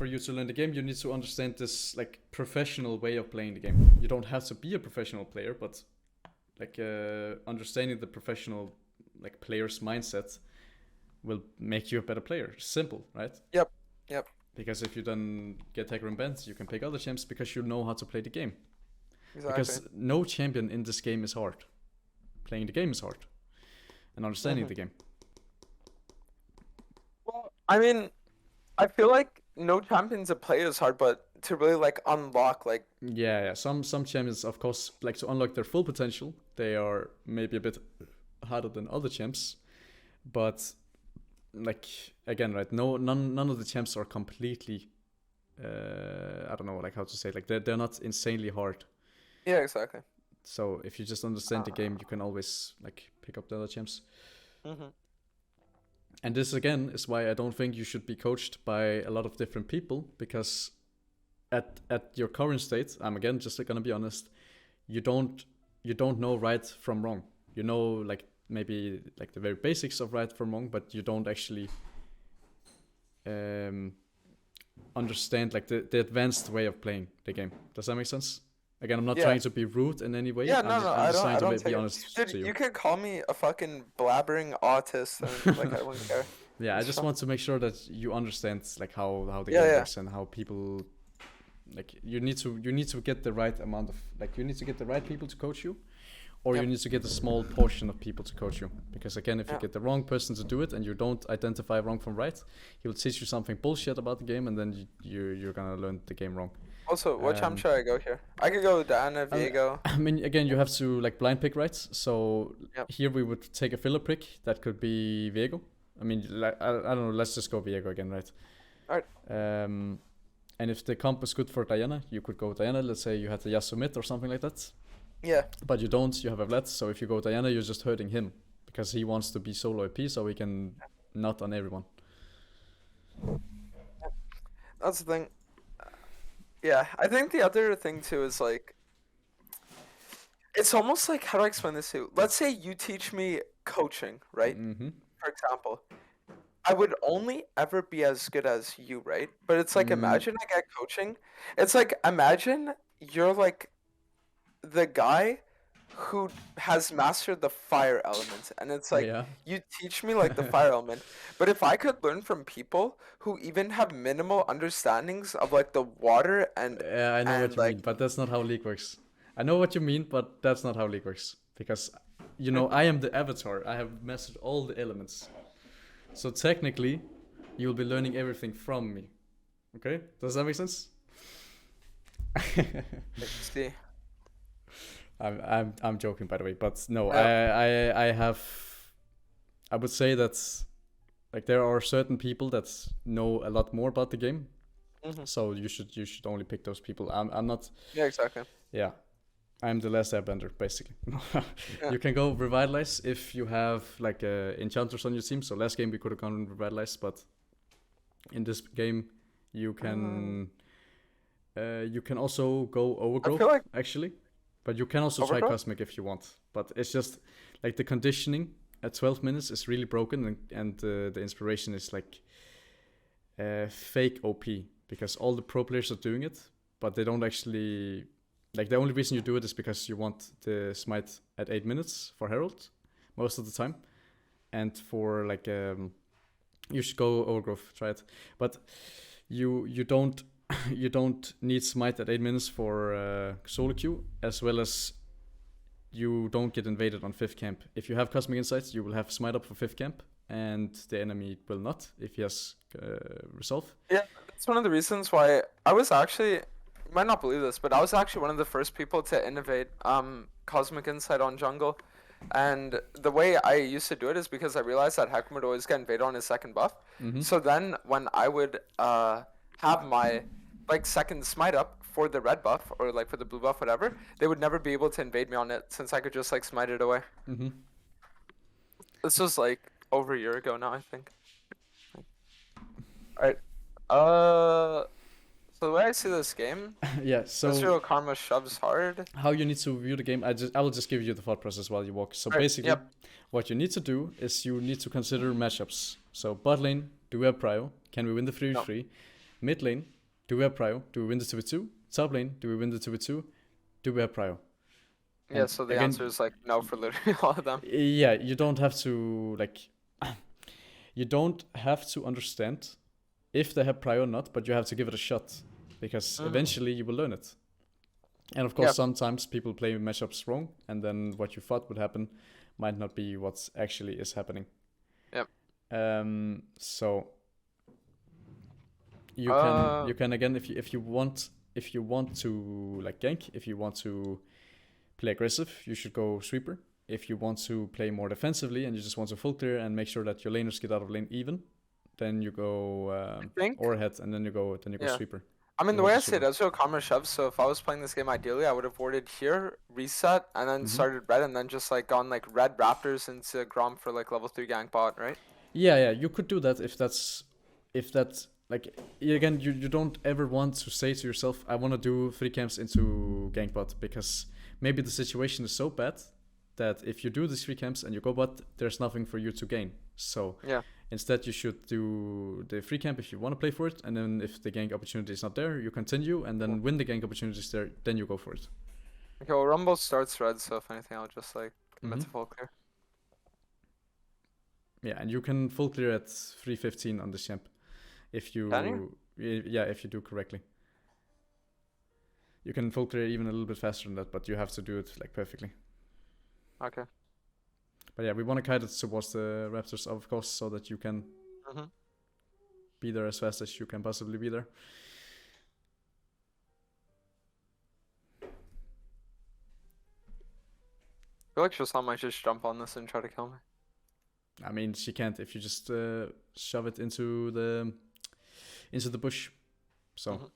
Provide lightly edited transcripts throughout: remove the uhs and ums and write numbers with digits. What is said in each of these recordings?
for you to learn the game, you need to understand this like professional way of playing the game. You don't have to be a professional player, but like understanding the professional like player's mindset will make you a better player. Simple, right? Yep. Yep. Because if you then get Hecarim bent, you can pick other champs because you know how to play the game. Exactly. Because no champion in this game is hard. Playing the game is hard. And understanding the game. Well, I mean, I feel like no champion to play is hard, but to really like unlock like Yeah. Some champions, of course, like to unlock their full potential, they are maybe a bit harder than other champs. But like again, right? None of the champs are completely I don't know like how to say it. Like they're not insanely hard. Yeah, exactly. So if you just understand the game, you can always like pick up the other champs. And this again is why I don't think you should be coached by a lot of different people, because at your current state, I'm again just gonna be honest, you don't know right from wrong. You know like maybe like the very basics of right from wrong, but you don't actually understand like the advanced way of playing the game. Does that make sense? Again, I'm not trying to be rude in any way. Yeah, no, I'm just I trying don't to be honest Dude, to you. you could call me a fucking blabbering autist, and like I wouldn't care. Yeah, I just want to make sure that you understand like how the Yeah, game yeah. works and how people like you need to get the right amount of like you need to get the right people to coach you, or you need to get a small portion of people to coach you. Because again, if you get the wrong person to do it and you don't identify wrong from right, he will teach you something bullshit about the game, and then you're gonna learn the game wrong. Also, what champ should I go here? I could go Doaenel, Viego. I mean, again, you have to like blind pick, right? So Yep. here we would take a filler pick. That could be Viego. I mean, like, I don't know. Let's just go Viego again, right? Alright. And if the comp is good for Diana, you could go Diana. Let's say you had the Yasuo mid or something like that. Yeah. But you don't. You have a Vlad. So if you go Diana, you're just hurting him because he wants to be solo AP, so he can nut on everyone. That's the thing. Yeah, I think the other thing too is like, it's almost like, how do I explain this to you? Let's say you teach me coaching, right? Mm-hmm. For example, I would only ever be as good as you, right? But it's like, imagine I get coaching. It's like, imagine you're like the guy who has mastered the fire element, and it's like you teach me like the fire element. But if I could learn from people who even have minimal understandings of like the water and Yeah, I know what you like mean, but that's not how League works. I know what you mean, but that's not how League works. Because, you know, I am the avatar. I have mastered all the elements. So technically, you'll be learning everything from me. Okay? Does that make sense? let's see. I'm joking, by the way, but no, Yeah. I have, I would say that like there are certain people that know a lot more about the game, so you should only pick those people. I'm not. Yeah, exactly. Yeah, I'm the last airbender basically. You can go revitalize if you have like enchanters on your team. So last game we could have gone revitalize, but in this game you can also go overgrowth I feel like actually. But you can also try Cosmic if you want. But it's just like the conditioning at 12 minutes is really broken, and the inspiration is like fake OP, because all the pro players are doing it, but they don't actually like. The only reason you do it is because you want the smite at 8 minutes for Herald most of the time, and for like you should go overgrowth, try it, but you don't. You don't need smite at 8 minutes for solo queue, as well as you don't get invaded on 5th camp. If you have Cosmic Insights, you will have smite up for 5th camp, and the enemy will not if he has resolve. Yeah, that's one of the reasons why I was actually, you might not believe this, but I was actually one of the first people to innovate Cosmic Insight on jungle. And the way I used to do it is because I realized that Hecarim would always get invaded on his second buff. So then when I would have my like second smite up for the red buff or like for the blue buff, whatever, they would never be able to invade me on it since I could just like smite it away. This was like over a year ago now, I think. Alright. So the way I see this game, yeah, so Zero Karma shoves hard. How you need to view the game, I will just give you the thought process while you walk. So basically, what you need to do is you need to consider matchups. So bot lane, do we have prio? Can we win the 3v3? Mid lane, Do we have prio? Do we win the 2v2? Top lane, do we win the 2v2? Do we have prio? Yeah, And so the again, answer is like no for literally all of them. Yeah, you don't have to like you don't have to understand if they have prio or not, but you have to give it a shot because eventually you will learn it. And of course, sometimes people play matchups wrong, and then what you thought would happen might not be what actually is happening. Yep. So you can again if you want to like gank, if you want to play aggressive, you should go sweeper. If you want to play more defensively and you just want to full clear and make sure that your laners get out of lane even, then you go overhead and then you go sweeper. I mean, the way I see it, Ezreal Karma shove, so if I was playing this game ideally, I would have warded here, reset, and then started red, and then just like gone like red Raptors into Grom for like level 3 gank bot, right? Yeah, you could do that if that's like, again, you don't ever want to say to yourself, I want to do 3 camps into gank bot, because maybe the situation is so bad that if you do these 3 camps and you go bot, there's nothing for you to gain. So instead you should do the free camp if you want to play for it, and then if the gank opportunity is not there, you continue, and then when the gank opportunity is there, then you go for it. Okay, well Rumble starts red, so if anything I'll just like commit to full clear. Yeah, and you can full clear at 3:15 on this champ if you if you do correctly. You can full clear even a little bit faster than that, but you have to do it like perfectly. Okay. But yeah, we want to kite it towards the Raptors, of course, so that you can be there as fast as you can possibly be there. I feel like Shazam might just jump on this and try to kill me. I mean, she can't if you just shove it into the bush. So.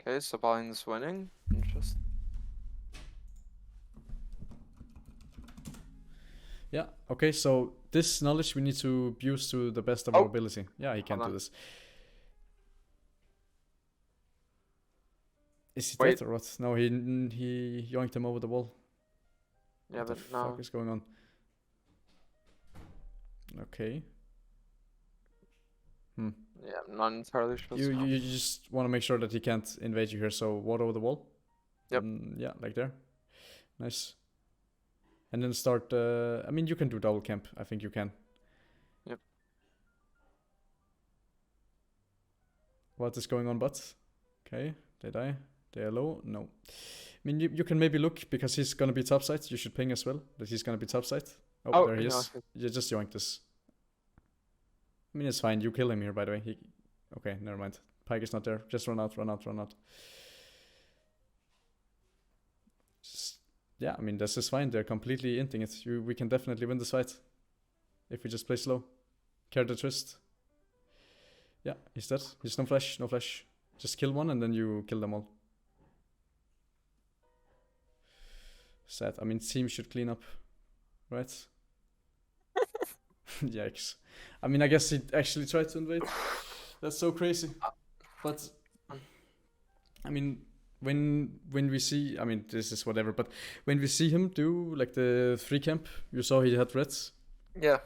Okay, so Baline's winning. Interesting. Yeah, okay, so this knowledge we need to use to the best of our ability. Yeah, he can't do this. Is he dead or what? No, he yoinked him over the wall. Yeah, what but the fuck is going on? Okay. Yeah, I'm not entirely sure. You just want to make sure that he can't invade you here, so ward over the wall. Yep. Yeah, like there. Nice. And then start, I mean, you can do double camp. I think you can. Yep. What is going on, bots? Okay, they die. They are low. No. I mean, you can maybe look, because he's going to be topside. You should ping as well that he's going to be topside. Oh, there he is. You just yoinked this. I mean, it's fine. You kill him here, by the way. Okay, never mind. Pyke is not there. Just run out. Yeah, I mean, this is fine. They're completely inting it. We can definitely win this fight if we just play slow. Carry the twist. Yeah, he's dead. He's no flash. Just kill one and then you kill them all. Sad. I mean, team should clean up, right? Yikes. I mean, I guess he actually tried to invade. That's so crazy. But, I mean, when we see, I mean, this is whatever, but when we see him do like the 3 camp, you saw he had reds. Yeah.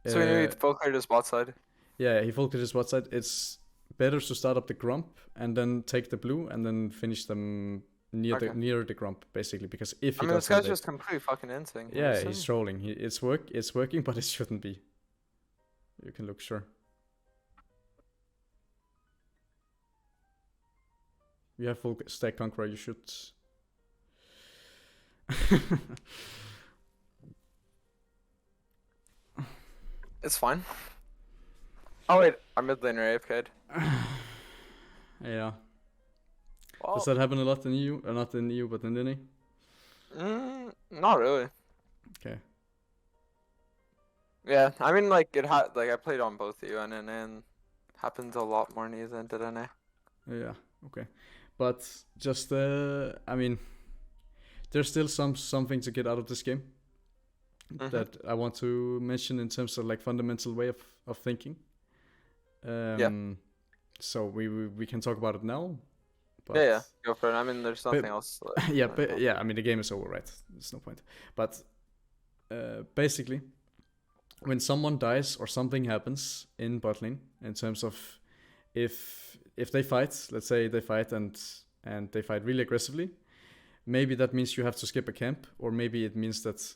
So he full cleared his bot side. Yeah, he full cleared his bot side. It's better to start up the grump and then take the blue and then finish them near the grump, basically, because if he this guy's just completely fucking inting. Yeah, he's trolling. It's working, but it shouldn't be. You can look sure. You have full stack Conqueror, you should. It's fine. Oh wait, our mid laner AFK'd. Yeah. Well, does that happen a lot in EU? Or not in EU, but in NA? Not really. Okay. Yeah, I mean, like I played on both EU and NA, and happened a lot more in EU than did NA. Yeah. Okay. But just I mean, there's still something to get out of this game that I want to mention in terms of like fundamental way of thinking. So we can talk about it now. But yeah, go for it. I mean, there's nothing else. Yeah, I mean, the game is over, right? There's no point. But basically, when someone dies or something happens in bot lane in terms of if they fight, let's say they fight and they fight really aggressively, maybe that means you have to skip a camp, or maybe it means that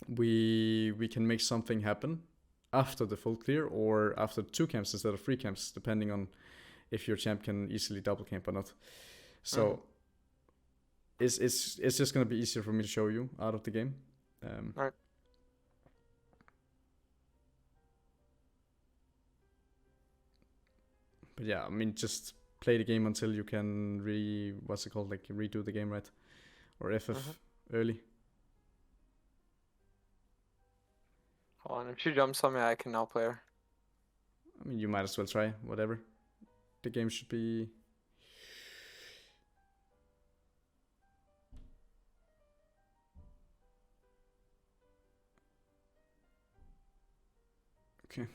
we can make something happen after the full clear or after 2 camps instead of 3 camps, depending on if your champ can easily double camp or not. So it's just gonna be easier for me to show you out of the game. Right. But yeah, I mean, just play the game until you can redo the game, right? Or FF early. Hold on, if she jumps on me, I can now play her. I mean, you might as well try, whatever. The game should be... Okay.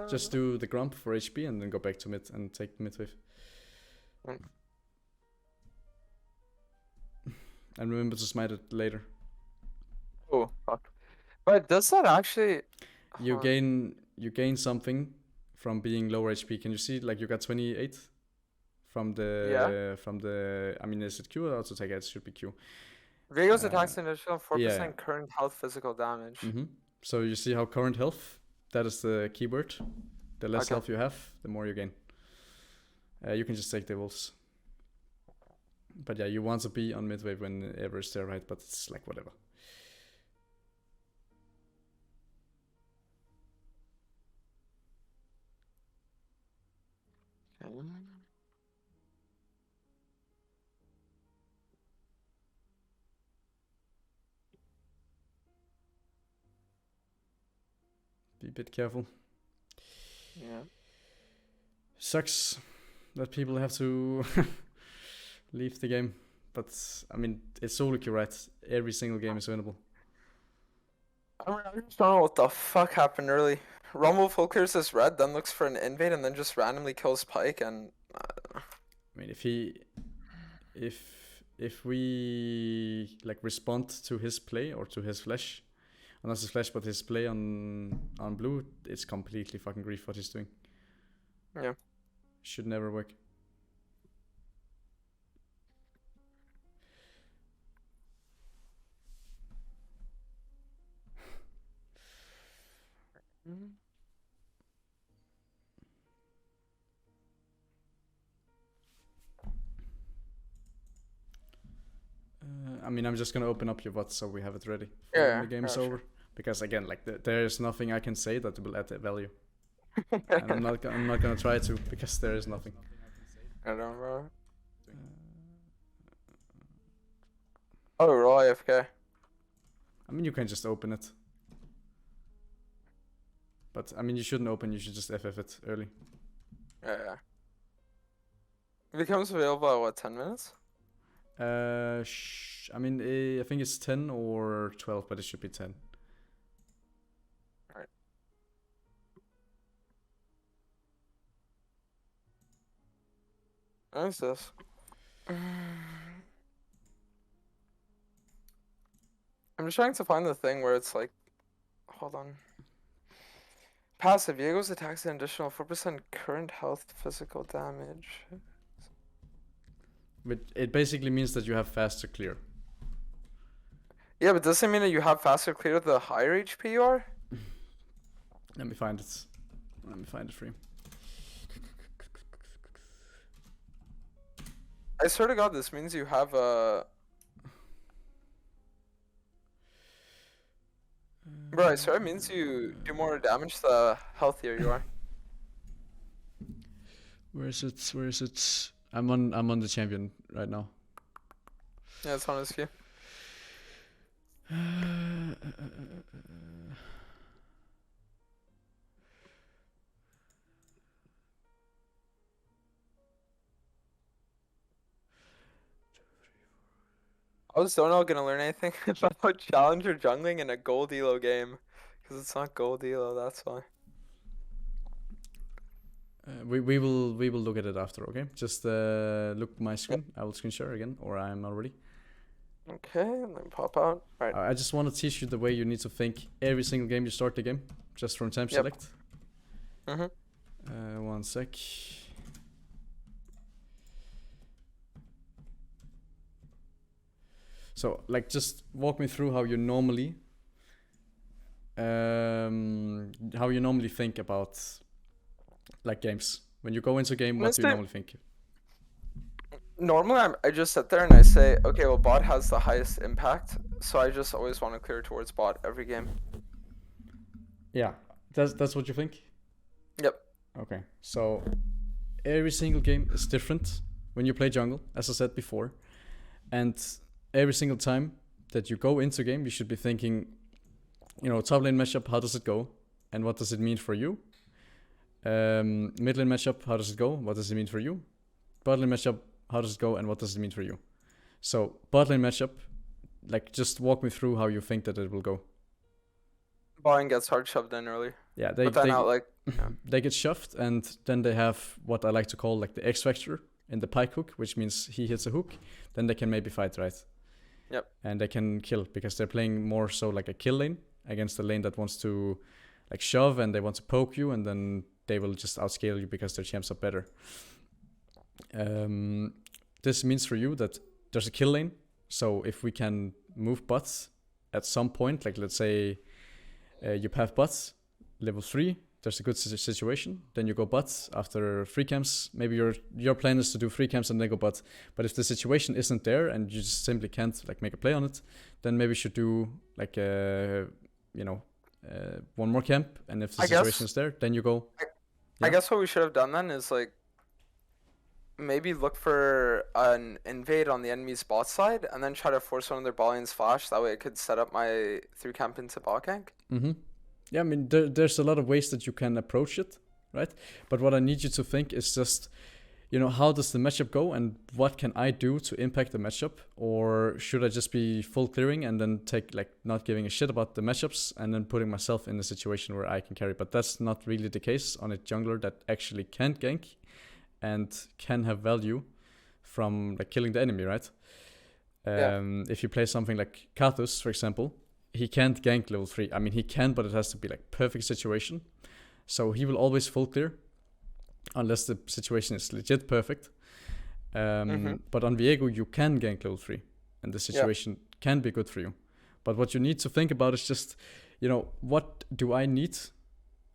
Just do the grump for HP and then go back to mid and take the mid wave. Right. And remember to smite it later. Oh, fuck. But does that actually... You gain something from being lower HP. Can you see, like, you got 28 from the I mean, is it Q or auto attack? It should be Q. Viego's attacks an additional 4% current health physical damage. So you see how current health, that is the keyword. The less health you have, the more you gain. You can just take the wolves. But yeah, you want to be on midwave whenever it's there, right? But it's like whatever. Be a bit careful. Yeah. Sucks that people have to leave the game. But, I mean, it's solo queue, right? Every single game is winnable. I just don't know what the fuck happened early. Rumble full clears this red, then looks for an invade, and then just randomly kills Pike, and I don't know. I mean, if we like respond to his play or to his flash, not his flash but his play on blue, it's completely fucking grief what he's doing. Yeah. Should never work. I mean, I'm just gonna open up your VOD so we have it ready for when the game's over. Because again, like there is nothing I can say that will add value. And I'm not gonna try to, because there is nothing. I don't know. Oh, raw AFK. I mean, you can just open it. But I mean, you shouldn't open. You should just FF it early. Yeah. It becomes available at what, 10 minutes? I mean, I think it's 10 or 12, but it should be 10. Alright. What is this? I'm just trying to find the thing where it's like, hold on. Passive, Viego's attacks an additional 4% current health physical damage. But it basically means that you have faster clear. Yeah, but does it mean that you have faster clear the higher HP you are? Let me find it. Let me find it for you. I swear to God, this means you have a... Bro, I swear it means you do more damage the healthier you are. Where is it? Where is it? I'm on the champion right now. Yeah, it's on his queue. I was Doaenel gonna learn anything about challenger jungling in a gold elo game, because it's not gold elo, that's why. We will look at it after, okay? Just look my screen. Yep. I will screen share again, or I'm already. Okay, and then pop out. Right. I just want to teach you the way you need to think every single game you start the game, just from time select. One sec. So, like, just walk me through how you normally think about like games. When you go into a game, what do you normally think? Normally, I just sit there and I say, okay, well, bot has the highest impact, so I just always want to clear towards bot every game. Yeah, that's what you think? Yep. Okay, so every single game is different when you play jungle, as I said before. And every single time that you go into a game, you should be thinking, you know, top lane matchup, how does it go? And what does it mean for you? Mid lane matchup, how does it go? What does it mean for you? Bot lane matchup, how does it go? And what does it mean for you? So, bot lane matchup, like, just walk me through how you think that it will go. Bot gets hard shoved in early. Yeah, they they get shoved, and then they have what I like to call like the X factor in the pike hook, which means he hits a hook, then they can maybe fight, right? Yep. And they can kill because they're playing more so like a kill lane against a lane that wants to like shove and they want to poke you, and then they will just outscale you because their champs are better. This means for you that there's a kill lane, so if we can move bots at some point, like let's say you path bots level 3, there's a good situation, then you go bots after free camps. Maybe your plan is to do free camps and then go bots, but if the situation isn't there and you just simply can't like make a play on it, then maybe you should do like one more camp, and if the situation is there, then you go. I guess what we should have done then is like maybe look for an invade on the enemy's bot side and then try to force one of their bot lanes flash. That way I could set up my 3 camp into bot gank. Yeah, I mean, there's a lot of ways that you can approach it, right? But what I need you to think is just, you know, how does the matchup go and what can I do to impact the matchup? Or should I just be full clearing and then take, like, not giving a shit about the matchups and then putting myself in a situation where I can carry? But that's not really the case on a jungler that actually can gank and can have value from, like, killing the enemy, right? If you play something like Kathus, for example, he can't gank level 3. I mean, he can, but it has to be like perfect situation. So he will always full clear unless the situation is legit perfect. But on Viego, you can gank level 3 and the situation can be good for you. But what you need to think about is just, you know, what do I need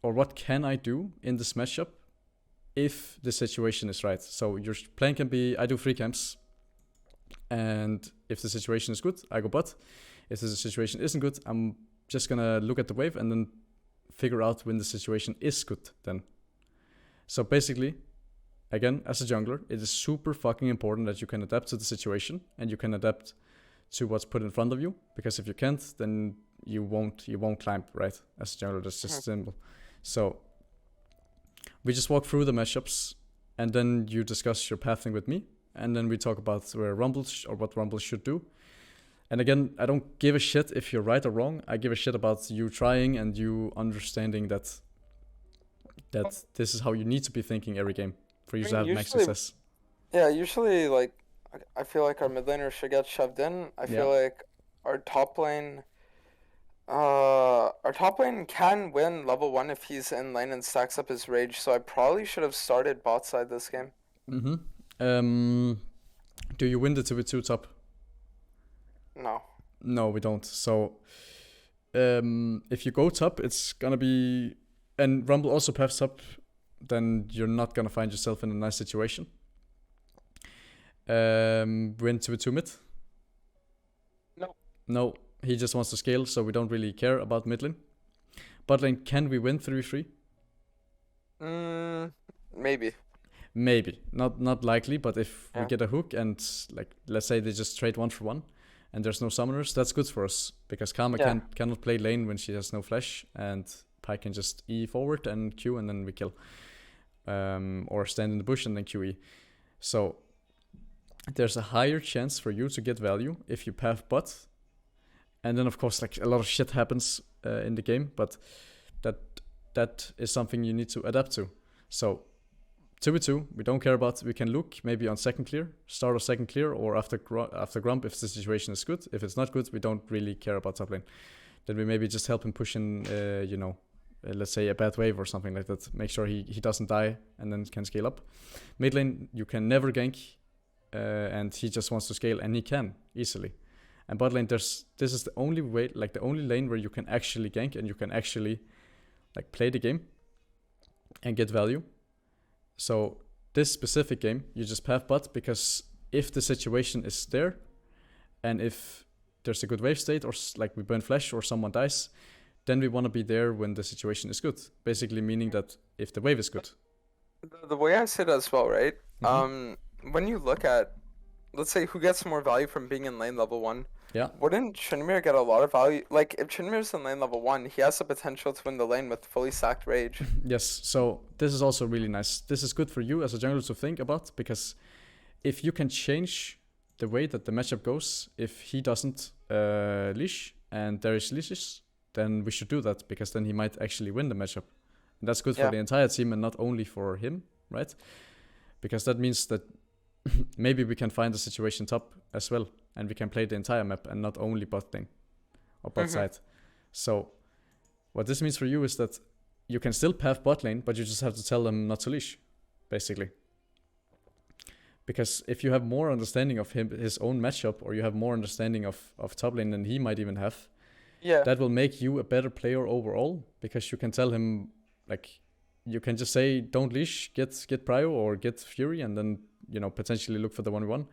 or what can I do in this matchup if the situation is right? So your plan can be, I do free camps, and if the situation is good, I go bot. If the situation isn't good, I'm just gonna look at the wave and then figure out when the situation is good then. So basically, again, as a jungler, it is super fucking important that you can adapt to the situation and you can adapt to what's put in front of you, because if you can't, then you won't climb, right? As a jungler, that's just simple. So we just walk through the matchups and then you discuss your pathing with me, and then we talk about where Rumble or what Rumble should do. And again, I don't give a shit if you're right or wrong. I give a shit about you trying and you understanding that this is how you need to be thinking every game for you to have max success. Yeah, usually, like, I feel like our mid laner should get shoved in. I feel like our top lane can win level 1 if he's in lane and stacks up his rage. So I probably should have started bot side this game. Do you win the 2v2 top? No, we don't. So if you go top, it's gonna be, and Rumble also paths up, then you're not gonna find yourself in a nice situation. Win 2v2 mid? No, he just wants to scale, so we don't really care about mid lane. Bot lane, can we win 3v3? Maybe. Not likely, but if we get a hook and, like, let's say they just trade 1 for 1 and there's no summoners, that's good for us, because Karma cannot play lane when she has no flash, and Pyke can just E forward and Q and then we kill. Or stand in the bush and then QE. So there's a higher chance for you to get value if you path bot. And then of course, like, a lot of shit happens in the game, but that is something you need to adapt to. So 2v2, we don't care about. We can look maybe on second clear, start of second clear, or after Grump if the situation is good. If it's not good, we don't really care about top lane. Then we maybe just help him push in, let's say a bad wave or something like that. Make sure he doesn't die and then can scale up. Mid lane, you can never gank, and he just wants to scale, and he can easily. And bot lane, this is the only way, like the only lane where you can actually gank and you can actually like play the game and get value. So this specific game, you just path bot, because if the situation is there, and if there's a good wave state, or like we burn flash or someone dies, then we want to be there when the situation is good. Basically meaning that if the wave is good. The way I see it as well, right? When you look at, let's say, who gets more value from being in lane level 1, yeah, wouldn't Tryndamere get a lot of value? Like, if Tryndamere's in lane level 1, he has the potential to win the lane with fully stacked rage. Yes, so this is also really nice. This is good for you as a jungler to think about, because if you can change the way that the matchup goes, if he doesn't leash and there is leashes, then we should do that, because then he might actually win the matchup. And that's good for the entire team and not only for him, right? Because that means that maybe we can find the situation top as well, and we can play the entire map and not only bot lane or bot side. So what this means for you is that you can still path bot lane, but you just have to tell them not to leash, basically. Because if you have more understanding of his own matchup, or you have more understanding of top lane than he might even have, that will make you a better player overall, because you can tell him, like, you can just say, don't leash, get prio or get fury, and then, you know, potentially look for the 1v1.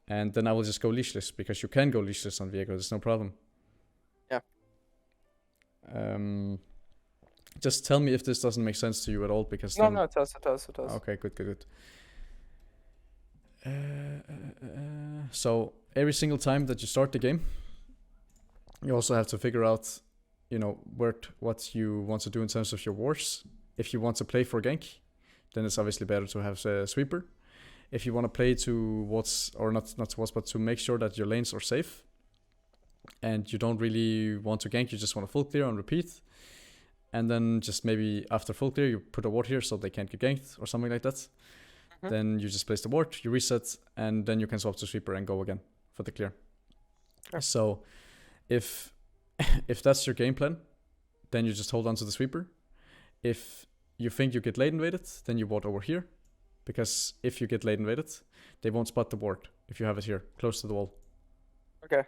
And then I will just go leashless, because you can go leashless on Viego, there's no problem. Yeah. Just tell me if this doesn't make sense to you at all, because No, it does. Okay, good. So every single time that you start the game, you also have to figure out, you know, what you want to do in terms of your wars. If you want to play for gank, then it's obviously better to have a sweeper. If you want to play towards, or not towards, but to make sure that your lanes are safe, and you don't really want to gank, you just want to full clear and repeat, and then just maybe after full clear you put a ward here so they can't get ganked or something like that. Then you just place the ward, you reset, and then you can swap to sweeper and go again for the clear. So if that's your game plan, then you just hold on to the sweeper. If you think you get late invaded, then you ward over here, because if you get late invaded, they won't spot the ward if you have it here close to the wall. Okay.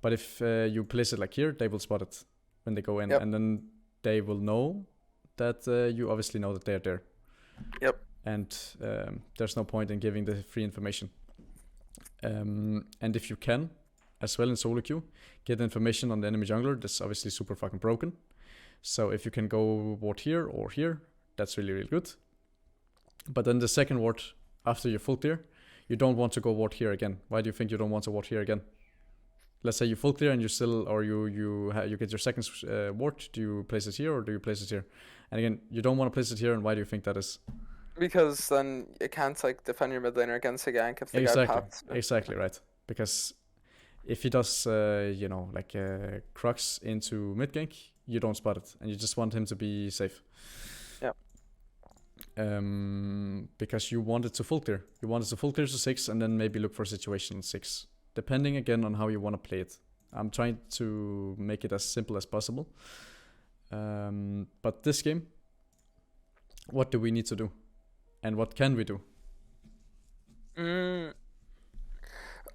But if you place it like here, they will spot it when they go in, and then they will know that you obviously know that they're there. Yep. And there's no point in giving the free information. And if you can, as well in solo queue, get information on the enemy jungler, that's obviously super fucking broken. So if you can go ward here or here, that's really, really good. But then the second ward after your full clear, you don't want to go ward here again. Why do you think you don't want to ward here again? Let's say you full clear and you still, or you get your second ward. Do you place it here or do you place it here? And again, you don't want to place it here, and why do you think that is? Because then you can't like defend your mid laner against a gank if the guy paths. Exactly right. Because if he does, you know, like Crux into mid gank, you don't spot it, and you just want him to be safe. Yeah. Because you want it to full clear. You want it to full clear to 6, and then maybe look for a situation 6, depending again on how you want to play it. I'm trying to make it as simple as possible. But this game, what do we need to do? And what can we do?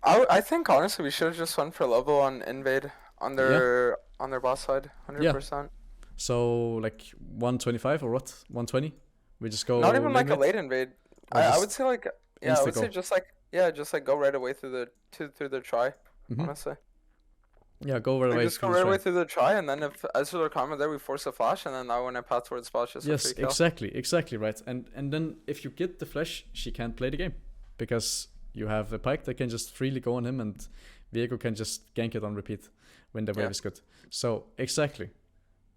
I think honestly we should have just went for level on invade on their boss side, 100%. So like 125 or what? 120? We just go. Not even like a late invade. I would say like I would say just like go right away through the try. Honestly. Yeah, go right away. Just go right away through the try, and then if as for the comment there, we force a flash, and then now when I path towards boss, just yes, exactly right. And then if you get the flash, she can't play the game, because you have a pike that can just freely go on him, and Viego can just gank it on repeat when the wave is good. So exactly,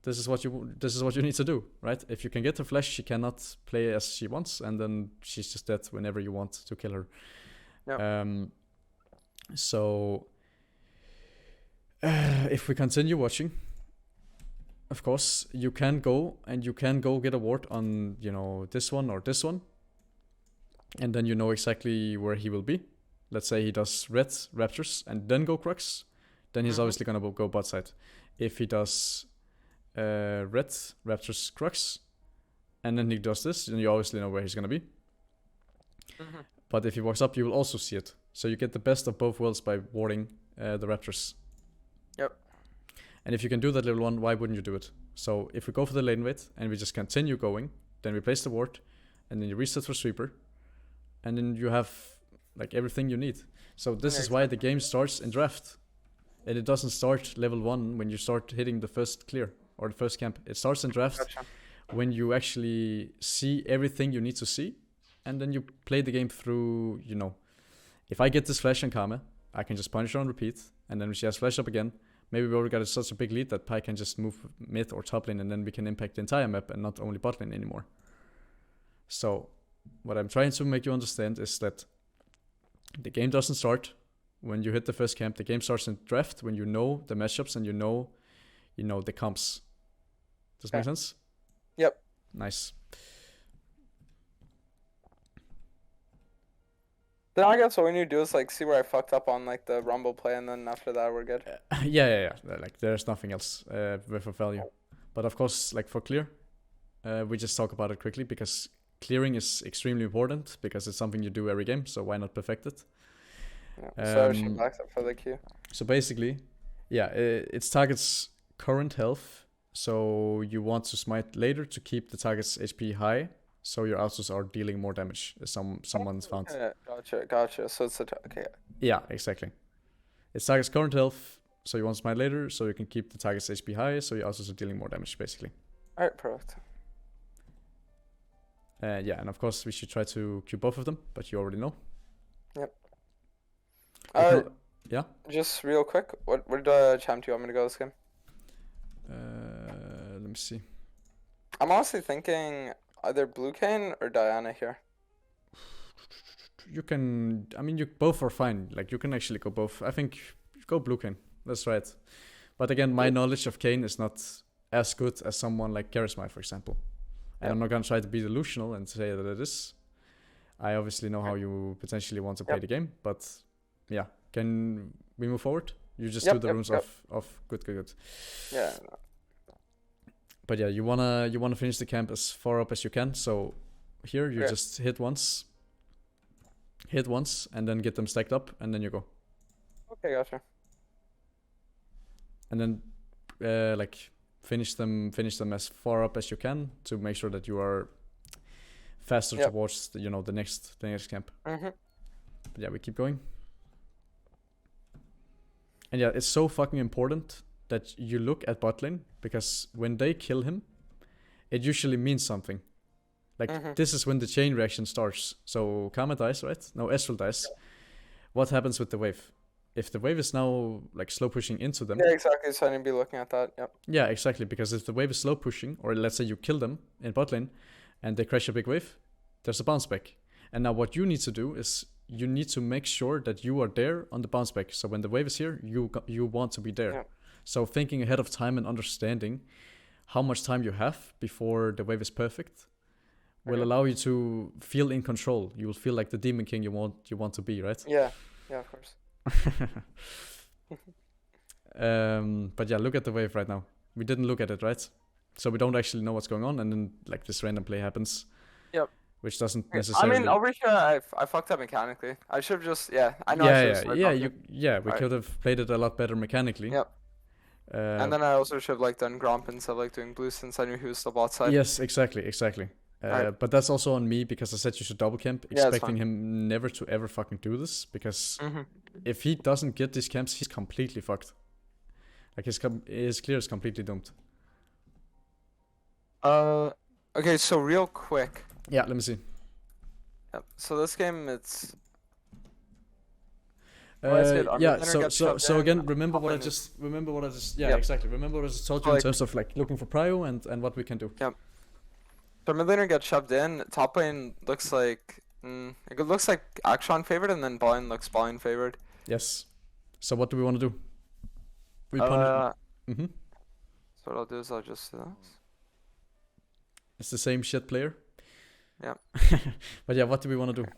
this is what you need to do, right? If you can get her flash, she cannot play as she wants, and then she's just dead whenever you want to kill her. Yeah. So. If we continue watching, of course, you can go get a ward on, you know, this one or this one. And then you know exactly where he will be. Let's say he does red Raptors and then go Crux. Then he's obviously going to go bot side. If he does red Raptor's Crux, and then he does this, and you obviously know where he's gonna be. But if he walks up, you will also see it. So you get the best of both worlds by warding the Raptors. Yep. And if you can do that level 1, why wouldn't you do it? So if we go for the lane wait, and we just continue going, then we place the ward, and then you reset for sweeper, and then you have like everything you need. So this is why the game starts in draft. And it doesn't start level 1 when you start hitting the first clear or the first camp. It starts in draft when you actually see everything you need to see, and then you play the game through, you know, if I get this flash on Karma, I can just punish her on repeat, and then she has flash up again. Maybe we already got such a big lead that Pi can just move mid or top lane, and then we can impact the entire map and not only bot lane anymore. So what I'm trying to make you understand is that the game doesn't start when you hit the first camp. The game starts in draft when you know the matchups and you know the comps. Does that make sense? Yep. Nice. Then I guess what we need to do is like see where I fucked up on like the Rumble play, and then after that we're good. Yeah. Like there's nothing else with a value. But of course, like for clear, we just talk about it quickly because clearing is extremely important because it's something you do every game. So why not perfect it? Yeah, so she backs up for the Q. So basically, yeah, it's target's current health. So you want to smite later to keep the target's HP high, so your autos are dealing more damage. Someone's found. Gotcha. So it's okay. Yeah, exactly. It's target's current health, so you want to smite later, so you can keep the target's HP high, so your autos are dealing more damage, basically. All right, perfect. Yeah, and of course we should try to Q both of them, but you already know. Yep. Yeah. Just real quick, what champ do you want me to go this game? Let me see. I'm honestly thinking either Blue Cane or Diana here. You can. I mean, you both are fine. Like you can actually go both. I think go Blue Cane. That's right. But again, my knowledge of Kane is not as good as someone like Charisma, for example. And I'm not gonna try to be delusional and say that it is. I obviously know how you potentially want to play the game, but yeah, can we move forward? You just do the runes of good. Yeah. But yeah, you wanna finish the camp as far up as you can. So here you just hit once, and then get them stacked up, and then you go. Okay, gotcha. And then like finish them as far up as you can to make sure that you are faster towards the next camp. But yeah, we keep going. And yeah, it's so fucking important that you look at bot lane, because when they kill him, it usually means something. Like this is when the chain reaction starts. So Karma dies, right? No, Ezreal dies. What happens with the wave? If the wave is now like slow pushing into them. Yeah, exactly. So I need to be looking at that. Yep. Yeah, exactly. Because if the wave is slow pushing, or let's say you kill them in bot lane, and they crash a big wave, there's a bounce back. And now what you need to do is you need to make sure that you are there on the bounce back. So when the wave is here, you want to be there. Yeah. So thinking ahead of time and understanding how much time you have before the wave is perfect will allow you to feel in control. You will feel like the Demon King you want to be, right? Yeah, of course. But yeah, look at the wave right now. We didn't look at it, right? So we don't actually know what's going on, and then like this random play happens. Yep. Which doesn't necessarily. I mean, over here, I fucked up mechanically. I should have just I know. We could have played it a lot better mechanically. Yep. And then I also should have done Gromp instead of doing blue, since I knew he was still bot side. Yes, exactly. But that's also on me, because I said you should double camp, expecting him never to ever fucking do this, because if he doesn't get these camps, he's completely fucked. Like his clear is completely doomed. Okay, so real quick. Yeah, let me see. Yep. So this game, it's. So again, remember what I just exactly. Remember what I just told you in terms of like looking for prio and what we can do. Yep. So mid laner gets shoved in. Top lane looks like it looks like Akshan favored, and then bot lane looks bot lane favored. Yes. So what do we want to do? So what I'll do is I'll just do this. It's the same shit player. Yeah. But yeah, what do we want to do?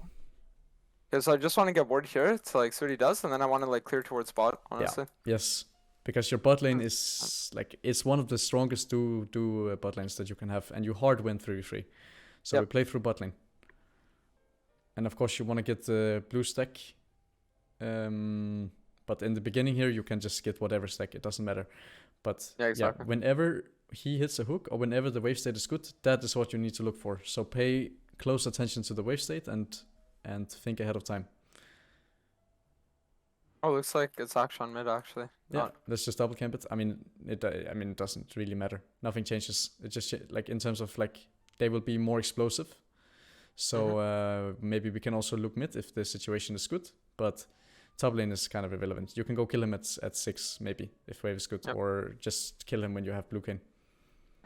Because I just want to get ward here to like see what he does, and then I want to like clear towards bot, honestly. Yeah. Yes. Because your bot lane is like, it's one of the strongest bot lanes that you can have, and you hard win 3v3. So we play through bot lane. And of course you want to get the blue stack. But in the beginning here you can just get whatever stack, it doesn't matter. But whenever he hits a hook or whenever the wave state is good, that is what you need to look for. So pay close attention to the wave state and think ahead of time. Oh, looks like it's action on mid actually. Yeah, let's just double camp it. I mean, it doesn't really matter. Nothing changes. It just like in terms of like they will be more explosive. So maybe we can also look mid if the situation is good. But top lane is kind of irrelevant. You can go kill him at 6 maybe if wave is good, or just kill him when you have blue cane.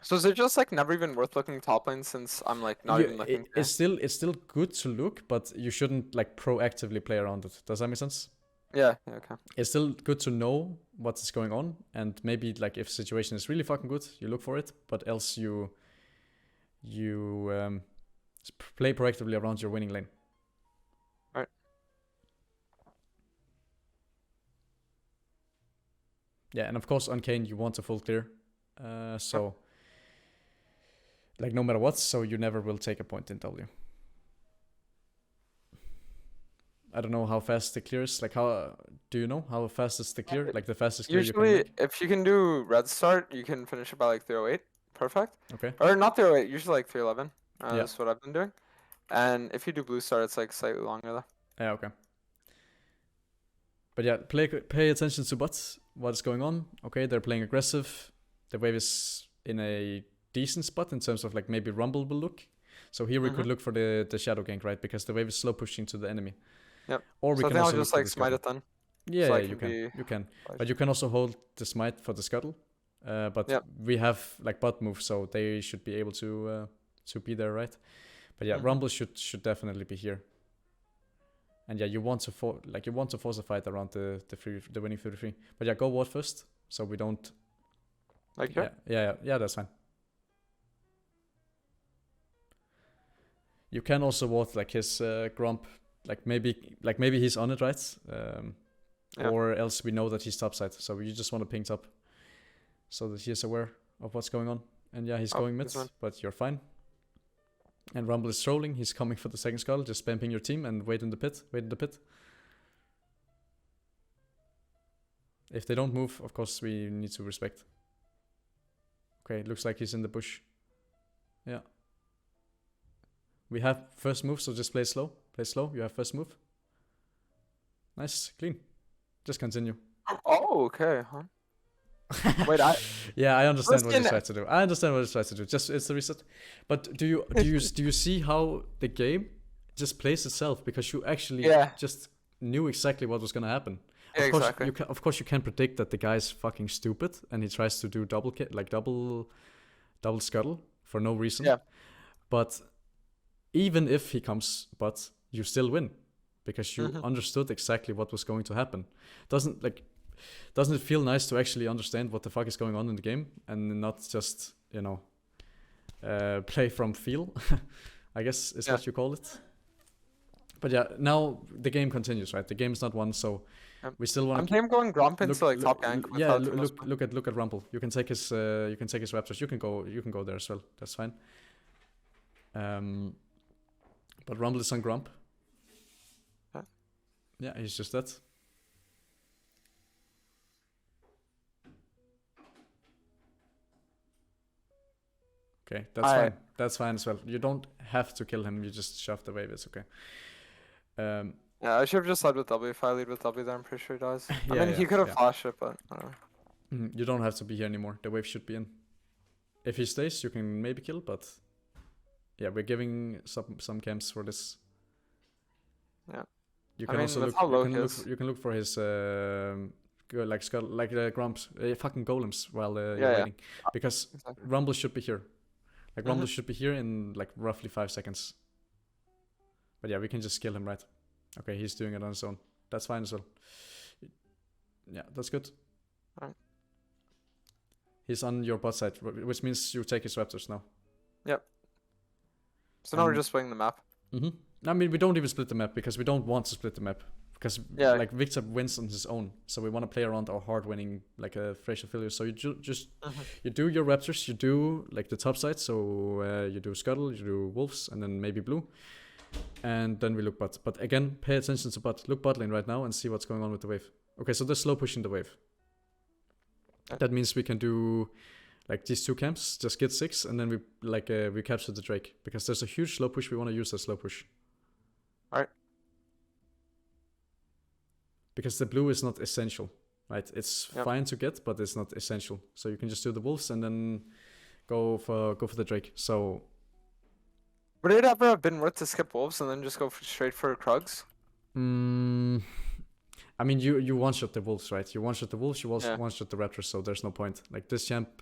So is it just like never even worth looking top lane since I'm like not even looking? It's still good to look, but you shouldn't like proactively play around it. Does that make sense? Yeah, okay. It's still good to know what's going on, and maybe like if situation is really fucking good, you look for it, but else you play proactively around your winning lane. Right. Yeah, and of course on Kayn you want a full clear, so like no matter what, so you never will take a point in W. I don't know how fast the clear is. Like, how do you know how fast is the clear? Like the fastest clear you can make? Usually, if you can do red start, you can finish it by like 308. Perfect. Okay. Or not 308. Usually like 311. That's what I've been doing. And if you do blue start, it's like slightly longer though. Yeah. Okay. But yeah, pay attention to what's going on. Okay, they're playing aggressive. The wave is in a decent spot in terms of like maybe Rumble will look. So here we could look for the shadow gank, right? Because the wave is slow pushing to the enemy. Yep. Or we can also just like smite it then. Yeah, so you can. But you can also hold the smite for the scuttle. But we have like bot move, so they should be able to be there, right? But yeah, Rumble should definitely be here. And yeah, you want to force a fight around the winning 33. But yeah, go ward first, so we don't. Like here? Yeah, that's fine. You can also ward like his Grump. Like maybe he's on it, right? Or else we know that he's topside. So you just want to ping top, so that he is aware of what's going on. And yeah, he's going mid, but you're fine. And Rumble is trolling. He's coming for the second skull. Just spam ping your team and wait in the pit. If they don't move, of course we need to respect. Okay, looks like he's in the bush. Yeah. We have first move, so just play slow. Play slow, you have first move. Nice, clean. Just continue. Oh, okay, huh? Wait, I understand what he's trying to do. Just it's the reset. But do you see how the game just plays itself, because you actually just knew exactly what was gonna happen. Yeah, exactly. Of course you can predict that the guy's fucking stupid and he tries to do double scuttle for no reason. Yeah. But even if he comes, but you still win, because you understood exactly what was going to happen. Doesn't it feel nice to actually understand what the fuck is going on in the game and not just, play from feel, I guess is what you call it. But yeah, now the game continues, right? The game is not won, so we still want to. I'm going Grump into like top gank. Yeah, look at Rumble. You can take his Raptors. You can go there as well. That's fine. But Rumble is on Grump. Huh? Yeah, he's just that. Okay, that's fine. That's fine as well. You don't have to kill him. You just shove the wave. It's okay. Yeah, I should have just led with W. If I lead with W, then I'm pretty sure he dies. I mean, he could have flashed it, but I don't know. You don't have to be here anymore. The wave should be in. If he stays, you can maybe kill, but yeah, we're giving some camps for this. Yeah. You can also look. You can look for his grumps, fucking golems while you're waiting, because Rumble should be here. Like Rumble should be here in like roughly 5 seconds. But yeah, we can just kill him, right? Okay, he's doing it on his own. That's fine as well. Yeah, that's good. Alright. He's on your bot side, which means you take his raptors now. Yep. So now we're just splitting the map. I mean, we don't even split the map because we don't want to split the map. because like Victor wins on his own, so we want to play around our hard winning like a fresh affiliate. So you just you do your raptors, you do like the top side, so you do scuttle, you do wolves, and then maybe blue, and then we look bot. But again, pay attention to bot. Look bot lane right now and see what's going on with the wave. Okay, so they're slow pushing the wave. That means we can do like these 2 camps, just get 6, and then we like we capture the Drake, because there's a huge slow push. We want to use that slow push. Alright. Because the blue is not essential, right? It's fine to get, but it's not essential. So you can just do the wolves and then go for the Drake. So would it ever have been worth to skip wolves and then just go straight for Krugs? I mean, you one shot the wolves, right? You one shot the wolves, you also one shot the raptors. So there's no point. Like this champ,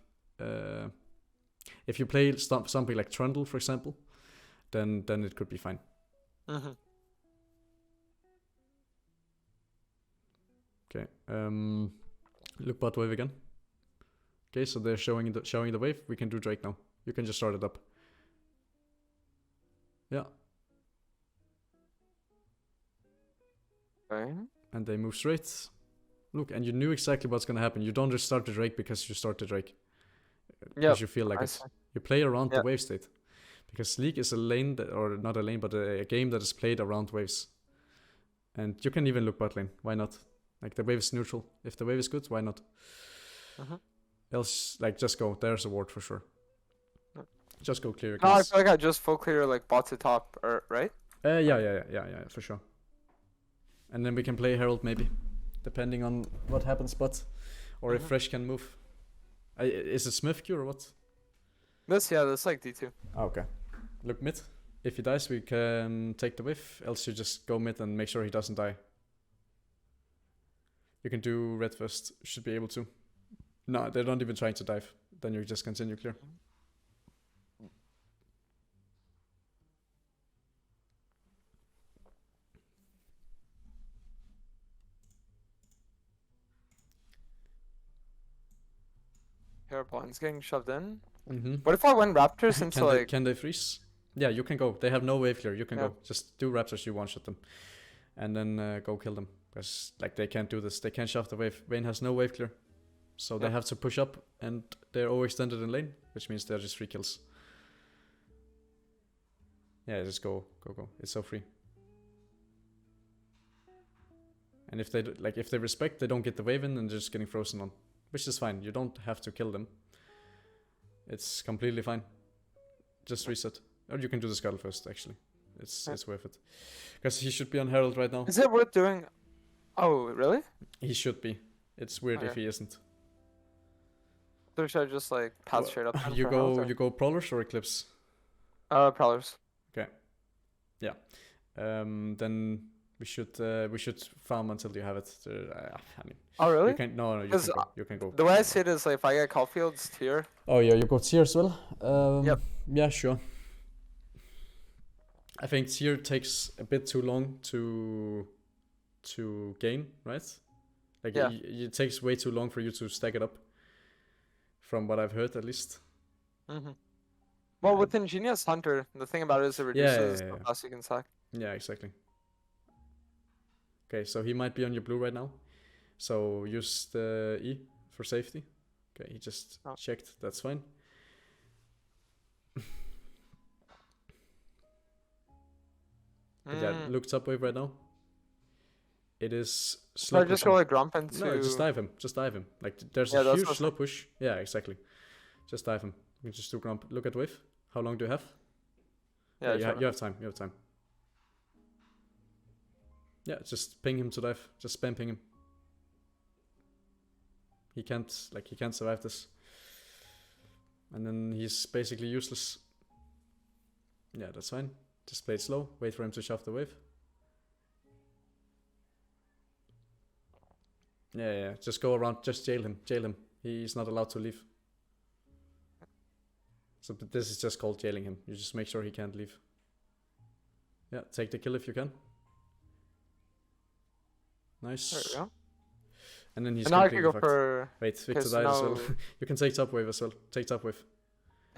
if you play something like Trundle, for example, then it could be fine. Okay. Look bot wave again. Okay, so they're showing the wave. We can do Drake now. You can just start it up. Yeah. Okay. And they move straight. Look, and you knew exactly what's gonna happen. You don't just start the Drake because you start the Drake. Because you feel like it. You play around the wave state. Because League is a lane or not a lane, but a game that is played around waves. And you can even look bot lane. Why not? Like the wave is neutral. If the wave is good, why not? Else, like just go. There's a ward for sure. Just go clear. No, I feel like I just full clear like bot to top, or right? Yeah, for sure. And then we can play Herald maybe, depending on what happens. But or if Fresh can move. Is it Smith Q or what? This like D2. Oh, okay. Look mid. If he dies, we can take the wave. Else you just go mid and make sure he doesn't die. You can do red first. Should be able to. No, they're not even trying to dive. Then you just continue clear. Here, Blind's getting shoved in. What if I win Raptors into like... Can they freeze? Yeah, you can go. They have no wave clear. You can go. Just do Raptors, you one-shot them. And then go kill them. Because like they can't do this. They can't shove the wave. Vayne has no wave clear. So they have to push up. And they're overextended in lane. Which means they're just free kills. Yeah, just go. It's so free. And if they respect, they don't get the wave in and they're just getting frozen on. Which is fine. You don't have to kill them. It's completely fine. Just reset. Or you can do the scuttle first, actually. It's worth it. Because he should be on Herald right now. Is it worth doing? Oh, really? He should be. It's weird if he isn't. So should I just like pass straight up? You go Prowlers or Eclipse? Prowlers. Okay. Yeah. Then we should farm until you have it. I mean. Oh really? You can you can go. The way I see it is like if I get Caulfield's tier. Oh yeah, you go tier as well. Yep. Yeah, sure. I think tier takes a bit too long to gain, right? Like it takes way too long for you to stack it up. From what I've heard, at least. Well, with Ingenious Hunter, the thing about it is it reduces the cost you can stack. Yeah, exactly. Okay, so he might be on your blue right now. So use the E for safety. Okay, he just checked. That's fine. Yeah, look top wave right now. It is slow. Or just go like Grump into... No, just dive him. Just dive him. Like there's a huge slow push. Yeah, exactly. Just dive him. You can just do Grump. Look at wave. How long do you have? Yeah, you have time. You have time. Yeah, just ping him to dive. Just spam ping him. He can't survive this. And then he's basically useless. Yeah, that's fine. Just play it slow. Wait for him to shove the wave. Yeah. Just go around. Just jail him. Jail him. He's not allowed to leave. So this is just called jailing him. You just make sure he can't leave. Yeah, take the kill if you can. Nice. There we go. And then he's and now I can go fucked. for... Wait, Victor died as well. You can take top wave as well. Take top wave.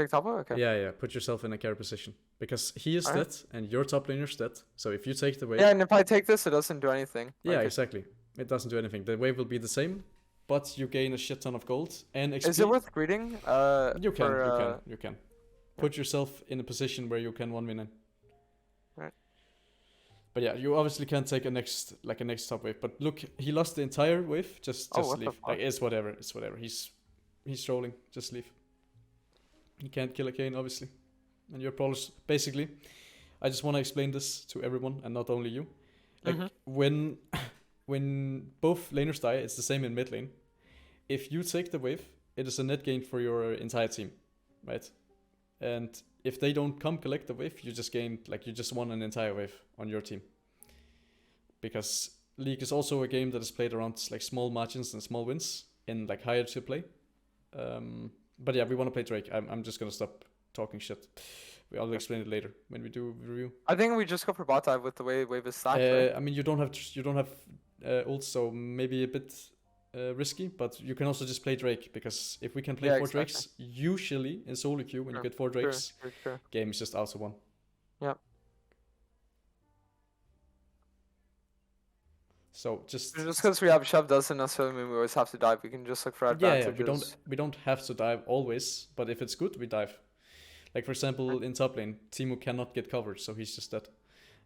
Take top lane? Okay. Yeah. Put yourself in a carry position. Because he is Alright. dead, and your top laner's dead. So if you take the wave... Yeah, and if I take this, it doesn't do anything. Yeah, Like exactly. It doesn't do anything. The wave will be the same, but you gain a shit ton of gold and XP. Is it worth greeting? You can. Put yourself in a position where you can 1v9. Right. But yeah, you obviously can't take a next top wave. But look, he lost the entire wave. Just leave. Like it's whatever. He's trolling. Just leave. He can't kill a Kayn, obviously. And you're probably basically. I just want to explain this to everyone and not only you. Like when both laners die, it's the same in mid lane. If you take the wave, it is a net gain for your entire team, right? And if they don't come collect the wave, you just gained, like you just won an entire wave on your team. Because League is also a game that is played around like small margins and small wins in like higher to play. But yeah, we want to play Drake. I'm just gonna stop talking shit. I'll explain it later when we do review. I think we just go for bot dive with the way wave is stacked. Right? I mean, you don't have ults, so maybe a bit risky. But you can also just play Drake, because if we can play 4 Drakes, usually in solo queue when you get 4 Drakes, game is just out of 1. Yep. So just because we have shove doesn't necessarily mean we always have to dive. We can just look for advantages. Yeah. We don't have to dive always, but if it's good, we dive. Like for example, in top lane, Teemu cannot get covered, so he's just dead.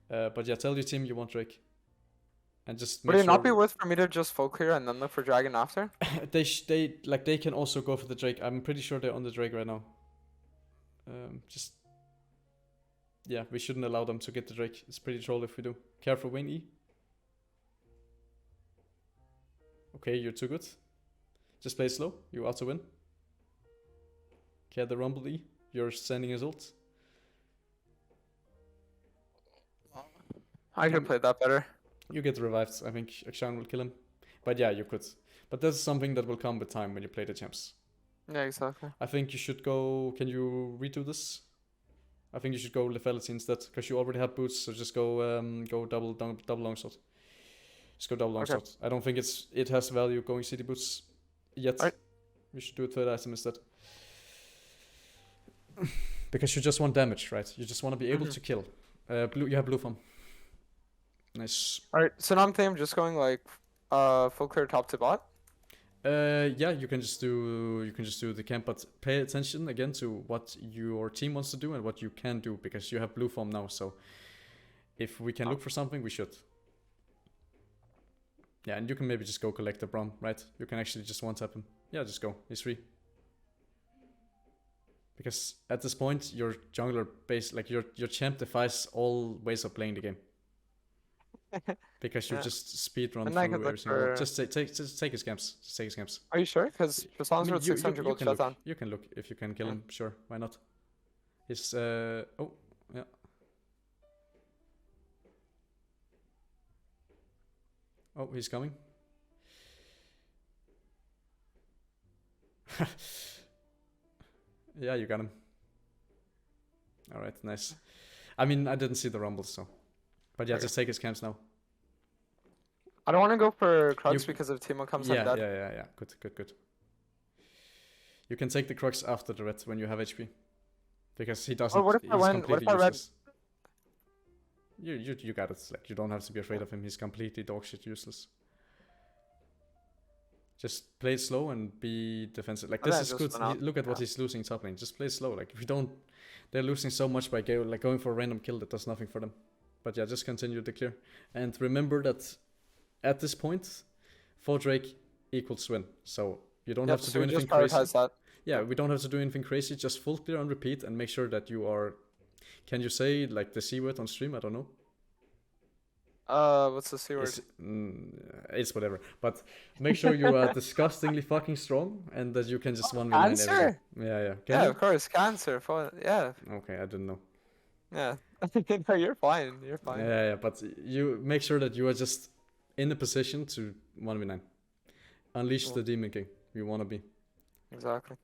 But yeah, tell your team you want Drake, and just. Would it not be worth for me to just full clear and then look for dragon after? they can also go for the Drake. I'm pretty sure they're on the Drake right now. We shouldn't allow them to get the Drake. It's pretty troll if we do. Careful, Wayne E. Okay, you're too good. Just play slow. You ought to win. Okay, the Rumble E. You're sending his ult. I could play that better. You get revived. I think Akshan will kill him. But yeah, you could. But that's something that will come with time when you play the champs. Yeah, exactly. I think you should go... Can you redo this? I think you should go lethality instead, because you already have boots, so just go double longsword. Just go double longsword. I don't think it has value going city boots yet. Right. We should do a third item instead. Because you just want damage, right? You just want to be able to kill. You have blue farm. Nice. Alright, so now I'm thinking I'm just going like full clear top to bot. Yeah, you can just do the camp, but pay attention again to what your team wants to do and what you can do, because you have blue farm now. So if we can look for something, we should. Yeah, and you can maybe just go collect the Braum, right? You can actually just one tap him. Yeah, just go. He's free. Because at this point, your jungler your champ defies all ways of playing the game. Because you just speed run through every single. Just take his camps. Just take his camps. Are you sure? Because Rasan's with 600 gold shutdown. You can look if you can kill him. Sure, why not? He's oh yeah. Oh, he's coming. Yeah, you got him. Alright, nice. I mean, I didn't see the rumble, so. But yeah, just take his camps now. I don't want to go for Crux because if Teemo comes in dead. Yeah. Good. You can take the Crux after the red when you have HP. Because he doesn't. What if I went? What if I read? You got it. Like, you don't have to be afraid of him. He's completely dogshit useless. Just play it slow and be defensive. Like, this is good. Look at what he's losing top lane. Just play slow. Like, if you don't, they're losing so much by going for a random kill that does nothing for them. But yeah, just continue the clear. And remember that at this point, 4 Drake equals win. So you don't have to do anything crazy. Yeah, we don't have to do anything crazy. Just full clear and repeat and make sure that you are... Can you say like the C word on stream? I don't know. What's the C word? It's whatever. But make sure you are disgustingly fucking strong and that you can just 1v9 Cancer? Yeah. Yeah, of course. Cancer. Yeah. Okay, I didn't know. Yeah. No, you're fine. You're fine. Yeah, but you make sure that you are just in a position to 1v9. Unleash the Demon King. You want to be. Exactly.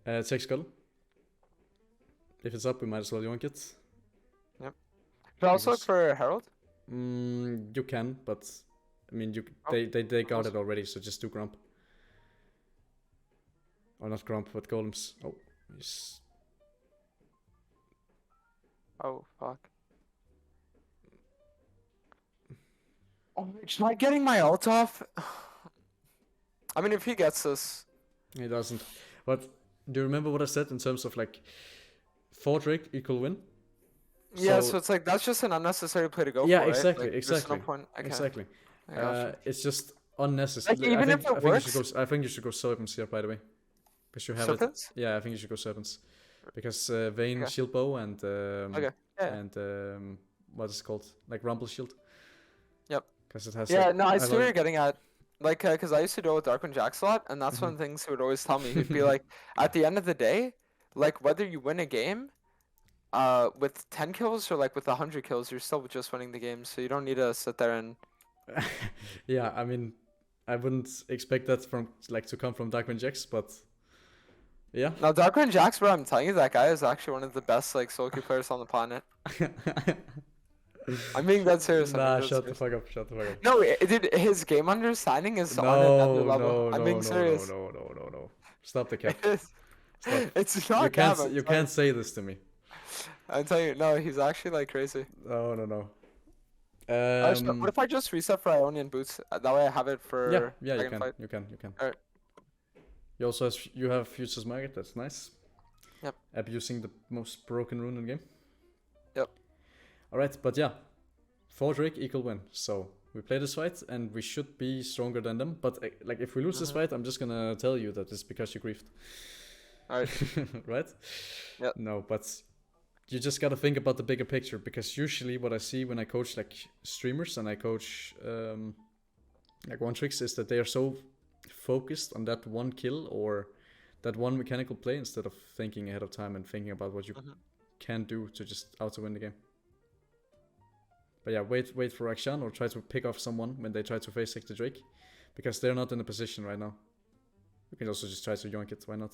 Take Skull. If it's up, we might as well yoink it. Yep. Should I also look for Herald? You can, but I mean, they got it already, so just do Grump. Or not Grump, but Golems. Oh, he's Oh, fuck. Oh, try getting my ult off. I mean, if he gets this. He doesn't. But do you remember what I said in terms of like 4 Drake equal win? Yeah, so it's like that's just an unnecessary play to go yeah, for, right? exactly, Like, exactly, there's no point. Okay. exactly. I gotcha. It's just unnecessary. Like, even if it works, I think you should go serpents here, by the way, because you have serpents? it. Yeah, I think you should go serpents, because Vayne Okay. shield bow and Okay. Yeah. and what is it called, like rumble shield. Yep. Because it has. Yeah. Like, No, I see what you're getting at. Like, cause I used to do it with Darkwing Jax a lot, and that's one of the things he would always tell me. He'd be like, at the end of the day, like whether you win a game, with 10 kills or like with 100 kills, you're still just winning the game. So you don't need to sit there and. Yeah, I mean, I wouldn't expect that from like to come from Darkwing Jax, but yeah. Now Darkwing Jax, bro, I'm telling you, that guy is actually one of the best like solo queue players on the planet. I'm being dead serious. Nah, shut the fuck up. Shut the fuck up. No, dude, his game understanding is on No, another level. no, I'm no, being no, serious. no. Stop the cap. It's, Stop. it's not You can't. cap, You can't say this to me. I'm telling you, no, he's actually like crazy. No. What if I just reset for Ionian boots? That way I have it for yeah, Dragon Fight. you can. Alright. You also have Futures Market. That's nice. Yep. Abusing the most broken rune in the game. Yep. All right, but yeah, 4 Drake equal win. So we play this fight and we should be stronger than them. But like if we lose this fight, I'm just gonna tell you that it's because you griefed. Alright. Right? Yep. No, but you just gotta think about the bigger picture, because usually what I see when I coach like streamers and I coach like one tricks is that they are so focused on that one kill or that one mechanical play instead of thinking ahead of time and thinking about what you can do to just auto win the game. But yeah, wait for Akshan or try to pick off someone when they try to face the Drake, because they're not in a position right now. You can also just try to yoink it, why not?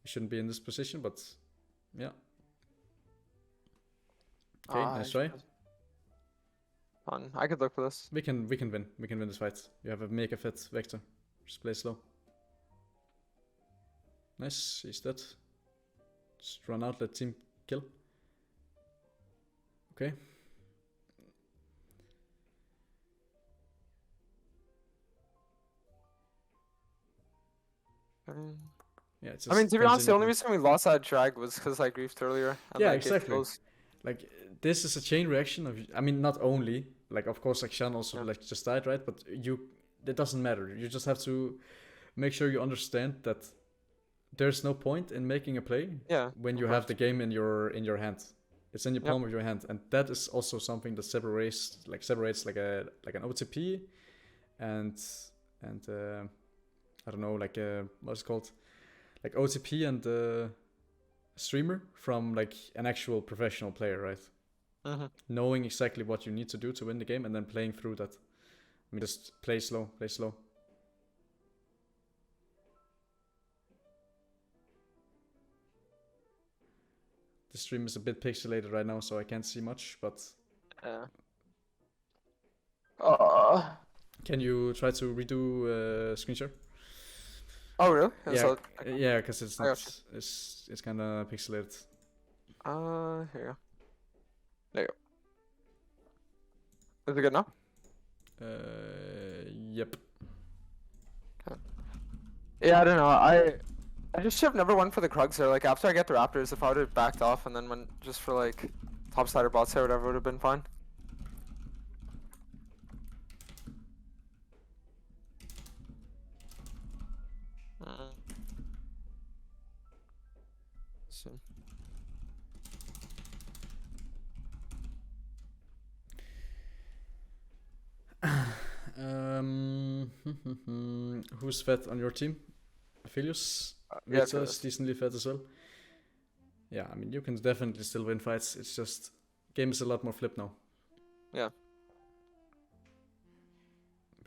We shouldn't be in this position, but yeah. Okay, nice try. Fun. I could look for this. We can win. We can win this fight. You have a mega fit Vector. Just play slow. Nice, he's dead. Just run out, let team kill. Okay. Yeah, it's I mean, to be honest, the only reason we lost that drag was because I griefed earlier. And yeah, like, exactly. Like, this is a chain reaction of, I mean, not only, like, of course, like, Shan also, like, just died, right? But it doesn't matter. You just have to make sure you understand that there's no point in making a play when you have the game in your hand. It's in your palm of your hand. And that is also something that separates like an OTP and I don't know, like, what's it called? Like OTP and streamer from like an actual professional player, right? Knowing exactly what you need to do to win the game and then playing through that. I mean, just play slow. The stream is a bit pixelated right now, so I can't see much, but can you try to redo screen share? Oh really? Yeah, because it's not. It's kind of pixelated. Here you go. There you go. Is it good now? Yep. Okay. Yeah, I don't know. I just should have never went for the Krugs there. Like after I get the Raptors, if I would have backed off and then went just for like top side or bot side or whatever, would have been fine. Who's fed on your team? Aphelios? Yeah, is decently fed as well. Yeah, I mean, you can definitely still win fights. It's just game is a lot more flip now. Yeah.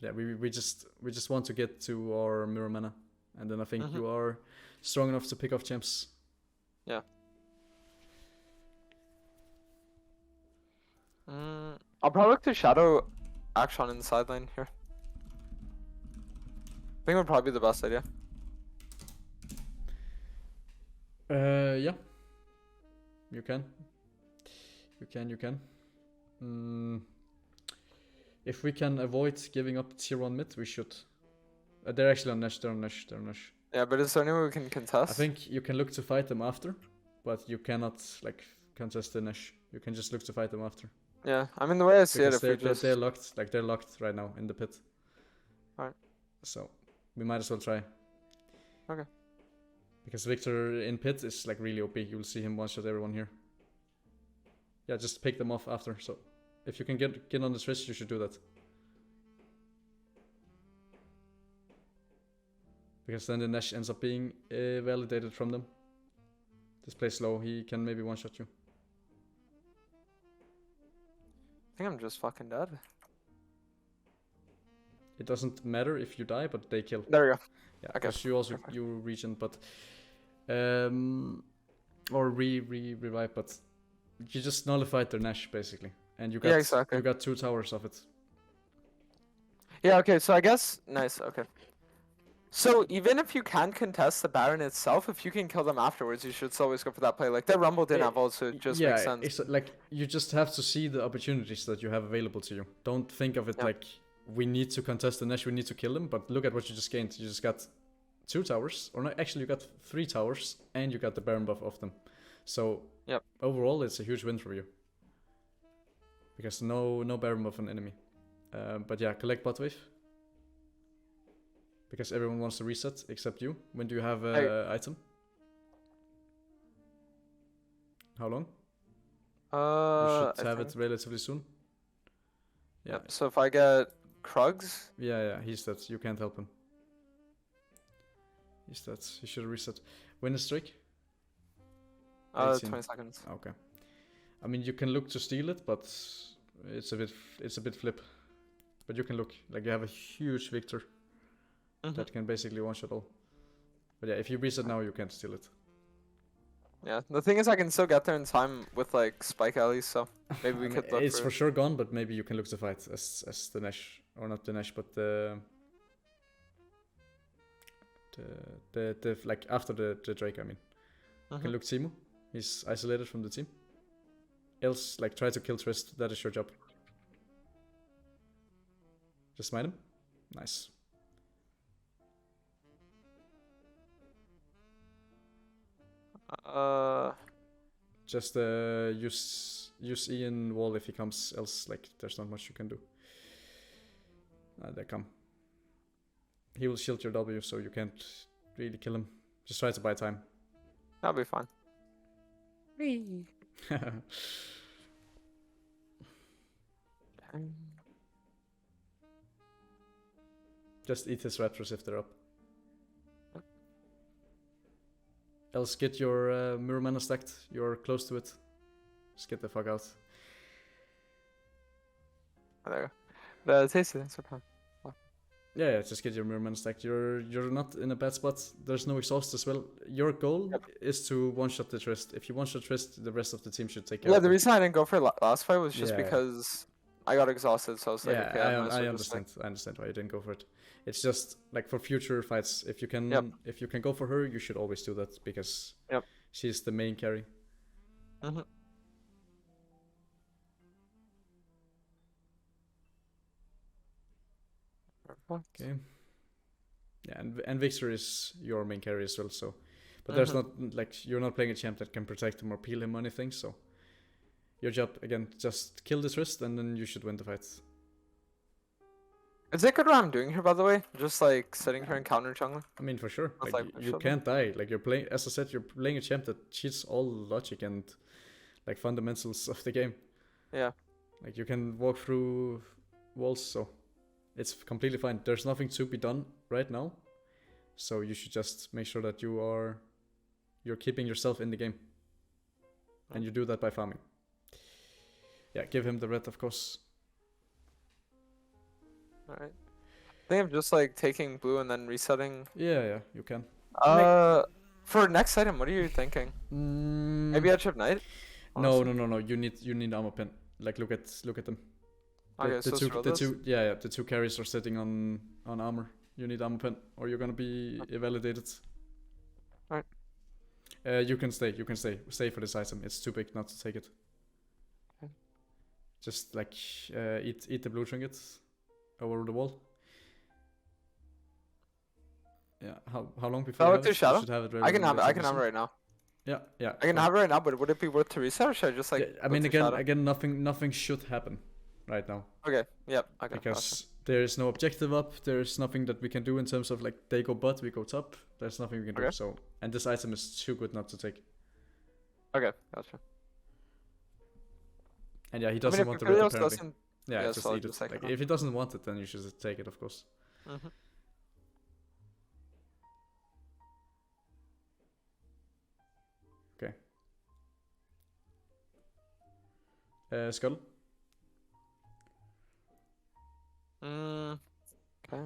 Yeah, we just want to get to our mirror mana, and then I think you are strong enough to pick off champs. Yeah. I'll probably look to shadow Akshan in the sideline here. I think it would probably be the best idea. Yeah. You can. You can. If we can avoid giving up tier 1 mid, we should. They're actually on Nesh, they're on Nesh. Yeah, but is there any way we can contest? I think you can look to fight them after, but you cannot like contest the Nesh. You can just look to fight them after. Yeah, I mean the way I see because it, if they're locked, like they're locked right now in the pit. Alright. So we might as well try. Okay. Because Victor in pit is like really OP. You will see him one shot everyone here. Yeah, just pick them off after. So if you can get on the Trish, you should do that. Because then the Nesh ends up being validated from them. Just play slow, he can maybe one-shot you. I think I'm just fucking dead. It doesn't matter if you die, but they kill. There we go. Yeah, okay. because you also you regen, but or revive, but you just nullified their Nesh basically, and you got exactly. You got 2 towers of it. Yeah. Okay. So I guess nice. Okay. So even if you can't contest the Baron itself, if you can kill them afterwards, you should always go for that play. Like that Rumble didn't have also just makes sense. Yeah, it's like you just have to see the opportunities that you have available to you. Don't think of it like we need to contest the Nesh, we need to kill them. But look at what you just gained. You just got 2 towers, or no, actually you got 3 towers, and you got the Baron buff of them. So overall, it's a huge win for you. Because no Baron buff on enemy. But yeah, collect bot wave. Because everyone wants to reset except you. When do you have item? How long? You should have it relatively soon. Yeah. Yep. So if I get Krugs. Yeah, he's dead. You can't help him. He's dead. He should reset. Win the streak? 20 seconds. Okay. I mean, you can look to steal it, but it's a bit flip. But you can look. Like you have a huge Victor. That can basically one-shot all. But yeah, if you reset now, you can't steal it. Yeah, the thing is I can still get there in time with like Spike Alleys, so maybe we could look it's for sure gone, but maybe you can look to fight as the Nesh. Or not the Nesh, but the like after the Drake, I mean. You can look Timu. He's isolated from the team. Else, like try to kill Trist, that is your job. Just smite him. Nice. Just use Ian wall if he comes, else like there's not much you can do. They come. He will shield your W, so you can't really kill him. Just try to buy time. That'll be fine. Just eat his retros if they're up. Else get your mirror mana stacked. You're close to it. Just get the fuck out. Oh, there you go. The tasty things are fine. Yeah, just get your mirror mana stacked. You're not in a bad spot. There's no exhaust as well. Your goal is to one-shot the Trist. If you one-shot Trist, the rest of the team should take care of it. Yeah, the reason I didn't go for last fight was just because I got exhausted, so I was like, okay, I understand. I understand why you didn't go for it. It's just like for future fights, if you can go for her, you should always do that because she's the main carry. Okay. Yeah, and Victor is your main carry as well, so but there's not like you're not playing a champ that can protect him or peel him or anything, so your job again, just kill the Trist and then you should win the fight. Is it good what I'm doing here, by the way? Just like sitting here and counter jungling? I mean, for sure. Like, you can't die. Like you're playing, as I said, you're playing a champ that cheats all logic and like fundamentals of the game. Yeah. Like you can walk through walls, so it's completely fine. There's nothing to be done right now, so you should just make sure that you're keeping yourself in the game, and you do that by farming. Yeah, give him the red, of course. Alright. I think I'm just like taking blue and then resetting. Yeah, you can. For next item, what are you thinking? Maybe Edge of Night? Honestly. No. You need armor pen. Like look at them. The two carries are sitting on armor. You need armor pen, or you're gonna be invalidated. Alright. You can stay. Stay for this item. It's too big not to take it. Just like eat the blue trinket over the wall. Yeah. How long before I you look have through it? You shadow. should have it I can have it. I can relatively have it soon. right now. Yeah. I can have it right now, but would it be worth to reset, or should I just like? Yeah, I mean, again, nothing should happen right now. Okay. Yep. Okay. Because there's no objective up. There's nothing that we can do in terms of like they go bot, we go top. There's nothing we can do. So, and this item is too good not to take. Okay, gotcha. And yeah, he doesn't want the red apparently. Yeah, just so eat it. Like, if he doesn't want it, then you should take it, of course. Mm-hmm. Okay. Skull. Okay.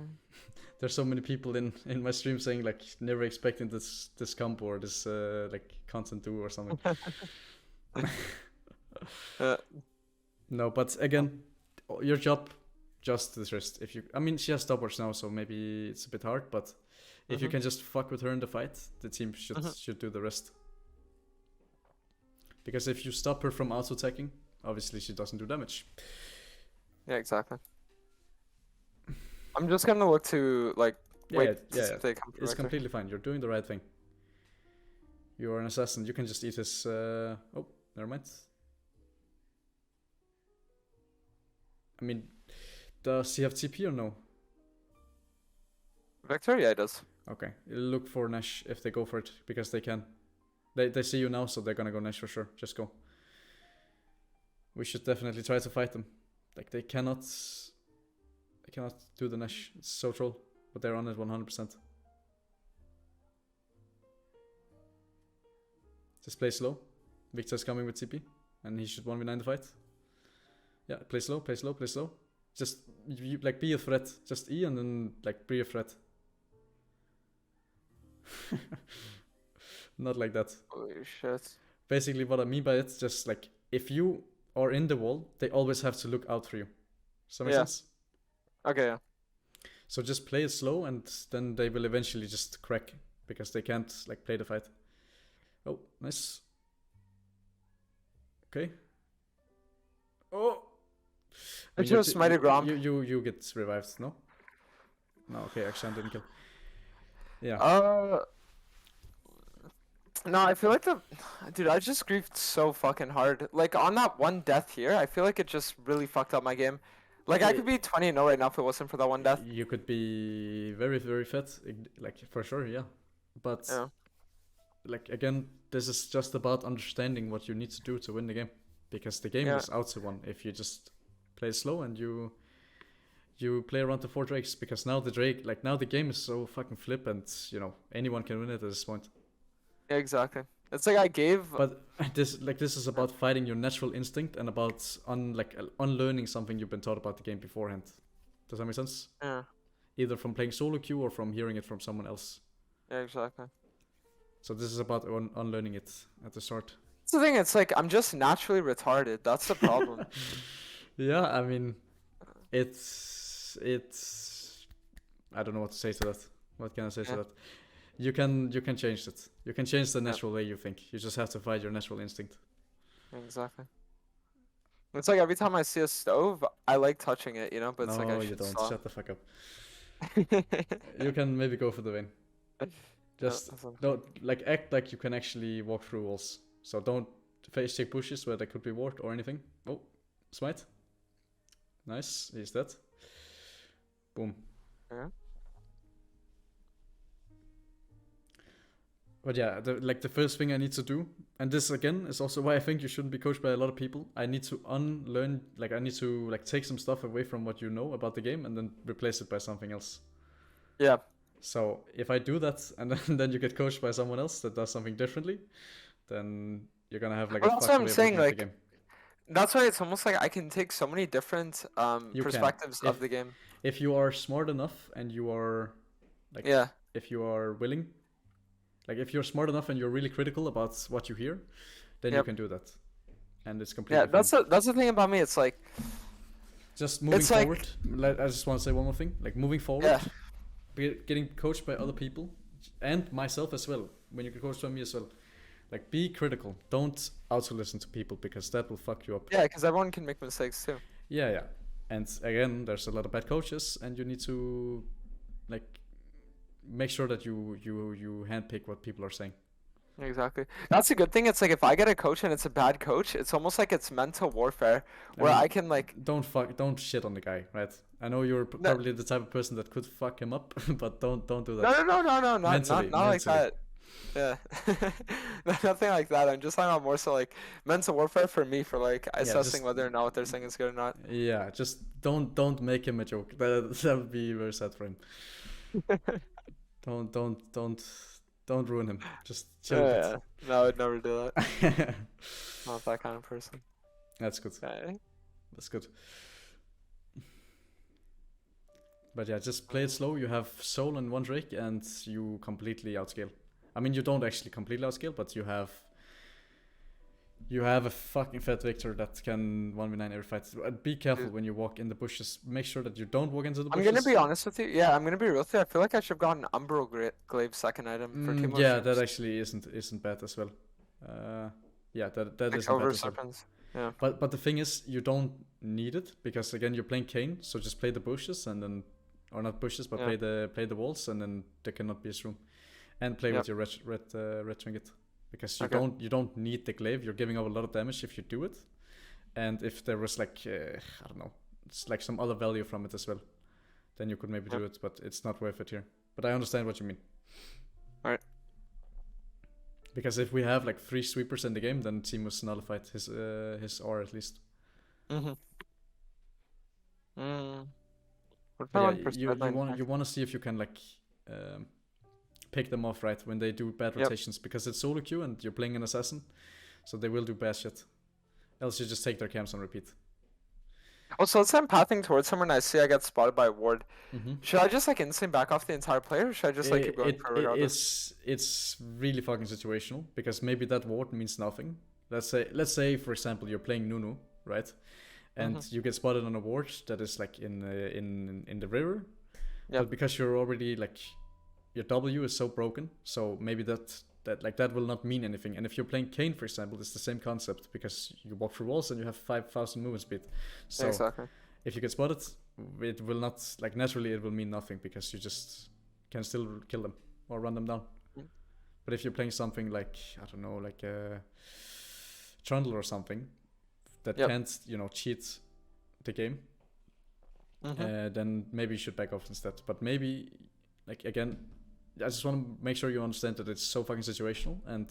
There's so many people in my stream saying like never expecting this combo or this like content do or something. No, but again, your job just this wrist. If you, I mean, she has stopwatch now, so maybe it's a bit hard. But if you can just fuck with her in the fight, the team should do the rest. Because if you stop her from auto attacking, obviously she doesn't do damage. Yeah, exactly. I'm just gonna look to like wait to see if they come It's completely fine. You're doing the right thing. You're an assassin. You can just eat his. Oh, never mind. I mean, does he have TP or no? Vector, yeah, it does. Okay, look for Nash if they go for it because they can. They see you now, so they're gonna go Nash for sure. Just go. We should definitely try to fight them. Like they cannot do the Nash. It's so troll, but they're on it 100%. Just play slow. Victor's coming with TP, and he should 1v9 the fight. Yeah, play slow, play slow, play slow. Just like be a threat. Just E and then like be a threat. Not like that. Holy shit. Basically, what I mean by it, just like if you are in the wall, they always have to look out for you. Does that make sense? Okay, yeah. So just play it slow, and then they will eventually just crack because they can't like play the fight. Oh, nice. Okay. Oh. I just smited Grom. You get revived, no? No, okay, Akshan didn't kill. Yeah. No, I feel like dude, I just griefed so fucking hard. Like on that one death here, I feel like it just really fucked up my game. Like I could be 20-0 right now if it wasn't for that one death. You could be very, very fat, like for sure, yeah. But like again, this is just about understanding what you need to do to win the game, because the game is out to one if you just play slow and you play around the 4 drakes, because now the game is so fucking flippant, you know, anyone can win it at this point. Yeah, exactly. It's like I gave. But this is about fighting your natural instinct and about unlearning something you've been taught about the game beforehand. Does that make sense? Yeah. Either from playing solo queue or from hearing it from someone else. Yeah, exactly. So this is about unlearning it at the start. That's the thing. It's like I'm just naturally retarded. That's the problem. Yeah, I mean, it's. I don't know what to say to that. What can I say to that? You can change it. You can change the natural way you think. You just have to fight your natural instinct. Exactly. It's like every time I see a stove, I like touching it, you know. But it's like I should don't. stop. Shut the fuck up. You can maybe go for the win. Just don't act like you can actually walk through walls. So don't face check bushes where there could be ward or anything. Oh, smite. Nice. He's dead. Boom. Yeah. But yeah, the first thing I need to do, and this again is also why I think you shouldn't be coached by a lot of people. I need to unlearn, I need to take some stuff away from what you know about the game and then replace it by something else. Yeah. So if I do that and then you get coached by someone else that does something differently, then you're gonna have a that's what I'm saying. Like, the game. That's why it's almost like I can take so many different perspectives of the game. If you are smart enough and you are if you are willing. Like if you're smart enough and you're really critical about what you hear, then you can do that, and it's completely. Yeah, that's the thing about me. It's like just moving forward. I just want to say one more thing. Like moving forward, getting coached by other people, and myself as well. When you get coached by me as well, Like, be critical. Don't auto listen to people because that will fuck you up. Yeah, because everyone can make mistakes too. Yeah. And again, there's a lot of bad coaches, and you need to like make sure that you handpick what people are saying. Exactly. That's a good thing. It's like if I get a coach and it's a bad coach, it's almost like it's mental warfare where I can like don't shit on the guy, right? I know you're probably the type of person that could fuck him up, but don't do that. No, not Mentally. like that. Yeah. Nothing like that. I'm just talking about more so like mental warfare for me for like assessing whether or not what they're saying is good or not. Yeah, just don't make him a joke. That would be very sad for him. Don't ruin him. Just chill a bit. No, I would never do that. Not that kind of person. That's good. Okay. That's good. But yeah, just play it slow. You have Soul and one Drake, and you completely outscale. I mean, you don't actually completely outscale, but you have a fucking fat Victor that can 1v9 every fight. Be careful when you walk in the bushes. Make sure that you don't walk into the bushes. I'm gonna be honest with you. Yeah, I'm gonna be real with you. I feel like I should have gotten Umbral Glaive second item for Team. Yeah, that actually isn't bad as well. Yeah, that isn't bad as well. Yeah. But the thing is, you don't need it because again you're playing Kayn, so just play the bushes and then, or not bushes, but play the walls, and then there cannot be a room, and play with your red trinket. Because you don't need the glaive. You're giving up a lot of damage if you do it, and if there was like I don't know, it's like some other value from it as well, then you could maybe do it, but it's not worth it here. But I understand what you mean. All right. Because if we have like 3 sweepers in the game, then Teemu's nullified his R at least. You want to see if you can like pick them off right when they do bad rotations, because it's solo queue and you're playing an assassin, so they will do bad shit. Else you just take their camps on repeat. Also, let's say I'm pathing towards someone and I see I get spotted by a ward. Should I just like instantly back off the entire player, or should I just like keep going for regardless? It's really fucking situational, because maybe that ward means nothing. Let's say for example you're playing Nunu, right? And you get spotted on a ward that is like in the river. But because you're already like, your W is so broken, so maybe that will not mean anything. And if you're playing Kayn, for example, it's the same concept, because you walk through walls and you have 5,000 movement speed. So if you get spotted, it will not, like, naturally it will mean nothing, because you just can still kill them or run them down. But if you're playing something like, I don't know, like a Trundle or something that can't, cheat the game, then maybe you should back off instead. But maybe, like, again, I just want to make sure you understand that it's so fucking situational, and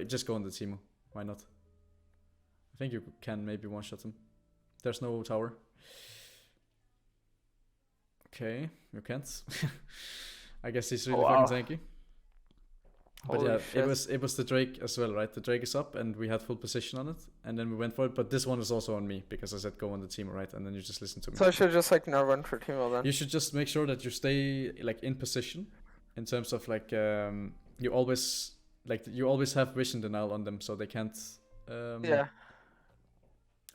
just go on the Teemu. Why not? I think you can maybe one-shot him. There's no tower. Okay, you can't. I guess he's really fucking tanky. But Holy shit. it was the Drake as well, right? The Drake is up, and we had full position on it, and then we went for it. But this one is also on me, because I said go on the Teemu, right? And then you just listen to me. So I should just like not run for Teemo then? You should just make sure that you stay like in position, in terms of like you always have vision denial on them, so they can't.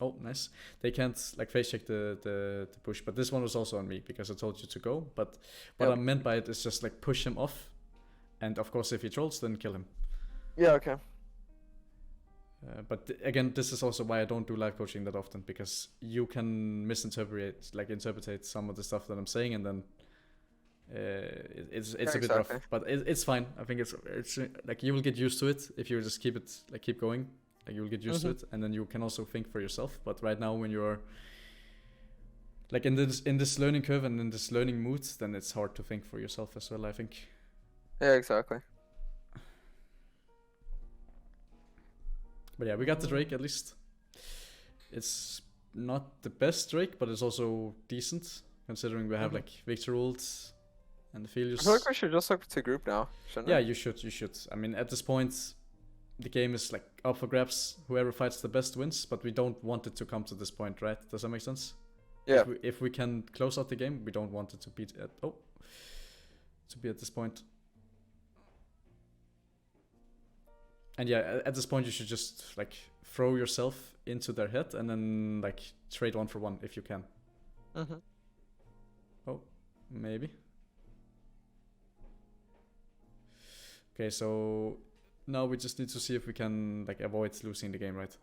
Oh, nice. They can't like face check the push. But this one was also on me, because I told you to go. But what I meant by it is just like push him off. And of course, if he trolls, then kill him. Yeah, okay. But again, this is also why I don't do live coaching that often, because you can interpret some of the stuff that I'm saying, and then it's a bit rough. But it's fine. I think it's like you will get used to it if you just keep going. Like you will get used to it, and then you can also think for yourself. But right now, when you're like in this learning curve and in this learning mood, then it's hard to think for yourself as well, I think. Yeah, exactly. But yeah, we got the Drake at least. It's not the best Drake, but it's also decent, considering we have like Victor ults and the Philius. I feel like we should just look to group now, shouldn't we? Yeah, you should. I mean, at this point, the game is like up for grabs. Whoever fights the best wins, but we don't want it to come to this point, right? Does that make sense? Yeah. If we can close out the game, we don't want it to be at this point. And yeah, at this point you should just like throw yourself into their head and then like trade 1 for 1 if you can. Oh, maybe. Okay, so now we just need to see if we can like avoid losing the game, right?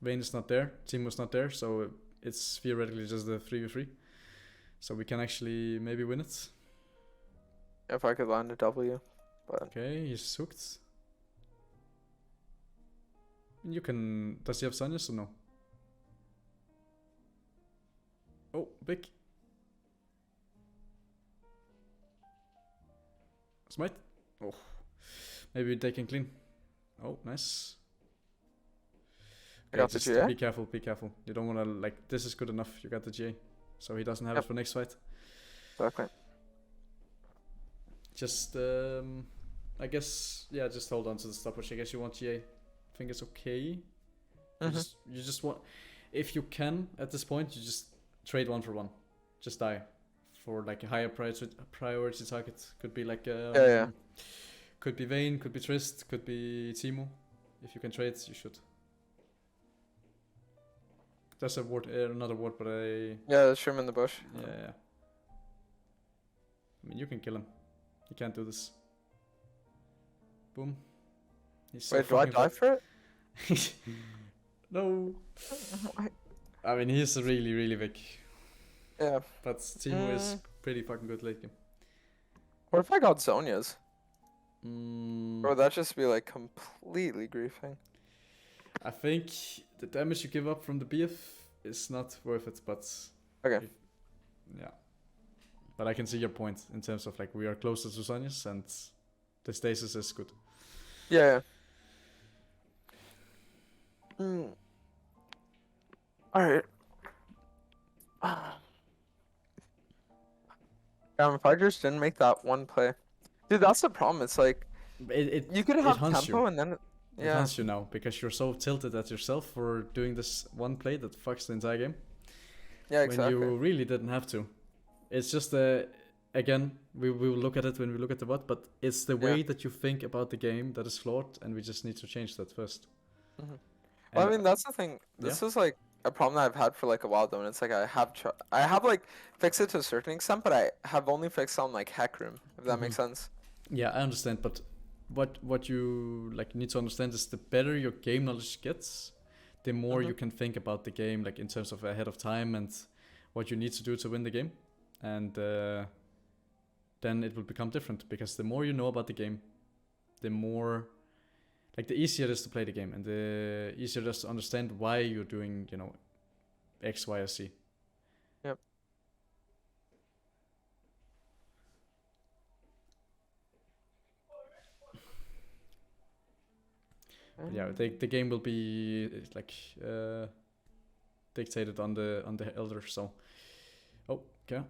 Vayne is not there, Teemo's not there, so it's theoretically just the 3v3. So we can actually maybe win it. If I could land a W, but Okay, he's hooked. You can. Does he have Sanyas or no? Oh, big. Smite. Oh, maybe they can clean. Oh, nice. I got the just GA. be careful, be careful. You don't want to like. This is good enough. You got the GA, so he doesn't have it for next fight. Exactly. Just I guess just hold on to the stopwatch. I guess you want GA. I think it's okay. You just want, if you can at this point, you just trade 1 for 1. Just die for like a higher priority target. Could be like could be Vayne, could be Trist, could be Teemo. If you can trade, you should. That's a ward, not a ward, but a there's him in the bush. Yeah. I mean, you can kill him. You can't do this. Boom. He's so Wait, do I die for it? No. I mean, he's really, really big. Yeah. But Teemo is pretty fucking good late game. What if I got Zhonya's? Or would that just be like completely griefing? I think the damage you give up from the BF is not worth it, but... Okay. Yeah. But I can see your point in terms of like we are closer to Sonya's and the stasis is good. Yeah. Alright. If I just didn't make that one play. Dude, that's the problem. It's like you could have tempo and then it hunts you now because you're so tilted at yourself for doing this one play that fucks the entire game. Yeah, exactly. When you really didn't have to. It's just again, we will look at it when we look at the bot, but it's the way that you think about the game that is flawed, and we just need to change that first. Well, I mean, that's the thing. This is like a problem that I've had for like a while though, and it's like I have like fixed it to a certain extent, but I have only fixed on like hack room, if that makes sense. Yeah, I understand, but what you like need to understand is the better your game knowledge gets, the more you can think about the game, like in terms of ahead of time and what you need to do to win the game, and then it will become different because the more you know about the game, the more, like the easier it is to play the game, and the easier it is to understand why you're doing, you know, X, Y, or Z. Yep. Yeah, the game will be like dictated on the elder. So, okay.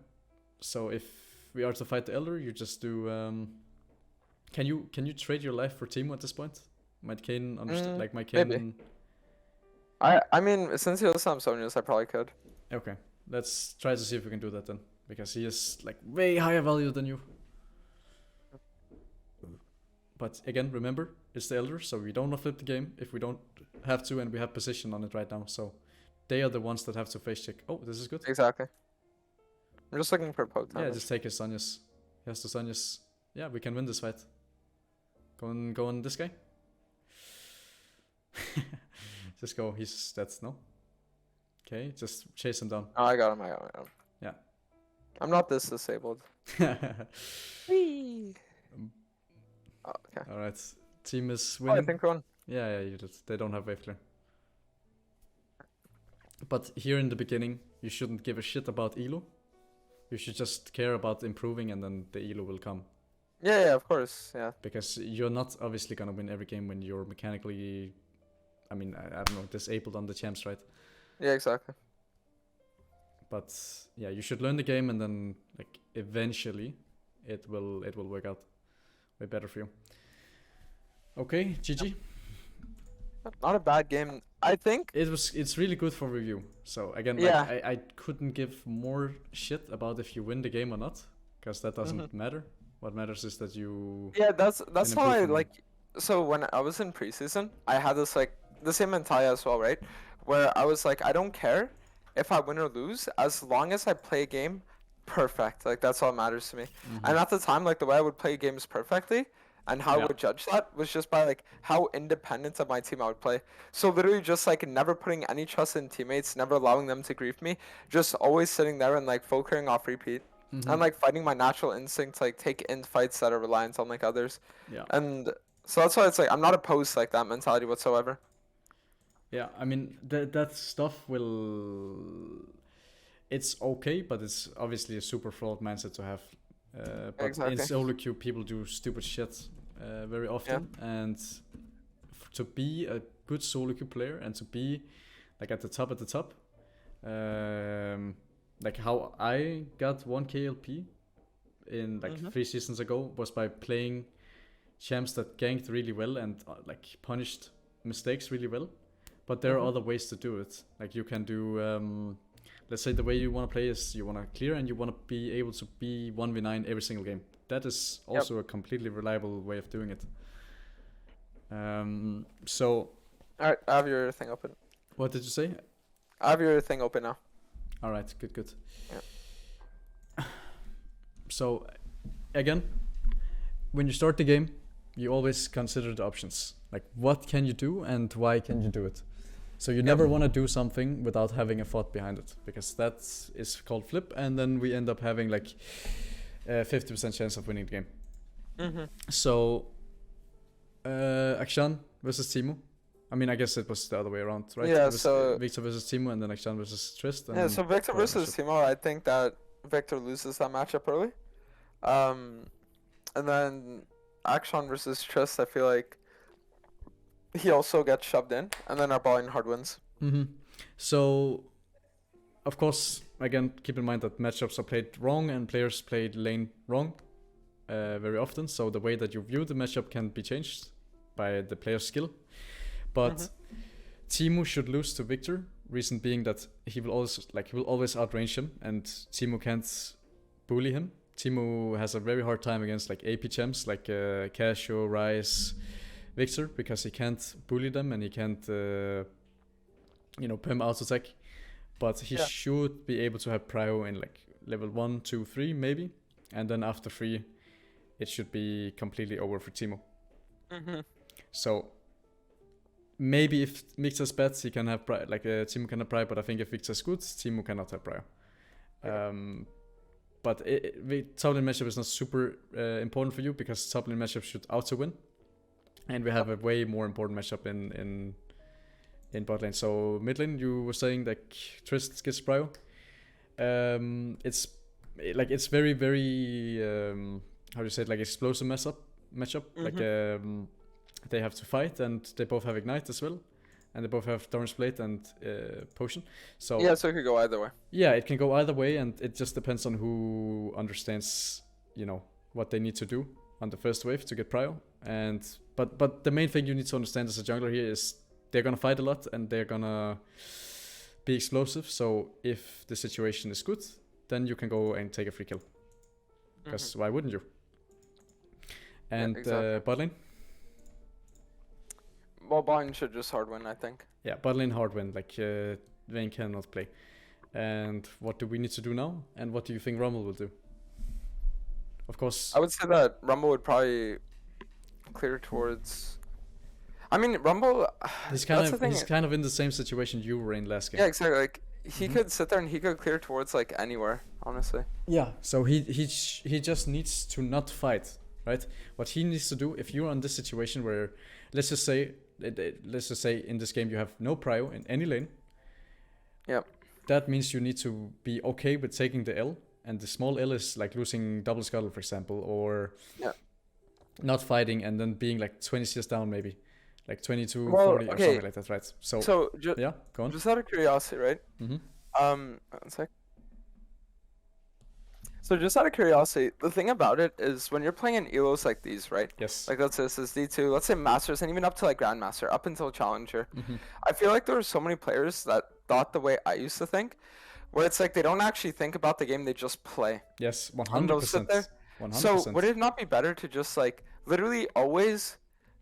So if we are to fight the elder, you just do. Can you trade your life for Teemo at this point? Might Kane understand? Like my Kane. Maybe. I mean, since he has some Sonya's, I probably could. Okay, let's try to see if we can do that then, because he is like way higher value than you. But again, remember, it's the elder, so we don't want to flip the game if we don't have to, and we have position on it right now. So they are the ones that have to face check. Oh, this is good. Exactly. I'm just looking for poke damage. Yeah, just take his Sanyas. He has the Sanyas. Yeah, we can win this fight. Go on this guy. Just go. He's dead, no? Okay, just chase him down. Oh, I got him. Yeah. I'm not this disabled. Whee! Oh, okay. Alright, team is winning. I think one. Yeah, you did. They don't have wave clear. But here in the beginning, you shouldn't give a shit about elo. You should just care about improving, and then the elo will come. Yeah, of course, yeah. Because you're not obviously gonna win every game when you're mechanically, I mean, I don't know, disabled on the champs, right? Yeah, exactly. But yeah, you should learn the game, and then like eventually, it will work out way better for you. Okay, GG. Not a bad game. I think it's really good for review. So again, like, I couldn't give more shit about if you win the game or not, because that doesn't matter. What matters is that you. Yeah, that's how I like. So when I was in preseason, I had this like the same mentality as well, right? Where I was like, I don't care if I win or lose, as long as I play a game perfect. Like, that's all that matters to me. And at the time, like, the way I would play games perfectly and how I would judge that was just by, like, how independent of my team I would play. So literally just, like, never putting any trust in teammates, never allowing them to grief me, just always sitting there and, like, focusing off repeat. And, like, fighting my natural instinct to, like, take in fights that are reliant on, like, others. Yeah. And so that's why it's, like, I'm not opposed to, like, that mentality whatsoever. Yeah, I mean, that stuff will... It's okay, but it's obviously a super flawed mindset to have. But Exactly. in solo queue, people do stupid shit very often. And to be a good solo queue player and to be like at the top, like how I got 1 KLP in like 3 seasons ago was by playing champs that ganked really well and like punished mistakes really well. But there are other ways to do it. Like you can do, let's say the way you want to play is you want to clear and you want to be able to be 1v9 every single game. That is also a completely reliable way of doing it. So... Alright, I have your thing open. What did you say? I have your thing open now. Alright, good. Yeah. So, again, when you start the game, you always consider the options. Like, what can you do and why can you do it? So you never want to do something without having a thought behind it, because that is called flip, and then we end up having like 50% chance of winning the game. So, Akshan versus Timo. I mean, I guess it was the other way around, right? Yeah, so Victor versus Timo, and then Akshan versus Trist. Yeah, so Victor versus Timo, I think that Victor loses that matchup early. And then Akshan versus Trist, I feel like he also gets shoved in, and then our bowling hard wins. So, of course, again, keep in mind that matchups are played wrong and players play lane wrong very often. So the way that you view the matchup can be changed by the player's skill. But Timo should lose to Victor. Reason being that he will always outrange him, and Timo can't bully him. Timo has a very hard time against like AP champs like Casio, Ryze, Victor, because he can't bully them and he can't, pim auto attack. But he should be able to have prio in like level 1, 2, 3 maybe, and then after 3, it should be completely over for Timo. So maybe if Victor's bad, he can have prio, like Timo can have prio, but I think if Victor's good, Timo cannot have prio. But top lane matchup is not super important for you, because top lane matchup should auto win. And we have a way more important matchup in bot lane. So mid lane, you were saying that Trist gets prio. It's very, very how do you say it, like explosive matchup. Like they have to fight, and they both have ignite as well, and they both have Thorn's Blade and potion. So yeah, so it could go either way. Yeah, it can go either way, and it just depends on who understands, what they need to do on the first wave to get prio. And but the main thing you need to understand as a jungler here is they're gonna fight a lot and they're gonna be explosive. So if the situation is good, then you can go and take a free kill, because why wouldn't you? And bot lane? Well, bot lane should just hard win, I think. Yeah, bot lane hard win, like Vayne cannot play. And what do we need to do now? And what do you think Rumble will do? Of course, I would say that Rumble would probably clear towards... I mean, Rumble... He's kind of in the same situation you were in last game. Yeah, exactly. Like, he could sit there and he could clear towards, like, anywhere, honestly. Yeah, so he just needs to not fight, right? What he needs to do, if you're in this situation where, let's just say in this game you have no prio in any lane. Yep. That means you need to be okay with taking the L. And the small L is like losing double scuttle, for example, or not fighting and then being like 20 CS down, maybe like 22, 40 or something like that, right? So yeah, go on. Just out of curiosity, right? One sec. So just out of curiosity, the thing about it is when you're playing in elos like these, right? Yes. Like let's say this is D2, let's say Masters, and even up to like Grandmaster, up until Challenger. I feel like there were so many players that thought the way I used to think, where it's like they don't actually think about the game, they just play. Yes, 100%. 100%. So would it not be better to just like literally always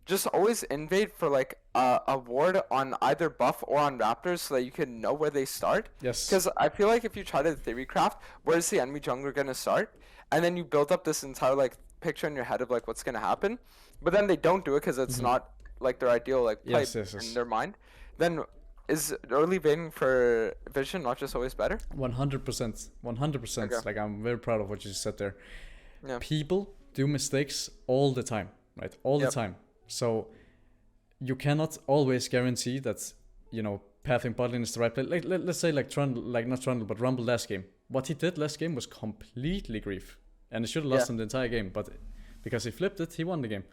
just always invade for like a ward on either buff or on raptors so that you can know where they start. Yes. Because I feel like if you try to theory craft, where's the enemy jungler gonna start, and then you build up this entire like picture in your head of like what's gonna happen, but then they don't do it because it's not like their ideal like play in their mind. Then is early waiting for vision not just always better? 100%. 100%. Okay. Like, I'm very proud of what you just said there. Yeah. People do mistakes all the time, right? All the time. So you cannot always guarantee that, pathing bot lane is the right play. Like, let's say like Trundle, like not Trundle, but Rumble last game. What he did last game was completely grief. And he should have lost him the entire game, but because he flipped it, he won the game.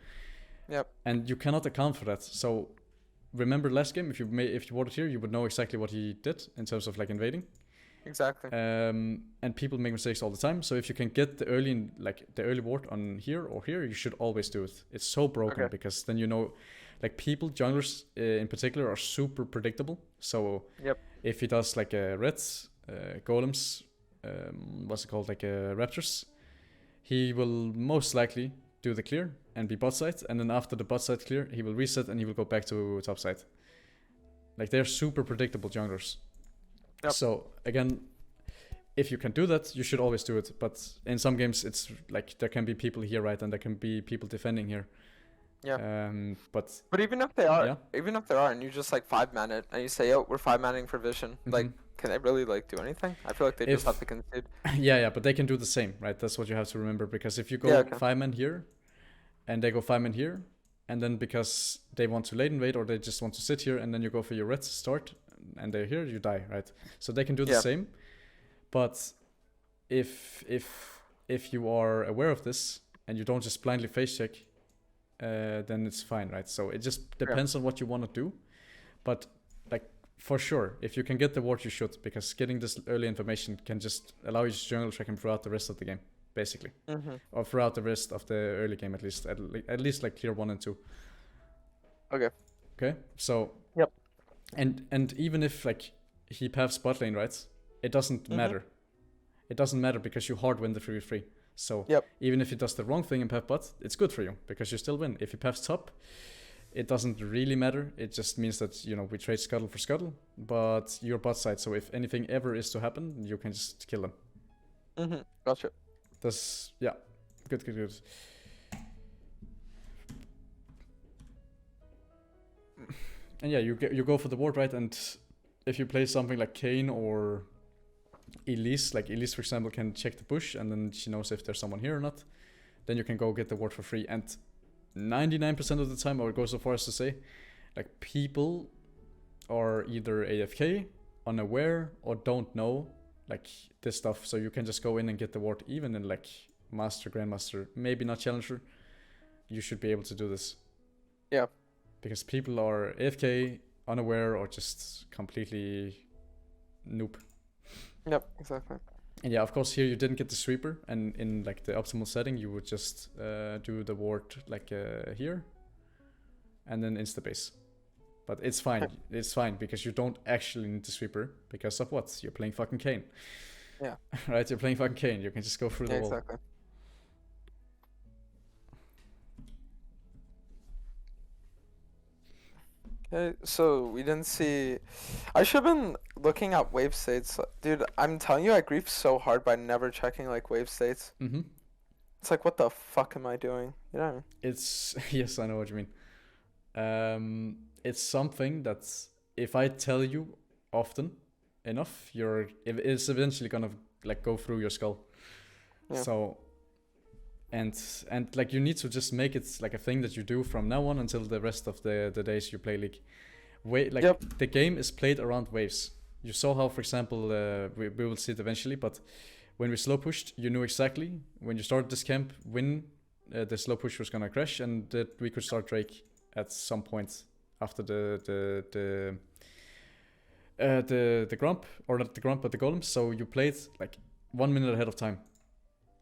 Yep. And you cannot account for that. So remember last game, if you warded here, you would know exactly what he did in terms of like invading. Exactly. And people make mistakes all the time. So if you can get the early ward on here or here, you should always do it. It's so broken because then like junglers in particular are super predictable. So if he does like reds, golems, what's it called, like raptors, he will most likely do the clear and be bot side, and then after the bot side clear, he will reset and he will go back to top side. Like, they're super predictable junglers. Yep. So again, if you can do that, you should always do it. But in some games, it's like there can be people here, right, and there can be people defending here. Yeah. But even if they are, and you just like 5-man it, and you say, "Yo, we're 5-manning for vision," like, can they really like do anything? I feel like they just have to concede. Yeah, but they can do the same, right? That's what you have to remember, because if you go 5-man here, and they go 5-man here, and then because they want to late invade or they just want to sit here, and then you go for your reds start, and they're here, you die, right? So they can do the same. But if you are aware of this and you don't just blindly face check, then it's fine, right? So it just depends on what you want to do. But like, for sure, if you can get the ward, you should, because getting this early information can just allow you to jungle track him throughout the rest of the game, basically, or throughout the rest of the early game, at least like clear 1 and 2. Okay. So and even if like he paths bot lane, right, it doesn't matter. It doesn't matter because you hard win the 3v3. So even if he does the wrong thing in path bot, it's good for you because you still win. If he paths top, it doesn't really matter. It just means that, we trade scuttle for scuttle, but you're bot side. So if anything ever is to happen, you can just kill them. Gotcha. That's, good. And you go for the ward, right? And if you play something like Kayn or Elise, like Elise, for example, can check the bush and then she knows if there's someone here or not, then you can go get the ward for free. And 99% of the time, I would go so far as to say, like, people are either AFK, unaware, or don't know like this stuff. So you can just go in and get the ward, even in like Master, Grandmaster, maybe not Challenger. You should be able to do this. Yeah. Because people are AFK, unaware, or just completely noob. Yep, exactly. And of course, here you didn't get the sweeper, and in like the optimal setting, you would just do the ward like here, and then insta base. But it's fine. It's fine because you don't actually need the sweeper because of what? You're playing fucking Kayn. Yeah. Right? You're playing fucking Kayn. You can just go through the wall. Exactly. Okay, so we didn't see. I should have been looking at wave states, dude. I'm telling you, I grief so hard by never checking like wave states. It's like, what the fuck am I doing? You know? It's yes, I know what you mean. It's something that if I tell you often enough, it's eventually gonna like go through your skull. Yeah. So. And like, you need to just make it like a thing that you do from now on until the rest of the days you play League. The game is played around waves. You saw how, for example, we will see it eventually, but when we slow pushed, you knew exactly when you started this camp when the slow push was gonna crash, and that we could start Drake at some point after the grump, or not the grump but the golem. So you played like 1 minute ahead of time.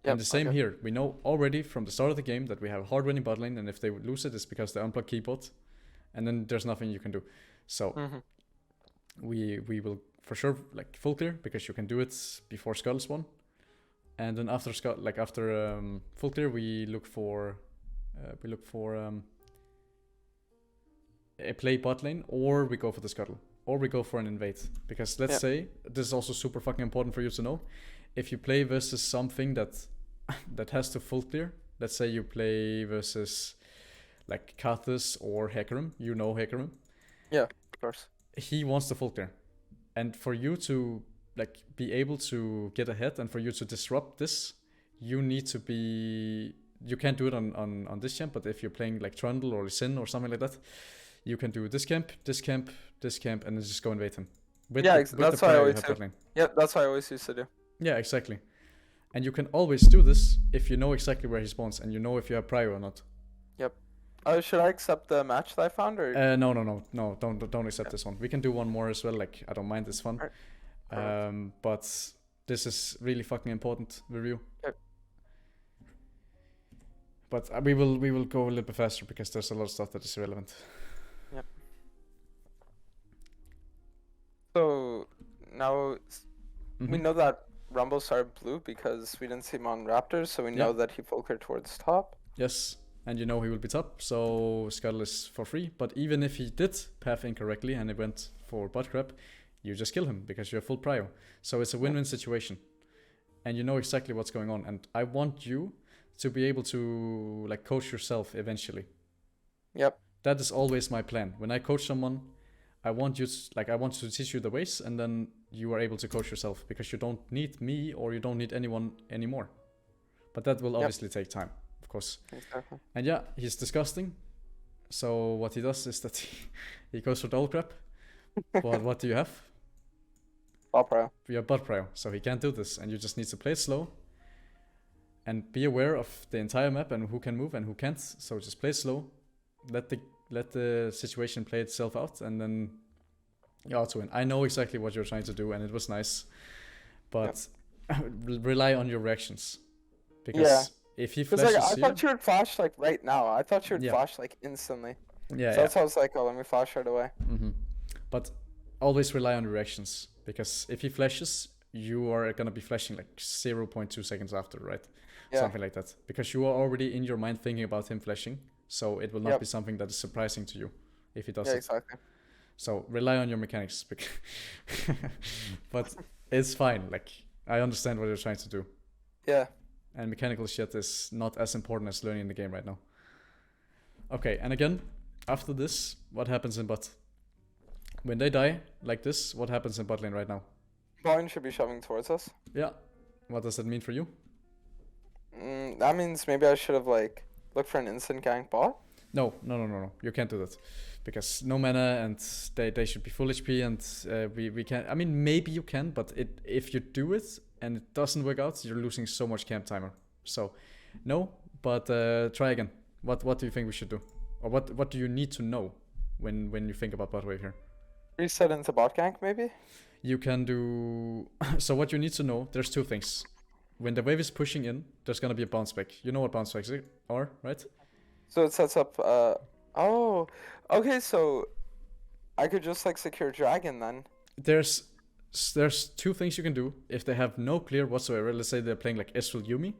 And the same here. We know already from the start of the game that we have hard winning bot lane, and if they lose it, it's because they unblock keyboard, and then there's nothing you can do. So we will for sure like full clear, because you can do it before scuttle spawn, and then after full clear we look for play bot lane, or we go for the scuttle, or we go for an invade. Because let's say, this is also super fucking important for you to know, if you play versus something that has to full clear, let's say you play versus like Karthus or Hecarim, you know Hecarim. Yeah, of course. He wants the full clear. And for you to like be able to get ahead and for you to disrupt this, you need to be... You can't do it on this champ, but if you're playing like Trundle or Sin or something like that, you can do this camp, this camp, this camp, and then just go invade him. That's what I always do. Yeah, that's what I always used to do. Yeah, exactly. And you can always do this if you know exactly where he spawns and you know if you have prio or not. Yep. Should I accept the match that I found, or? No, don't accept this one. We can do one more as well. Like, I don't mind, it's fun. Right. But this is really fucking important review. Yep. But we will go a little bit faster because there's a lot of stuff that is irrelevant. Yep. So now we know that Rumble started blue because we didn't see him on Raptors, so we know that he focused towards top. Yes, and you know he will be top, so Scuttle is for free. But even if he did path incorrectly and he went for butt crap, you just kill him because you're full prio. So it's a win-win situation. And you know exactly what's going on. And I want you to be able to like coach yourself eventually. Yep. That is always my plan. When I coach someone, I want to teach you the ways, and then you are able to coach yourself because you don't need me or you don't need anyone anymore. But that will obviously take time, of course. Exactly. And yeah, he's disgusting. So what he does is that he goes for double crap. But what do you have? Butt prio. You have butt prio, so he can't do this, and you just need to play it slow and be aware of the entire map and who can move and who can't. So just play slow, let the situation play itself out, and then you auto win. I know exactly what you're trying to do, and it was nice, but rely on your reactions, because if he flashes I thought you would flash like right now. I thought you would flash like instantly. Yeah. So that's why I was like, oh, let me flash right away. Mm-hmm. But always rely on your reactions, because if he flashes, you are gonna be flashing like 0.2 seconds after, right? Yeah. Something like that, because you are already in your mind thinking about him flashing, so it will not be something that is surprising to you if he does it. Exactly. So rely on your mechanics, but it's fine. Like, I understand what you're trying to do. Yeah. And mechanical shit is not as important as learning the game right now. Okay, and again, after this, what happens in bot? When they die like this, what happens in bot lane right now? Bot should be shoving towards us. Yeah. What does that mean for you? That means maybe I should have like looked for an instant gank bot. No. You can't do that, because no mana, and they should be full HP, and we can't. I mean, maybe you can, but if you do it and it doesn't work out, you're losing so much camp timer. So no, but try again. What do you think we should do, or what do you need to know when you think about bot wave here? Reset into bot gank, maybe? You can do... So what you need to know, there's two things. When the wave is pushing in, there's going to be a bounce back. You know what bounce backs are, right? So it sets up... Oh, okay, so I could just like secure dragon then. There's two things you can do. If they have no clear whatsoever, let's say they're playing like Ezreal Yumi,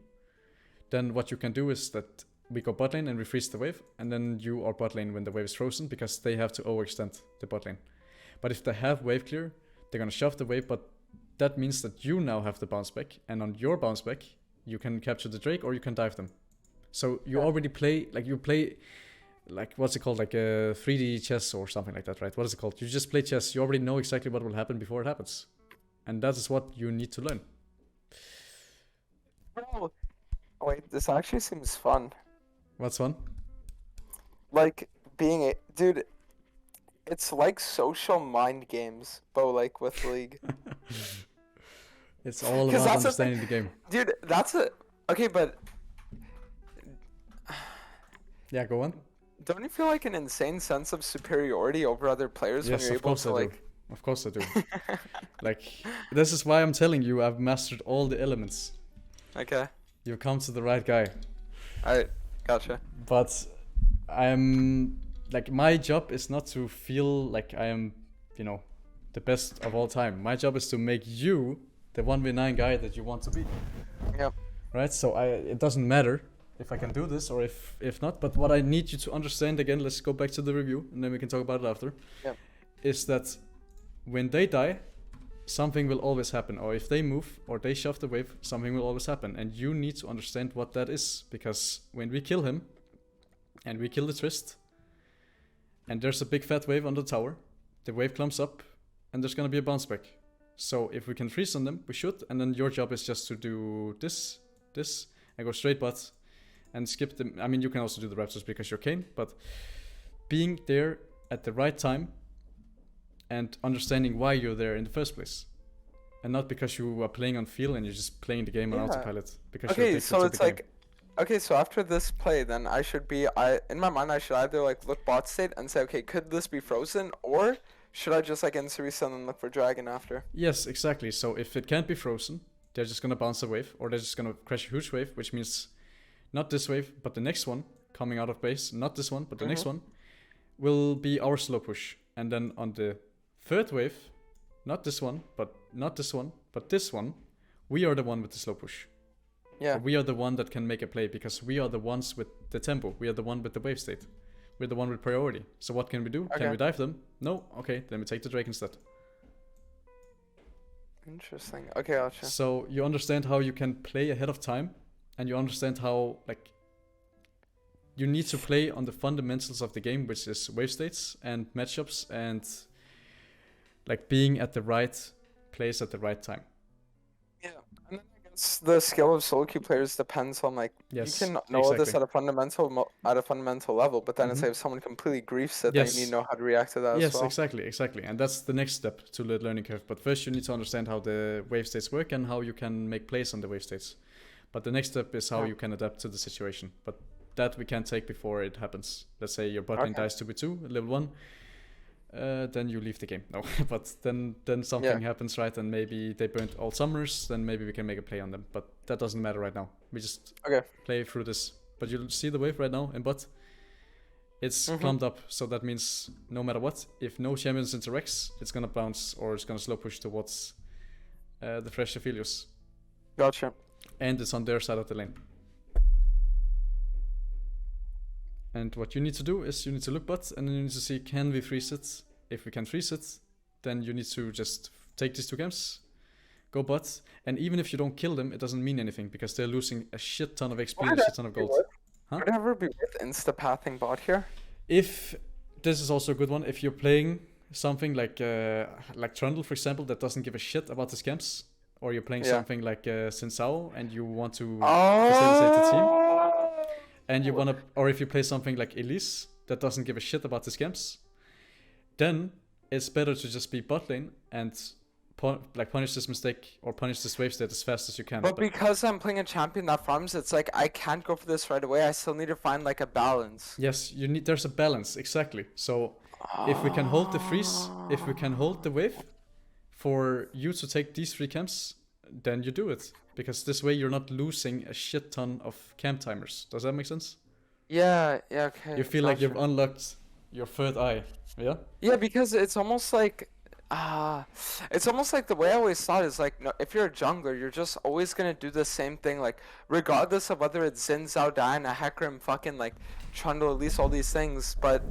then what you can do is that we go bot lane and we freeze the wave, and then you are bot lane when the wave is frozen, because they have to overextend the bot lane. But if they have wave clear, they're gonna shove the wave, but that means that you now have the bounce back, and on your bounce back, you can capture the Drake or you can dive them. So you already play, what's it called, like a 3D chess or something like that, right? What is it called? You just play chess, you already know exactly what will happen before it happens. And that is what you need to learn. Oh, wait, this actually seems fun. What's fun? Like, being a... Dude... It's like social mind games, but like with League. It's all about understanding the game. Dude, that's a... Okay, but... Yeah, go on. Don't you feel like an insane sense of superiority over other players when you're able to like... Of course I do. Like, this is why I'm telling you I've mastered all the elements. Okay. You've come to the right guy. Alright, gotcha. But I'm... Like, my job is not to feel like I am, the best of all time. My job is to make you the 1v9 guy that you want to be. Yep. Right? So it doesn't matter if I can do this or if not. But what I need you to understand again, let's go back to the review and then we can talk about it after. Yep. Is that when they die, something will always happen, or if they move or they shove the wave, something will always happen, and you need to understand what that is, because when we kill him and we kill the Twist and there's a big fat wave on the tower, the wave clumps up and there's gonna be a bounce back. So if we can freeze on them, we should, and then your job is just to do this, and go straight bot and skip them. I mean, you can also do the Raptors because you're Kayn, but being there at the right time and understanding why you're there in the first place, and not because you are playing on feel and you're just playing the game on autopilot. Because okay, so it's like, okay, so after this play, then I should be, in my mind, I should either like look bot state and say, okay, could this be frozen, or should I just like instant reset and look for dragon after? Yes, exactly. So if it can't be frozen, they're just gonna bounce a wave, or they're just gonna crash a huge wave, which means not this wave, but the next one coming out of base, not this one, but the next one will be our slow push, and then on the third wave, not this one, but not this one, but this one, we are the one with the slow push. Yeah. So we are the one that can make a play because we are the ones with the tempo. We are the one with the wave state. We're the one with priority. So what can we do? Okay. Can we dive them? No? Okay, then we take the Drake instead. Interesting. Okay, gotcha. So you understand how you can play ahead of time, and you understand how, like, you need to play on the fundamentals of the game, which is wave states and matchups and like being at the right place at the right time. Yeah, and then I guess the skill of solo queue players depends on like, Yes, you can know this at a fundamental level, but then it's like if someone completely griefs it, then you need to know how to react to that as well. Yes, exactly, and that's the next step to the learning curve. But first you need to understand how the wave states work and how you can make plays on the wave states. But the next step is how you can adapt to the situation. But that we can't take before it happens. Let's say your bot lane dies 2v2, level 1. Then you leave the game. No, but then something happens, right? And maybe they burnt all summers. Then maybe we can make a play on them. But that doesn't matter right now. We just play through this. But you'll see the wave right now in bot. It's clumped up, so that means no matter what, if no champions interacts, it's gonna bounce or it's gonna slow push towards the fresh Aphelios. Gotcha. And it's on their side of the lane. And what you need to do is you need to look bot, and then you need to see, can we freeze it? If we can freeze it, then you need to just take these two camps, go bot, and even if you don't kill them, it doesn't mean anything because they're losing a shit ton of XP, a shit ton of gold. Would it ever be worth insta-pathing bot here? If this is also a good one, if you're playing something like Trundle, for example, that doesn't give a shit about the scamps, or you're playing something like Xin Zhao and you want to facilitate the team. And you wanna, or if you play something like Elise that doesn't give a shit about the scamps, then it's better to just be bot lane and punish this mistake or punish this wave state as fast as you can. But because I'm playing a champion that farms, it's like I can't go for this right away. I still need to find like a balance. Yes, there's a balance, exactly. So if we can hold the freeze, if we can hold the wave for you to take these 3 camps, then you do it. Because this way you're not losing a shit ton of camp timers. Does that make sense? Yeah, okay. You feel like you've unlocked your third eye, yeah? Yeah, because it's almost like the way I always thought is like, no, if you're a jungler, you're just always gonna do the same thing, like regardless of whether it's Xin Zhao, Diana, Hecarim, fucking like Trundle, at least all these things. But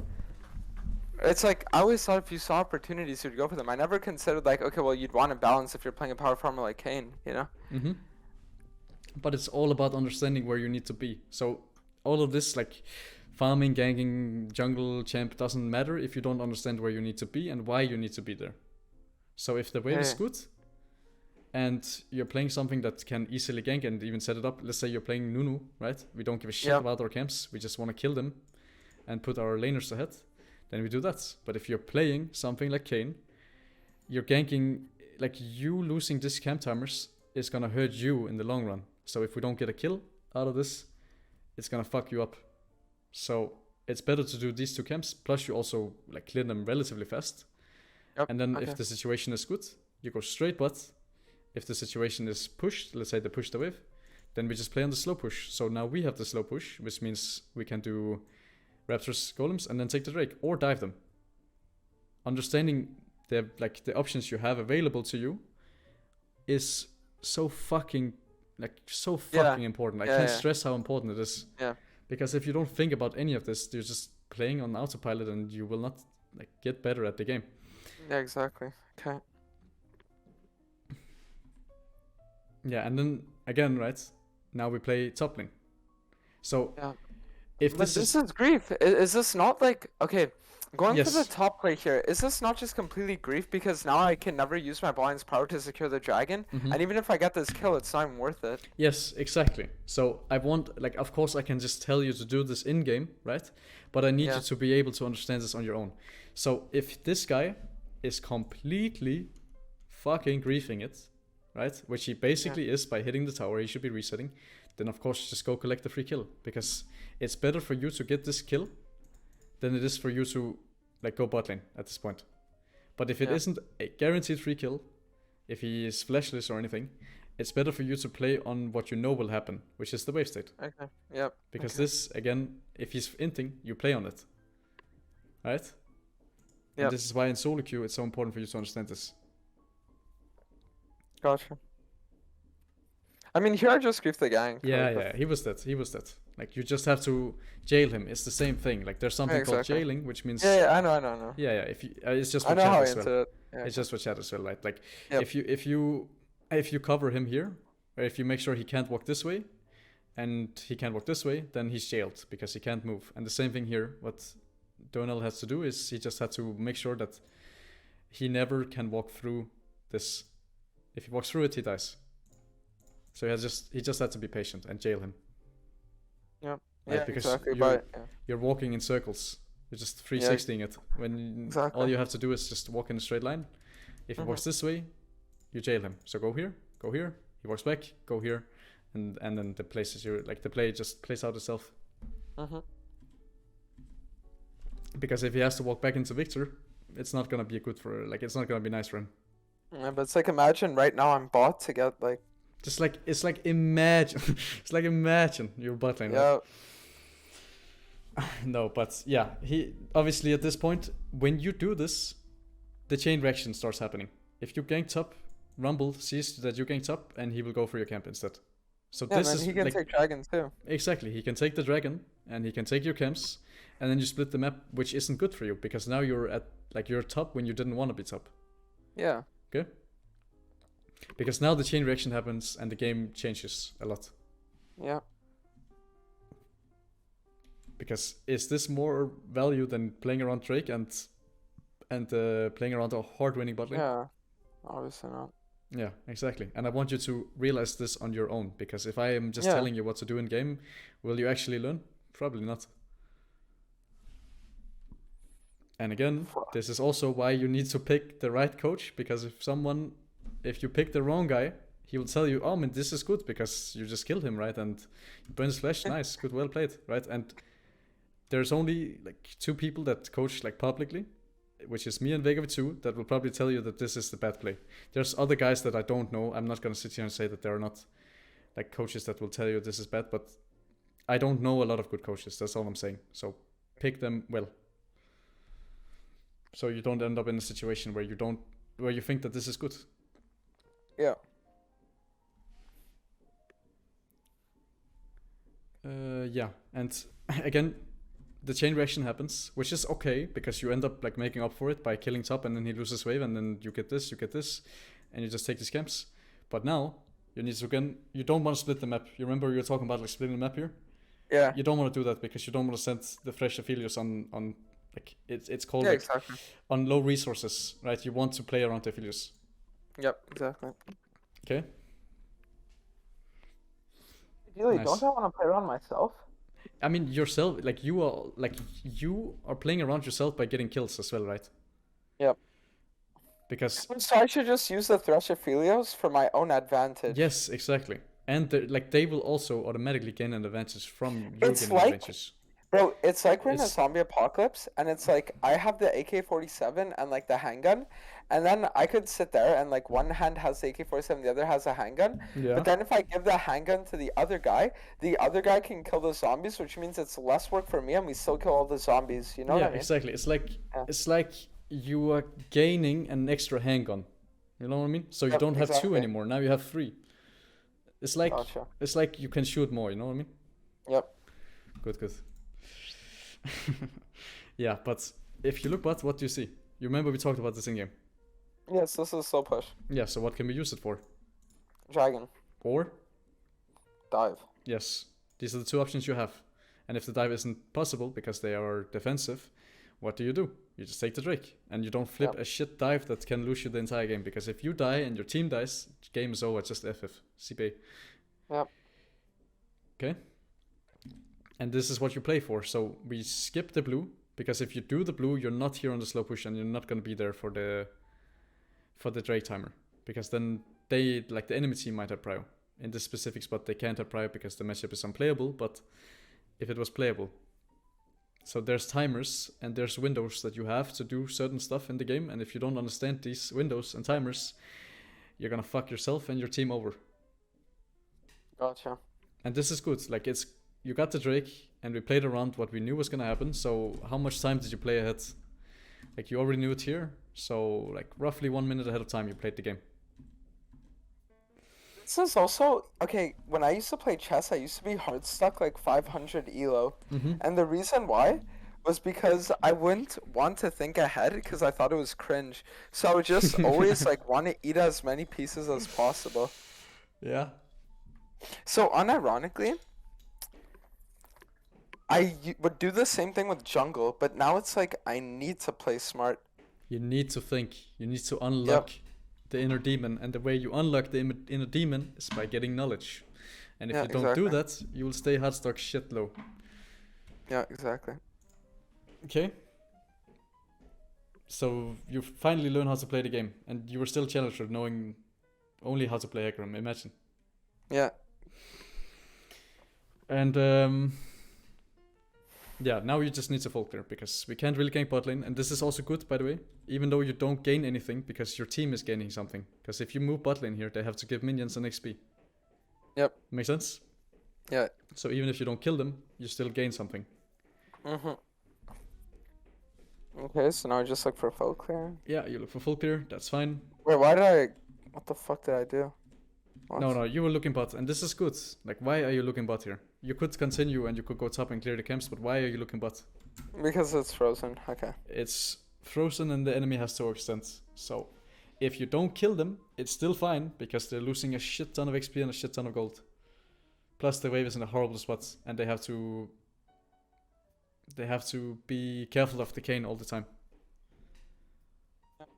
it's like I always thought if you saw opportunities, you'd go for them. I never considered like, okay, well, you'd want to balance if you're playing a power farmer like Kayn, you know? But it's all about understanding where you need to be. So all of this, like farming, ganking, jungle, champ, doesn't matter if you don't understand where you need to be and why you need to be there. So if the wave is good and you're playing something that can easily gank and even set it up, let's say you're playing Nunu, right? We don't give a shit about our camps. We just want to kill them and put our laners ahead. Then we do that. But if you're playing something like Kayn, you're ganking, like you losing these camp timers is gonna hurt you in the long run. So if we don't get a kill out of this, it's gonna fuck you up. So it's better to do these 2 camps, plus you also like clear them relatively fast. And then if the situation is good, you go straight bot. If the situation is pushed, let's say they push the wave, then we just play on the slow push. So now we have the slow push, which means we can do Raptors, Golems, and then take the Drake, or dive them. Understanding the options you have available to you is so fucking like so fucking important. I can't yeah. stress how important it is. Yeah. Because if you don't think about any of this, you're just playing on autopilot, and you will not like get better at the game. Yeah, exactly. Okay. Yeah, and then again, right? Now we play top lane. So Yeah. if But this is grief. Is this not like, okay, going for the Yes. top play here, is this not just completely grief because now I can never use my Blind's power to secure the dragon? Mhm. And even if I get this kill, it's not even worth it. Yes, exactly. So I want, like, of course I can just tell you to do this in game, right? But I need Yeah. you to be able to understand this on your own. So if this guy is completely fucking griefing it, right? Which he basically is by hitting the tower, he should be resetting. Then of course just go collect the free kill, because it's better for you to get this kill than it is for you to like go bot lane at this point. But if it isn't a guaranteed free kill, if he is fleshless or anything, it's better for you to play on what you know will happen, which is the wave state. Okay. Yep. Because this, again, if he's inting, you play on it. Right? Yep. And this is why in solo queue it's so important for you to understand this. Gotcha. I mean, here I just grief the gang. Yeah, he was dead. Like, you just have to jail him. It's the same thing. Like, there's something called jailing, which means... Yeah, I know. Yeah, if you, it's just for I know chat how as well. into it. Yeah. It's just for chat as well, right? Like, Yep. if you cover him here, or if you make sure he can't walk this way, and he can't walk this way, then he's jailed because he can't move. And the same thing here. What Doaenel has to do is he just had to make sure that he never can walk through this. If he walks through it, he dies. So he just had to be patient and jail him. Yeah. Right? Yeah, Because exactly. you're walking in circles. You're just 360ing it. When all you have to do is just walk in a straight line. If he walks this way, you jail him. So go here. He walks back. Go here, and then the places the play just plays out itself. Because if he has to walk back into Victor, it's not gonna be it's not gonna be nice for him. Yeah, but it's like, imagine right now I'm bot to get like. It's like imagine, imagine you're bot lane. Yeah. Right? No, but yeah, he obviously at this point, when you do this, the chain reaction starts happening. If you gank top, Rumble sees that you gank top, and he will go for your camp instead. So this is he can take dragon too. Exactly, he can take the dragon, and he can take your camps, and then you split the map, which isn't good for you because now you're at you're top when you didn't want to be top. Yeah. Okay. Because now the chain reaction happens and the game changes a lot. Yeah. Because is this more value than playing around Drake and playing around a hard winning bot lane? Yeah. Obviously not. Yeah, exactly. And I want you to realize this on your own, because if I am just telling you what to do in game, will you actually learn? Probably not. And again, this is also why you need to pick the right coach, because if you pick the wrong guy, he will tell you, oh man, this is good because you just killed him, right? And you burn his flesh, nice, good, well played, right? And there's only like 2 people that coach like publicly, which is me and Vega2, that will probably tell you that this is the bad play. There's other guys that I don't know. I'm not going to sit here and say that there are not like coaches that will tell you this is bad, but I don't know a lot of good coaches. That's all I'm saying. So pick them well. So you don't end up in a situation where you think that this is good. Yeah. Yeah, and again, the chain reaction happens, which is okay because you end up like making up for it by killing top, and then he loses wave, and then you get this, and you just take these camps. But now you need to you don't want to split the map. You remember you were talking about like splitting the map here? Yeah. You don't want to do that because you don't want to send the fresh Aphelios on like it's called exactly. on low resources, right? You want to play around the Aphelios. Yep, exactly. Okay. Really, Nice. don't I want to play around myself? I mean, yourself, you are playing around yourself by getting kills as well, right? Yep. Because So I should just use the Thresh Aphelios for my own advantage. yes, exactly, and they will also automatically gain an advantage from you It's getting like- advantage. Bro, it's like we're in a It's- zombie apocalypse, and it's like I have the AK-47 and like the handgun, and then I could sit there and like one hand has the AK-47, the other has a handgun. Yeah. But then if I give the handgun to the other guy can kill the zombies, which means it's less work for me, and we still kill all the zombies. You know what I mean? Exactly. It's like you are gaining an extra handgun. You know what I mean? So you Yep, don't have 2 exactly. anymore. Now you have 3. It's like Gotcha. it's like you can shoot more. You know what I mean? Yep. Good. Yeah, but if you look what do you see? You remember we talked about this in game. Yes, this is slow push. Yeah. So what can we use it for? Dragon. Or Dive. yes, these are the two options you have. And if the dive isn't possible because they are defensive, what do? You just take the Drake. And you don't flip a shit dive that can lose you the entire game. Because if you die and your team dies, game is over, just FF. CP. Yep. Okay? And this is what you play for. So we skip the blue. Because if you do the blue, you're not here on the slow push and you're not going to be there for the Drake timer. Because then they, like the enemy team might have prio. In this specific spot, they can't have prio because the matchup is unplayable. But if it was playable. So there's timers and there's windows that you have to do certain stuff in the game. And if you don't understand these windows and timers, you're gonna fuck yourself and your team over. Gotcha. And this is good. Like you got the Drake and we played around what we knew was gonna happen. So how much time did you play ahead? Like you already knew it here. So like roughly 1 minute ahead of time you played the game. This is also, okay, when I used to play chess, I used to be hard stuck like 500 elo. And the reason why was because I wouldn't want to think ahead because I thought it was cringe. So I would just always like want to eat as many pieces as possible. Yeah. So unironically, would do the same thing with jungle, but now it's like I need to play smart. You need to think. You need to unlock the inner demon, and the way you unlock the inner demon is by getting knowledge. And if you don't do that, you will stay hard stuck shit low. Yeah, exactly. Okay. So you finally learn how to play the game, and you were still challenger knowing only how to play Hecarim, imagine. Yeah. And yeah, now you just need to full clear because we can't really gank bot lane, and this is also good, by the way, even though you don't gain anything because your team is gaining something. Because if you move bot lane here, they have to give minions an XP. Yep. Make sense? Yeah. So even if you don't kill them, you still gain something. Okay, so now I just look for full clear. Yeah, you look for full clear, that's fine. Wait, what the fuck did I do? What? No, you were looking bot, and this is good. Like, why are you looking bot here? You could continue and you could go top and clear the camps, but why are you looking bot? Because it's frozen, okay. It's frozen and the enemy has to overextend. So, if you don't kill them, it's still fine, because they're losing a shit ton of XP and a shit ton of gold. Plus the wave is in a horrible spot, and they have to be careful of the cane all the time.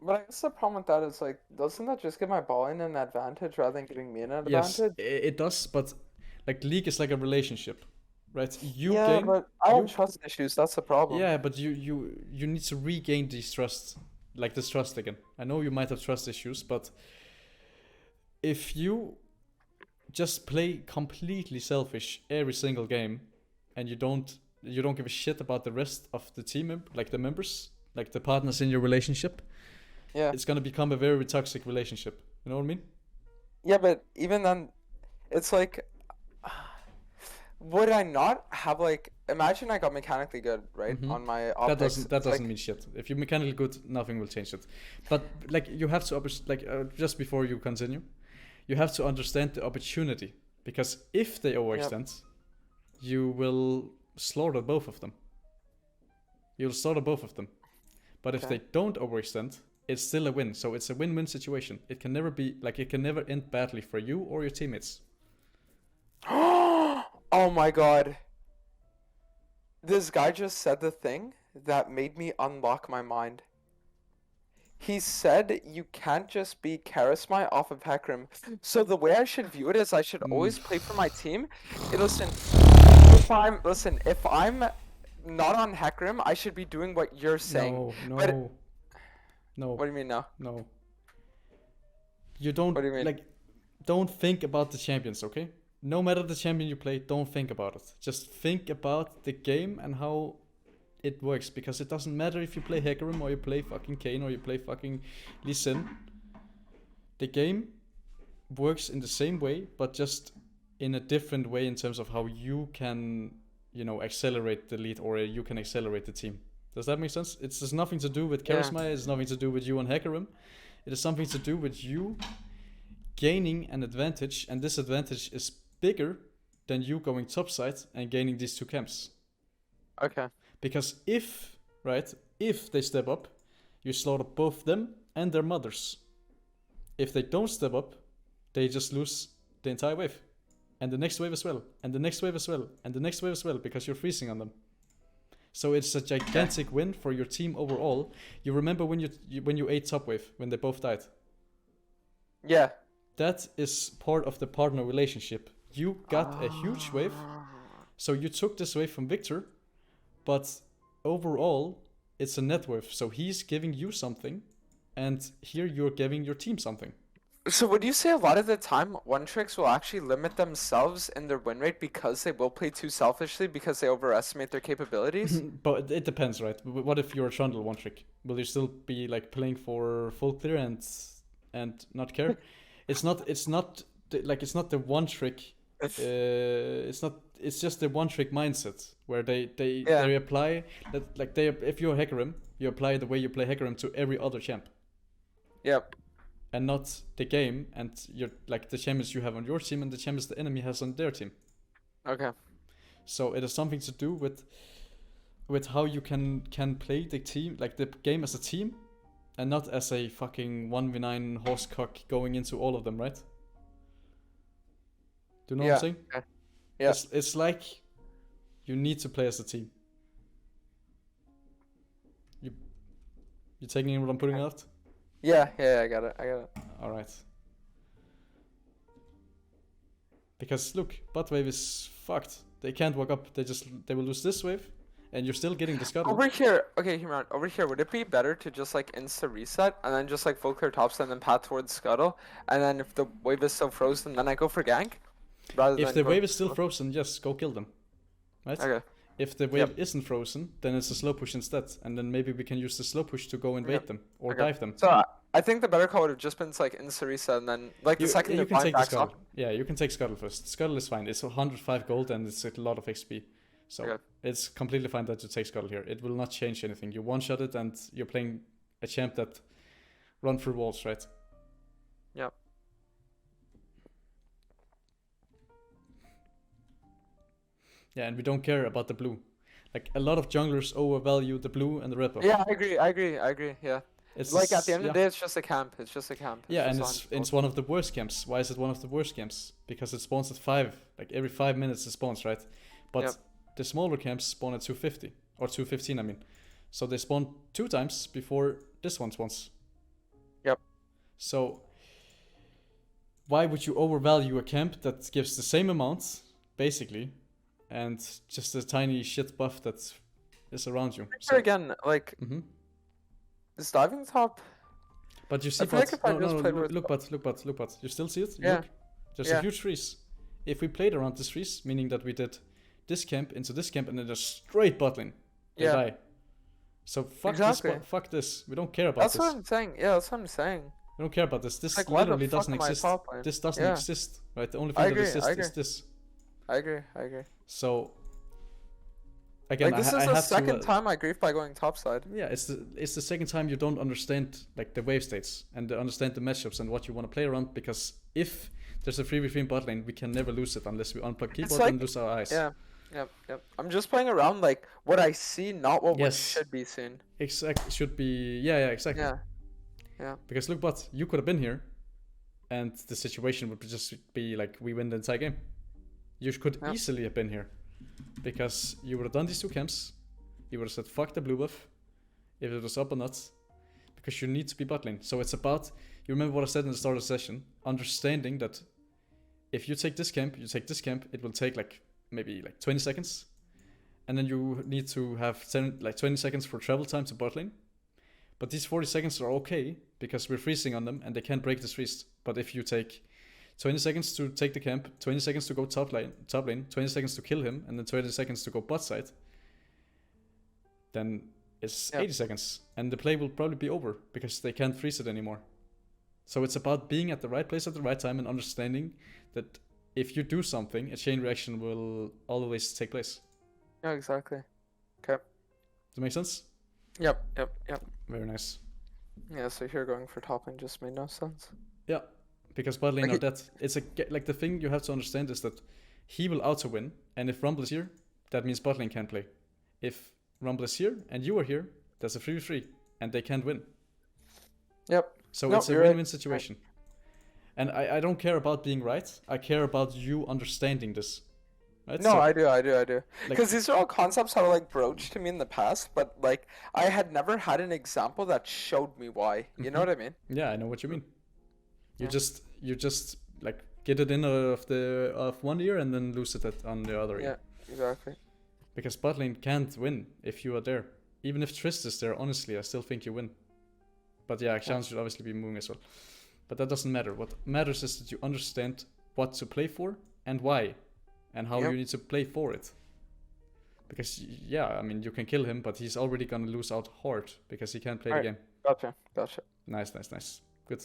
But I guess the problem with that is, like, doesn't that just give my ball in an advantage rather than giving me an advantage? Yes, it does, but like League is like a relationship, right? Yeah, but I have trust issues, that's the problem. Yeah, but you need to regain this trust again. I know you might have trust issues, but if you just play completely selfish every single game, and you don't give a shit about the rest of the team, like the members, like the partners in your relationship, it's gonna become a very toxic relationship. You know what I mean? Yeah, but even then, it's like, would I not have, like, imagine I got mechanically good, right, on my optics. That doesn't mean shit. If you're mechanically good, nothing will change it. But like you have to just before you continue, you have to understand the opportunity, because if they overextend, you will slaughter both of them. You'll slaughter both of them. But if they don't overextend, it's still a win. So it's a win-win situation. It can never end badly for you or your teammates. Oh my god. This guy just said the thing that made me unlock my mind. He said you can't just be Charisma off of Hecarim. So the way I should view it is I should always play for my team. Listen, if I'm not on Hecarim, I should be doing what you're saying. No. What do you mean no? No. You don't. What do you mean? Like, don't think about the champions, okay? No matter the champion you play, don't think about it. Just think about the game and how it works, because it doesn't matter if you play Hecarim or you play fucking Kayn or you play fucking Lee Sin. The game works in the same way, but just in a different way in terms of how you can, accelerate the lead, or you can accelerate the team. Does that make sense? It has nothing to do with Charisma. It's nothing to do with you on Hecarim. It has something to do with you gaining an advantage, and this advantage is bigger than you going topside and gaining these 2 camps. Okay. Because if they step up, you slaughter both them and their mothers. If they don't step up, they just lose the entire wave. And the next wave as well, and the next wave as well, and the next wave as well, because you're freezing on them. So it's a gigantic win for your team overall. You remember when you ate top wave, when they both died? Yeah. That is part of the partner relationship. You got a huge wave, so you took this wave from Victor, but overall, it's a net wave. So he's giving you something, and here you're giving your team something. So would you say a lot of the time one tricks will actually limit themselves in their win rate because they will play too selfishly because they overestimate their capabilities? But it depends, right? What if you're a Trundle one trick? Will you still be like playing for full clear and not care? It's not the one trick. It's just the one trick mindset where they apply that, like, if you're Hecarim, you apply the way you play Hecarim to every other champ. Yep. And not the game, and you're like the champions you have on your team and the champions the enemy has on their team. Okay. So it has something to do with how you can play the team, like the game as a team, and not as a fucking 1v9 horsecock going into all of them, right? Do you know what I'm saying? Yeah. It's like you need to play as a team. You taking in what I'm putting out? Yeah, I got it. All right. Because look, bot wave is fucked. They can't walk up. They will lose this wave, and you're still getting the scuttle. Over here, okay, Human, over here, would it be better to just like insta reset and then just like full clear tops and then path towards scuttle, and then if the wave is still frozen, then I go for gank? If the wave is still frozen, just go kill them. Right? Okay. If the wave isn't frozen, then it's a slow push instead, and then maybe we can use the slow push to go invade them or dive them. So I think the better call would have just been to like insta reset and then like the second you you can take the scuttle. up. Yeah, you can take scuttle first. Scuttle is fine. It's 105 gold and it's a lot of XP. So it's completely fine that you take scuttle here. It will not change anything. You one shot it and you're playing a champ that run through walls, right? Yep. Yeah, and we don't care about the blue. Like, a lot of junglers overvalue the blue and the red buff. Yeah, I agree, yeah. It's like at the end of the day, it's just a camp. Yeah, and it's one of the worst camps. Why is it one of the worst camps? Because it spawns at 5, like every 5 minutes it spawns, right? But the smaller camps spawn at 250, or 215, I mean. So they spawn 2 times before this one spawns. Yep. So, why would you overvalue a camp that gives the same amount, basically, and just a tiny shit buff that is around you? So again, like, is diving top? But you see, look, but you still see it? Yeah. Look, there's a huge freeze. If we played around this freeze, meaning that we did this camp into this camp and then just straight bot lane, they die. So fuck this. We don't care about this. That's what I'm saying. Yeah, that's what I'm saying. We don't care about this. This like, literally doesn't exist. This doesn't exist, right? The only thing that exists is this. I agree. So again, like, this is the second time I grief by going topside. Yeah, it's the second time you don't understand like the wave states and understand the matchups and what you want to play around, because if there's a 3v3 bot lane, we can never lose it unless we unplug keyboard and lose our eyes. Yeah. Yep. I'm just playing around like what I see, not what should be seen. Exactly. Should be. Yeah, exactly. Yeah. Because look, but you could have been here, and the situation would just be like we win the entire game. You could easily have been here, because you would have done these 2 camps. You would have said fuck the blue buff, if it was up or not, because you need to be bot lane. So it's about, you remember what I said in the start of the session, understanding that if you take this camp, it will take like maybe like 20 seconds, and then you need to have 20 seconds for travel time to bot lane. But these 40 seconds are okay because we're freezing on them and they can't break this freeze. But if you take 20 seconds to take the camp, 20 seconds to go top lane, 20 seconds to kill him, and then 20 seconds to go bot side, then it's 80 seconds, and the play will probably be over because they can't freeze it anymore. So it's about being at the right place at the right time and understanding that if you do something, a chain reaction will always take place. Yeah, exactly. Okay. Does that make sense? Yep. Very nice. Yeah, so here going for top lane just made no sense. Yeah, because bot lane are dead. It's like the thing you have to understand is that he will auto win, and if Rumble is here, that means bot lane can't play. If Rumble is here and you are here, there's a 3v3, and they can't win. Yep. So it's a win-win situation. And I don't care about being right. I care about you understanding this. Right? No, so, I do. Because these are all concepts that were like broached to me in the past, but like I had never had an example that showed me why. You know what I mean? Yeah, I know what you mean. You just like get it in of one ear and then lose it on the other ear. Yeah, exactly. Because bot lane can't win if you are there. Even if Trist is there, honestly, I still think you win. But yeah, Xian should obviously be moving as well. But that doesn't matter. What matters is that you understand what to play for and why, and how you need to play for it. Because yeah, I mean, you can kill him, but he's already gonna lose out hard because he can't play the game. Gotcha. Nice. Good.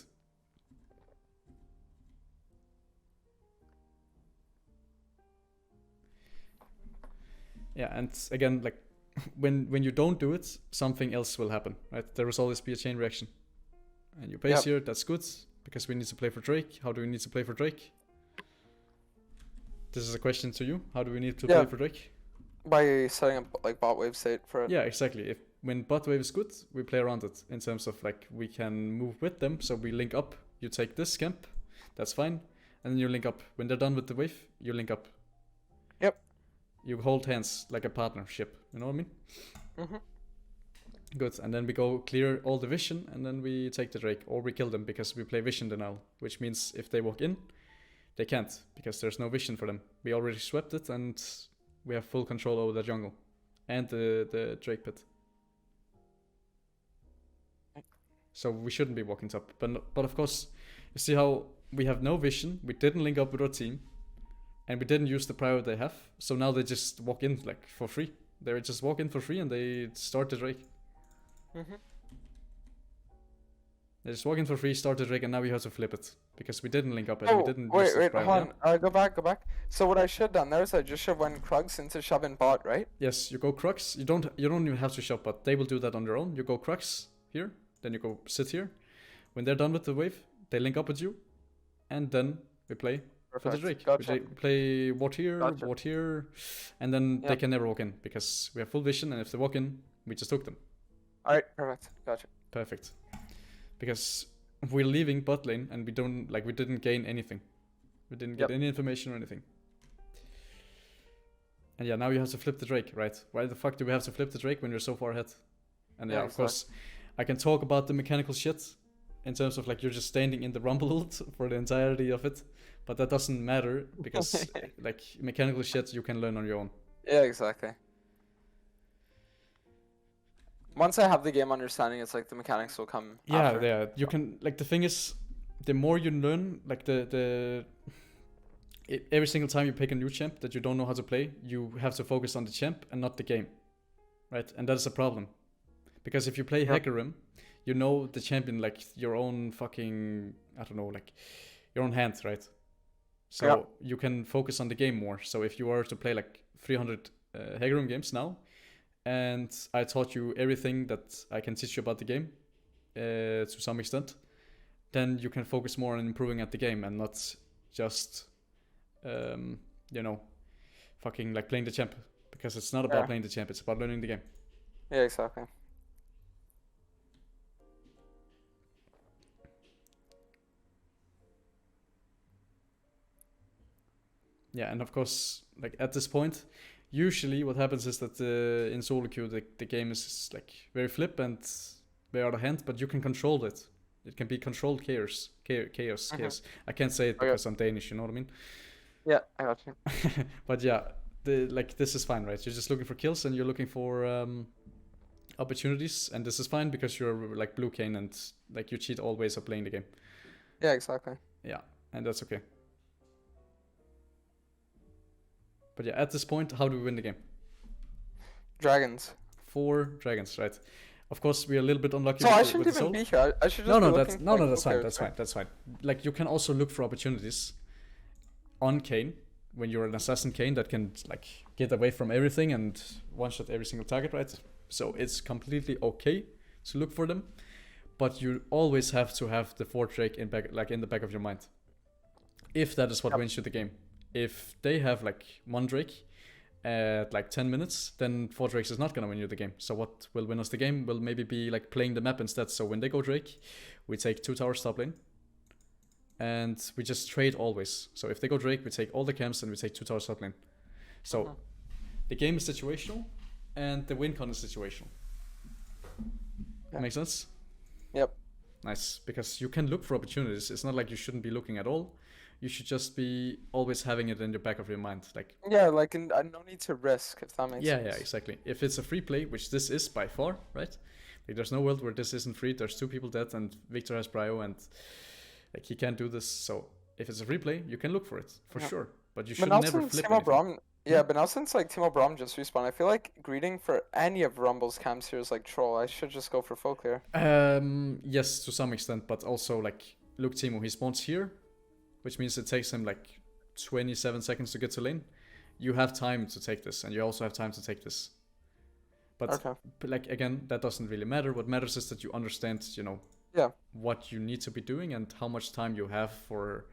Yeah, and again, like when you don't do it, something else will happen, right? There will always be a chain reaction. And you base here, that's good, because we need to play for Drake. How do we need to play for Drake? This is a question to you. How do we need to play for Drake? By setting up like bot wave state for it. Yeah, exactly. When bot wave is good, we play around it in terms of like we can move with them. So we link up. You take this camp, that's fine, and then you link up. When they're done with the wave, you link up. Yep. You hold hands like a partnership. You know what I mean? Mm-hmm. Good, and then we go clear all the vision, and then we take the Drake, or we kill them because we play vision denial, which means if they walk in, they can't, because there's no vision for them. We already swept it, and we have full control over the jungle, and the Drake pit. So we shouldn't be walking top, but of course, you see how we have no vision, we didn't link up with our team, and we didn't use the prio they have, so now they just walk in like for free. They just walk in for free, and they start the Drake. Mm-hmm. They just walk in for free, start the Drake, and now we have to flip it because we didn't link up and we didn't. Wait, hold on. Go back. So what I should have done there is I just should have went Krugs into shove in bot, right? Yes, you go Krugs. You don't even have to shove bot. They will do that on their own. You go Krugs here, then you go sit here. When they're done with the wave, they link up with you, and then we play for the Drake. Gotcha. We play ward here, and then they can never walk in because we have full vision, and if they walk in, we just took them. Alright, perfect. Gotcha. Perfect. Because we're leaving bot lane and we didn't gain anything. We didn't get any information or anything. And yeah, now you have to flip the Drake, right? Why the fuck do we have to flip the Drake when you're so far ahead? And yeah, of course, I can talk about the mechanical shit in terms of like you're just standing in the rumble ult for the entirety of it. But that doesn't matter because like mechanical shit you can learn on your own. Yeah, exactly. Once I have the game understanding, it's like the mechanics will come after. Yeah, you can, like, the thing is, the more you learn, like, every single time you pick a new champ that you don't know how to play, you have to focus on the champ and not the game, right? And that is a problem. Because if you play Hecarim, you know the champion like your own fucking, I don't know, like, your own hand, right? So you can focus on the game more. So if you were to play, like, 300 Hecarim games now, and I taught you everything that I can teach you about the game to some extent, then you can focus more on improving at the game and not just, fucking like playing the champ. Because it's not about playing the champ, it's about learning the game. Yeah, exactly. Yeah, and of course, like at this point, usually what happens is that in solo queue the game is like very flip and very out of hand, but you can control it. It can be controlled chaos. I can't say it because I'm Danish, you know what I mean? Yeah, I got you. But yeah, this is fine, right? You're just looking for kills and you're looking for opportunities, and this is fine because you're like blue cane and like you cheat all ways of playing the game. Yeah, exactly. Yeah, and that's okay. But yeah, at this point, how do we win the game? Dragons. 4 dragons, right? Of course, we're a little bit unlucky. So I shouldn't even be here. I should just that's fine. Like you can also look for opportunities on Kayn when you're an assassin Kayn that can like get away from everything and one-shot every single target, right? So it's completely okay to look for them, but you always have to have the 4th Drake in the back of your mind. if that is what Yep. wins you the game. If they have like one Drake at like 10 minutes, then 4 Drakes is not gonna win you the game. So what will win us the game will maybe be like playing the map instead. So when they go Drake, we take 2 towers top lane, and we just trade always. So if they go Drake, we take all the camps and we take 2 towers top lane. So the game is situational, and the win con is situational. Yeah. Makes sense? Yep. Nice, because you can look for opportunities. It's not like you shouldn't be looking at all. You should just be always having it in the back of your mind. Like, Yeah, like no need to risk, if that makes yeah, sense. yeah, exactly. If it's a free play, which this is by far, right? Like, there's no world where this isn't free. There's 2 people dead, and Victor has prio, and like he can't do this. So if it's a free play, you can look for it for sure. But you should now never since flip Timo anything. Braum, yeah, but now since like Timo Braum just respawned, I feel like greeting for any of Rumble's camps here is like troll. I should just go for full clear. Yes, to some extent, but also like, look, Timo, he spawns here, which means it takes him like 27 seconds to get to lane. You have time to take this, and you also have time to take this. But like, again, that doesn't really matter. What matters is that you understand, you know, what you need to be doing and how much time you have for.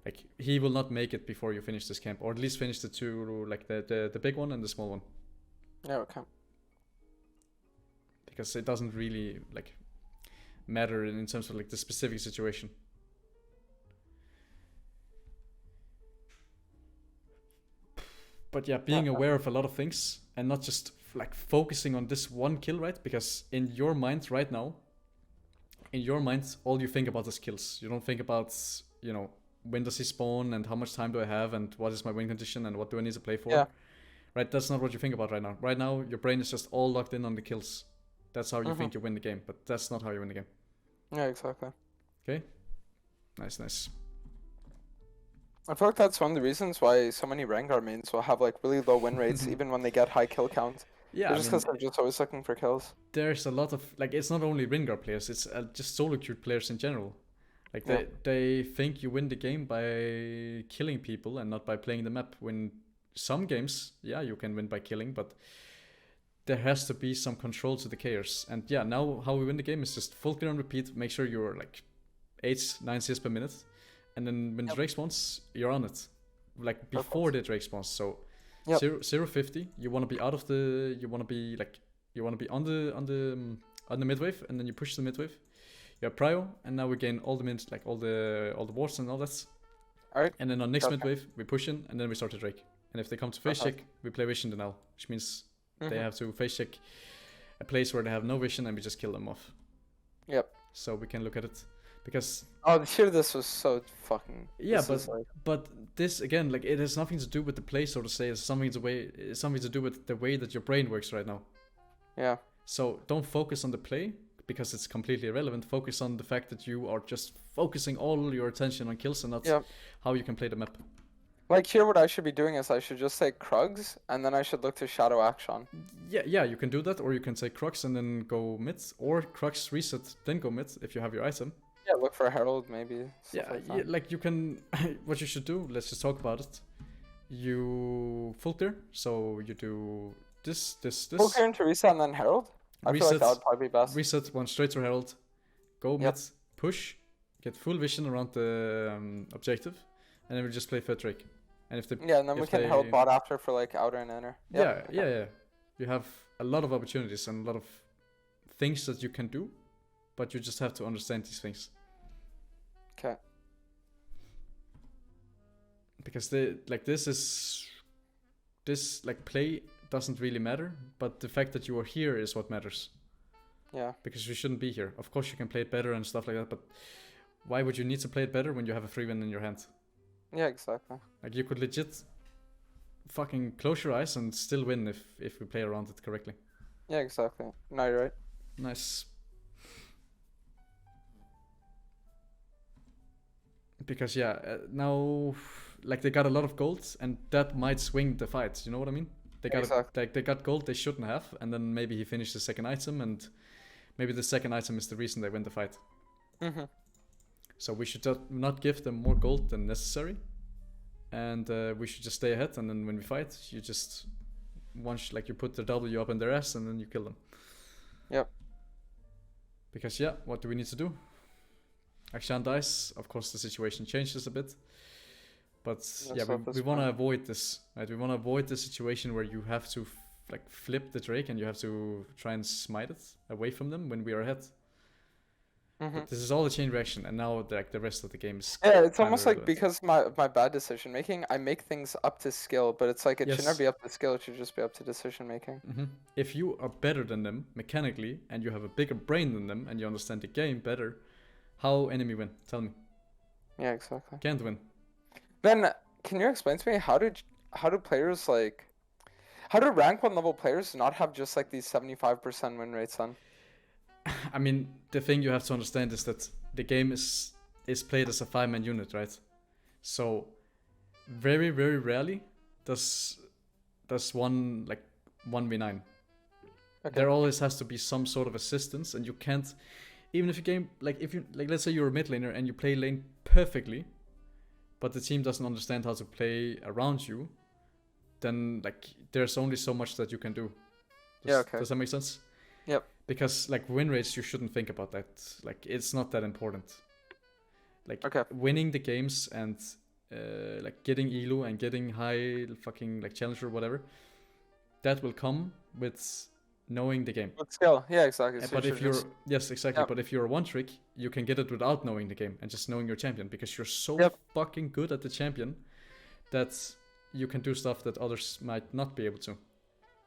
Like, he will not make it before you finish this camp, or at least finish the 2, like the big one and the small one. Yeah, okay. Because it doesn't really like matter in terms of like the specific situation. But yeah, being aware of a lot of things and not just like focusing on this one kill, right? Because in your mind right now, all you think about is kills. You don't think about, you know, when does he spawn and how much time do I have and what is my win condition and what do I need to play for. Right? That's not what you think about right now. Right now, your brain is just all locked in on the kills. That's how you think you win the game, but that's not how you win the game. Yeah, exactly. Okay? Nice. I feel like that's one of the reasons why so many Rengar mains will have like really low win rates even when they get high kill count. Yeah, just because they're just always looking for kills. There's a lot of, like, it's not only Rengar players, it's just solo queued players in general. Like, they think you win the game by killing people and not by playing the map. When some games, yeah, you can win by killing, but there has to be some control to the chaos. And yeah, now how we win the game is just full clear and repeat. Make sure you're like 8-9 CS per minute, and then when the Drake spawns, you're on it. Like before the Drake spawns. So 0-50. You want to be out of the. You want to be like. You want to be on the mid wave, and then you push the mid wave. You have prio, and now we gain all the mid, like all the wards and all that. Alright. And then on next mid wave, we push in, and then we start to Drake. And if they come to face check, we play vision denial, which means they have to face check a place where they have no vision, and we just kill them off. Yep. So we can look at it, because here this was so fucking. Yeah, but this again, like, it has nothing to do with the play, so to say. It's something to do with the way that your brain works right now. Yeah. So don't focus on the play, because it's completely irrelevant. Focus on the fact that you are just focusing all your attention on kills and not how you can play the map. Like, here what I should be doing is I should just take Krugs, and then I should look to Shadow Action. Yeah, you can do that, or you can take Krugs and then go mid, or Krugs reset, then go mid if you have your item. Yeah, look for a Herald maybe. Like you can, what you should do, let's just talk about it. You full clear, so you do this. Full clear into reset and then Herald? I feel like that would probably be best. Reset, one straight to Herald, go mid, push, get full vision around the objective, and then we just play third Drake. And if and then we can Herald bot after for like outer and inner. Yeah. You have a lot of opportunities and a lot of things that you can do, but you just have to understand these things. Okay. Because this play doesn't really matter, but the fact that you are here is what matters. Yeah. Because you shouldn't be here. Of course you can play it better and stuff like that, but why would you need to play it better when you have a free win in your hand? Yeah, exactly. Like, you could legit fucking close your eyes and still win if we play around it correctly. Yeah, exactly. No, you're right. Nice. Because now, like, they got a lot of gold, and that might swing the fight. You know what I mean? They got gold they shouldn't have, and then maybe he finished the second item, and maybe the second item is the reason they win the fight. So we should not give them more gold than necessary, and we should just stay ahead. And then when we fight, you just you put the W up in their ass, and then you kill them. Yep. Because what do we need to do? Akshan dies. Of course, the situation changes a bit. But yeah, we want to avoid this, right? We want to avoid the situation where you have to like flip the Drake and you have to try and smite it away from them when we are ahead. But this is all a chain reaction, and now like the rest of the game is it's almost like because my bad decision making, I make things up to skill, but it's like it should never be up to skill, it should just be up to decision making. If you are better than them mechanically and you have a bigger brain than them and you understand the game better, how enemy win? Tell me. Yeah, exactly. Can't win. Then can you explain to me how do players like how do rank 1 level players not have just like these 75% win rates then? I mean, the thing you have to understand is that the game is played as a 5-man unit, right? So very, very rarely does 1v9. Okay. There always has to be some sort of assistance, and you can't, even if you game let's say you're a mid laner and you play lane perfectly, but the team doesn't understand how to play around you, then like there's only so much that you can do. Does that make sense? Yep. Because like win rates, you shouldn't think about that. Like it's not that important. Like winning the games and like getting elo and getting high fucking like challenger or whatever, that will come with knowing the game. With skill, yeah, exactly. So but if you're but if you're a one trick, you can get it without knowing the game and just knowing your champion, because you're so fucking good at the champion that you can do stuff that others might not be able to.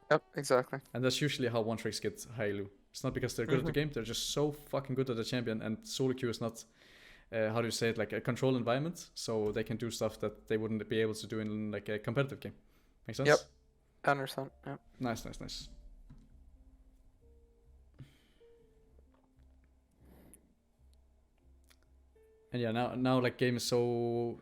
Yep, exactly. And that's usually how one tricks get high elo. It's not because they're good at the game, they're just so fucking good at the champion, and solo queue is not, how do you say it, like a controlled environment, so they can do stuff that they wouldn't be able to do in like a competitive game. Make sense? Yep, I understand, yep. Nice. And yeah, now like game is so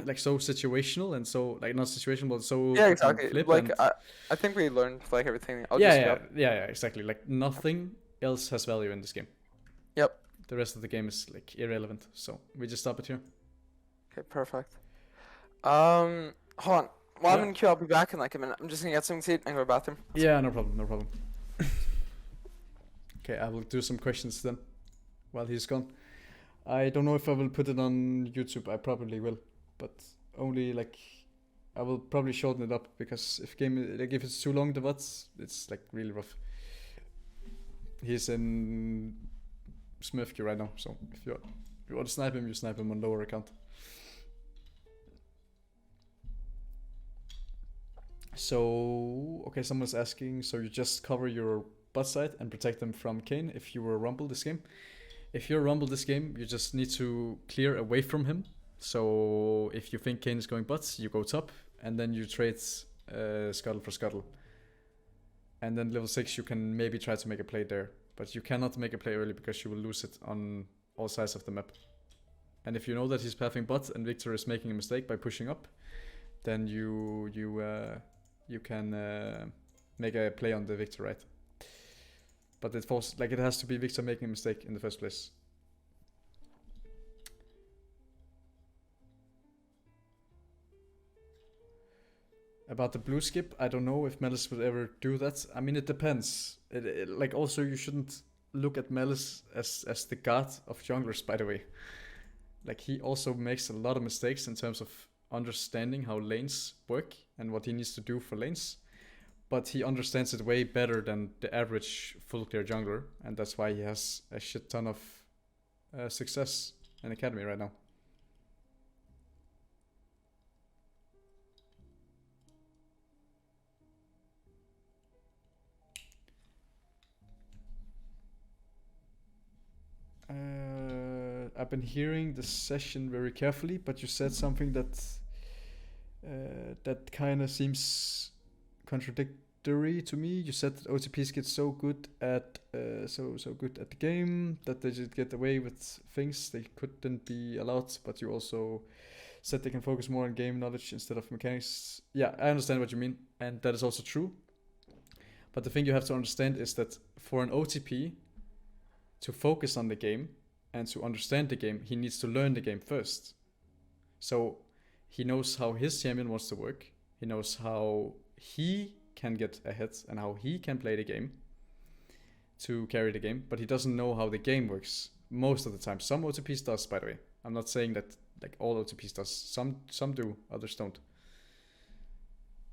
like so situational and so like not situational but so exactly. Like I think we learned like everything. Exactly. Like nothing else has value in this game. Yep. The rest of the game is like irrelevant, so we just stop it here. Okay, perfect. Hold on. While I'm in queue, I'll be back in like a minute. I'm just gonna get something to eat and go to the bathroom. Yeah, no problem. Okay, I will do some questions then while he's gone. I don't know if I will put it on YouTube. I probably will, but only like I will probably shorten it up, because if it's too long, the VODs, it's like really rough. He's in Smurf queue right now, so if you want to snipe him, you snipe him on lower account. So okay, someone's asking, so you just cover your bot side and protect them from Kayn if you were Rumble this game? If you're Rumble this game, you just need to clear away from him. So if you think Kayn is going bot, you go top, and then you trade Scuttle for Scuttle. And then level 6, you can maybe try to make a play there, but you cannot make a play early because you will lose it on all sides of the map. And if you know that he's pathing bot and Victor is making a mistake by pushing up, then you can make a play on the Victor, right? But it has to be Victor making a mistake in the first place. About the blue skip, I don't know if Malice would ever do that. I mean, it depends. Like also, you shouldn't look at Malice as the god of junglers, by the way. Like he also makes a lot of mistakes in terms of understanding how lanes work and what he needs to do for lanes. But he understands it way better than the average full clear jungler, and that's why he has a shit ton of success in Academy right now. I've been hearing the session very carefully, but you said something that kind of seems contradictory to me. You said that OTPs get so good at the game that they just get away with things they couldn't be allowed, but you also said they can focus more on game knowledge instead of mechanics. Yeah, I understand what you mean, and that is also true. But the thing you have to understand is that for an OTP to focus on the game and to understand the game, he needs to learn the game first. So he knows how his champion wants to work. He knows how he can get ahead and how he can play the game to carry the game, but he doesn't know how the game works most of the time. Some OTPs does, by the way. I'm not saying that like all OTPs does. Some do, others don't.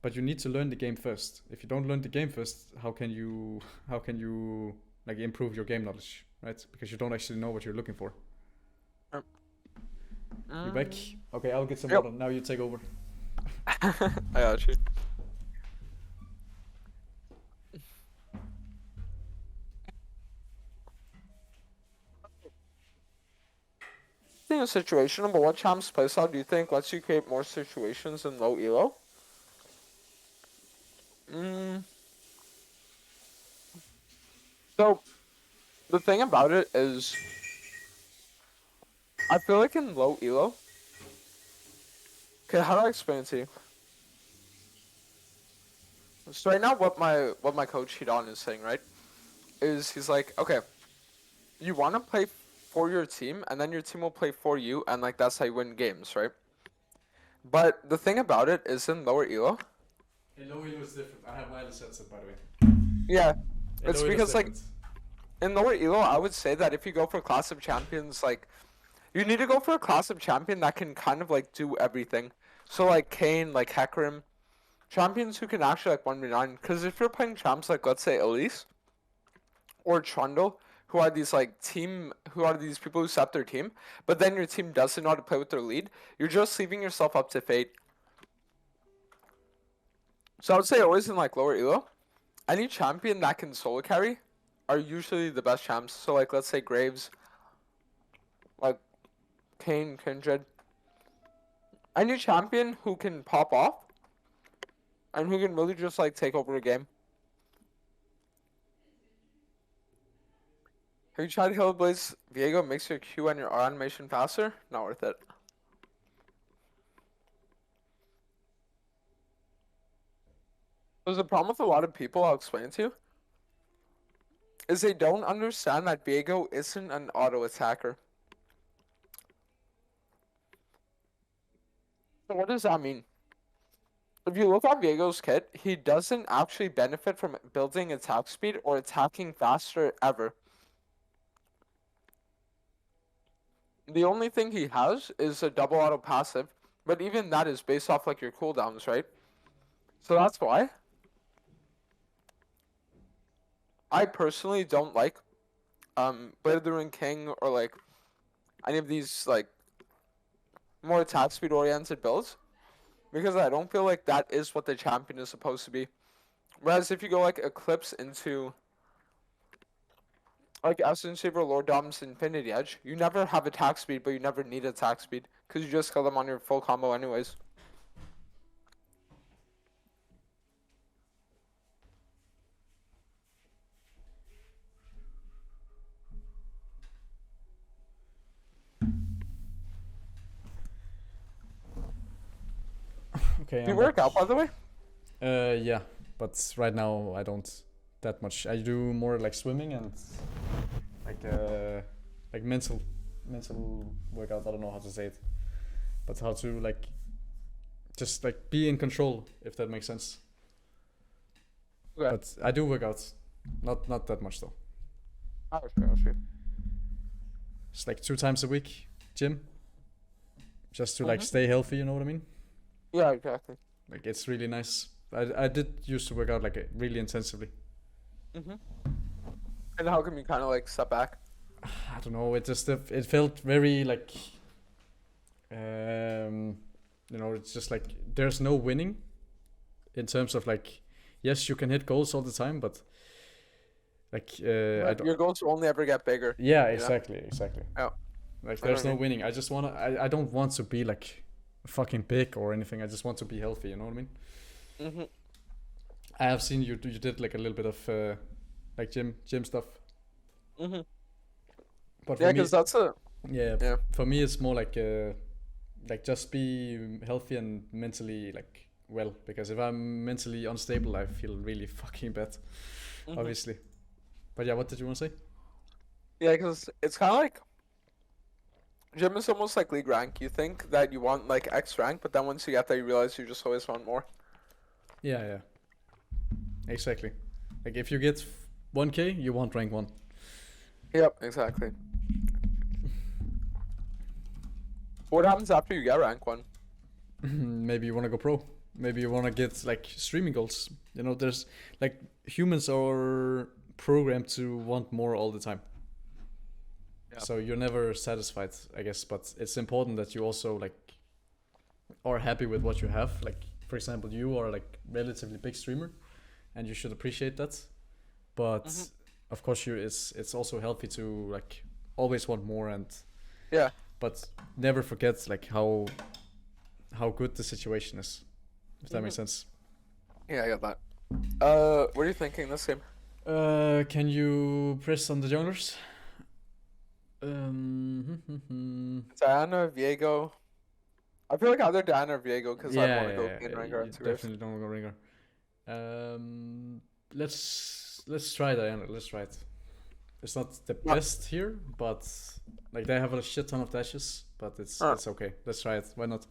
But you need to learn the game first. If you don't learn the game first, how can you like improve your game knowledge, right? Because you don't actually know what you're looking for. You back? Okay, I'll get some water. Now you take over. I got you. Think of situational, but what champs playstyle do you think lets you create more situations in low elo? So, the thing about it is, I feel like in low elo. Okay, how do I explain it to you? So right now, what my coach Hidon is saying, right, is he's like, okay, you want to play for your team, and then your team will play for you, and like that's how you win games, right? But the thing about it is in lower elo. In lower elo is different. I have wireless headset, by the way. Yeah, it's because like in lower elo, I would say that if you go for a class of champions, like you need to go for a class of champion that can kind of like do everything. So like Kane, like Hecarim, champions who can actually like 1v9. Because if you're playing champs like let's say Elise or Trundle, who are these people who set their team, but then your team doesn't know how to play with their lead, you're just leaving yourself up to fate. So I would say always in like lower elo, any champion that can solo carry are usually the best champs. So like let's say Graves, like Kane, Kindred. Any champion who can pop off and who can really just like take over a game. Have you tried Hillblaze Viego? Makes your Q and your R animation faster? Not worth it. There's a problem with a lot of people, I'll explain it to you, is they don't understand that Viego isn't an auto attacker. So what does that mean? If you look at Viego's kit, he doesn't actually benefit from building attack speed or attacking faster ever. The only thing he has is a double auto passive, but even that is based off like your cooldowns, right? So that's why I personally don't like Blade of the Ruined King or like any of these like more attack speed oriented builds, because I don't feel like that is what the champion is supposed to be. Whereas if you go like Eclipse into like Essence Saber, Lord Dom's Infinity Edge, you never have attack speed, but you never need attack speed because you just kill them on your full combo anyways. Okay. Do you work out, by the way? Yeah, but right now I don't that much. I do more like swimming and like mental workout. I don't know how to say it, but how to like just like be in control, if that makes sense. Okay. But I do work out, not that much though. Oh, sure. It's like 2 times a week, gym, just to like stay healthy. You know what I mean? Yeah, exactly. Like it's really nice. I did used to work out like really intensively. And how come you kind of like step back? I don't know. It just it felt very like, you know, it's just like there's no winning, in terms of like, yes, you can hit goals all the time, but like I don't. Your goals will only ever get bigger. Yeah, exactly. Oh. Like there's no winning. I just wanna. I don't want to be like fucking big or anything. I just want to be healthy. You know what I mean? I have seen you did like a little bit of like gym stuff. But Yeah, because that's a yeah. For me, it's more like just be healthy and mentally like well. Because if I'm mentally unstable, I feel really fucking bad. Obviously. But yeah, what did you want to say? Yeah, because it's kind of like gym is almost like league rank. You think that you want like X rank, but then once you get there, you realize you just always want more. Yeah. Exactly. Like if you get 1k, you want rank 1. Yep, exactly. What happens after you get rank 1? Maybe you want to go pro. Maybe you want to get like streaming goals. You know, there's like humans are programmed to want more all the time. Yeah. So you're never satisfied, I guess. But it's important that you also like are happy with what you have. Like for example, you are like relatively big streamer, and you should appreciate that. But of course, it's also healthy to like always want more and but never forget like how good the situation is. If that makes sense. Yeah, I got that. What are you thinking this game? Can you press on the junglers? Diana, Viego. I feel like either Diana or Viego because I want to go in Ringer. Definitely don't go Ringer. Let's try Diana. Let's try it. It's not the best here, but like they have a shit ton of dashes, but it's okay. Let's try it. Why not?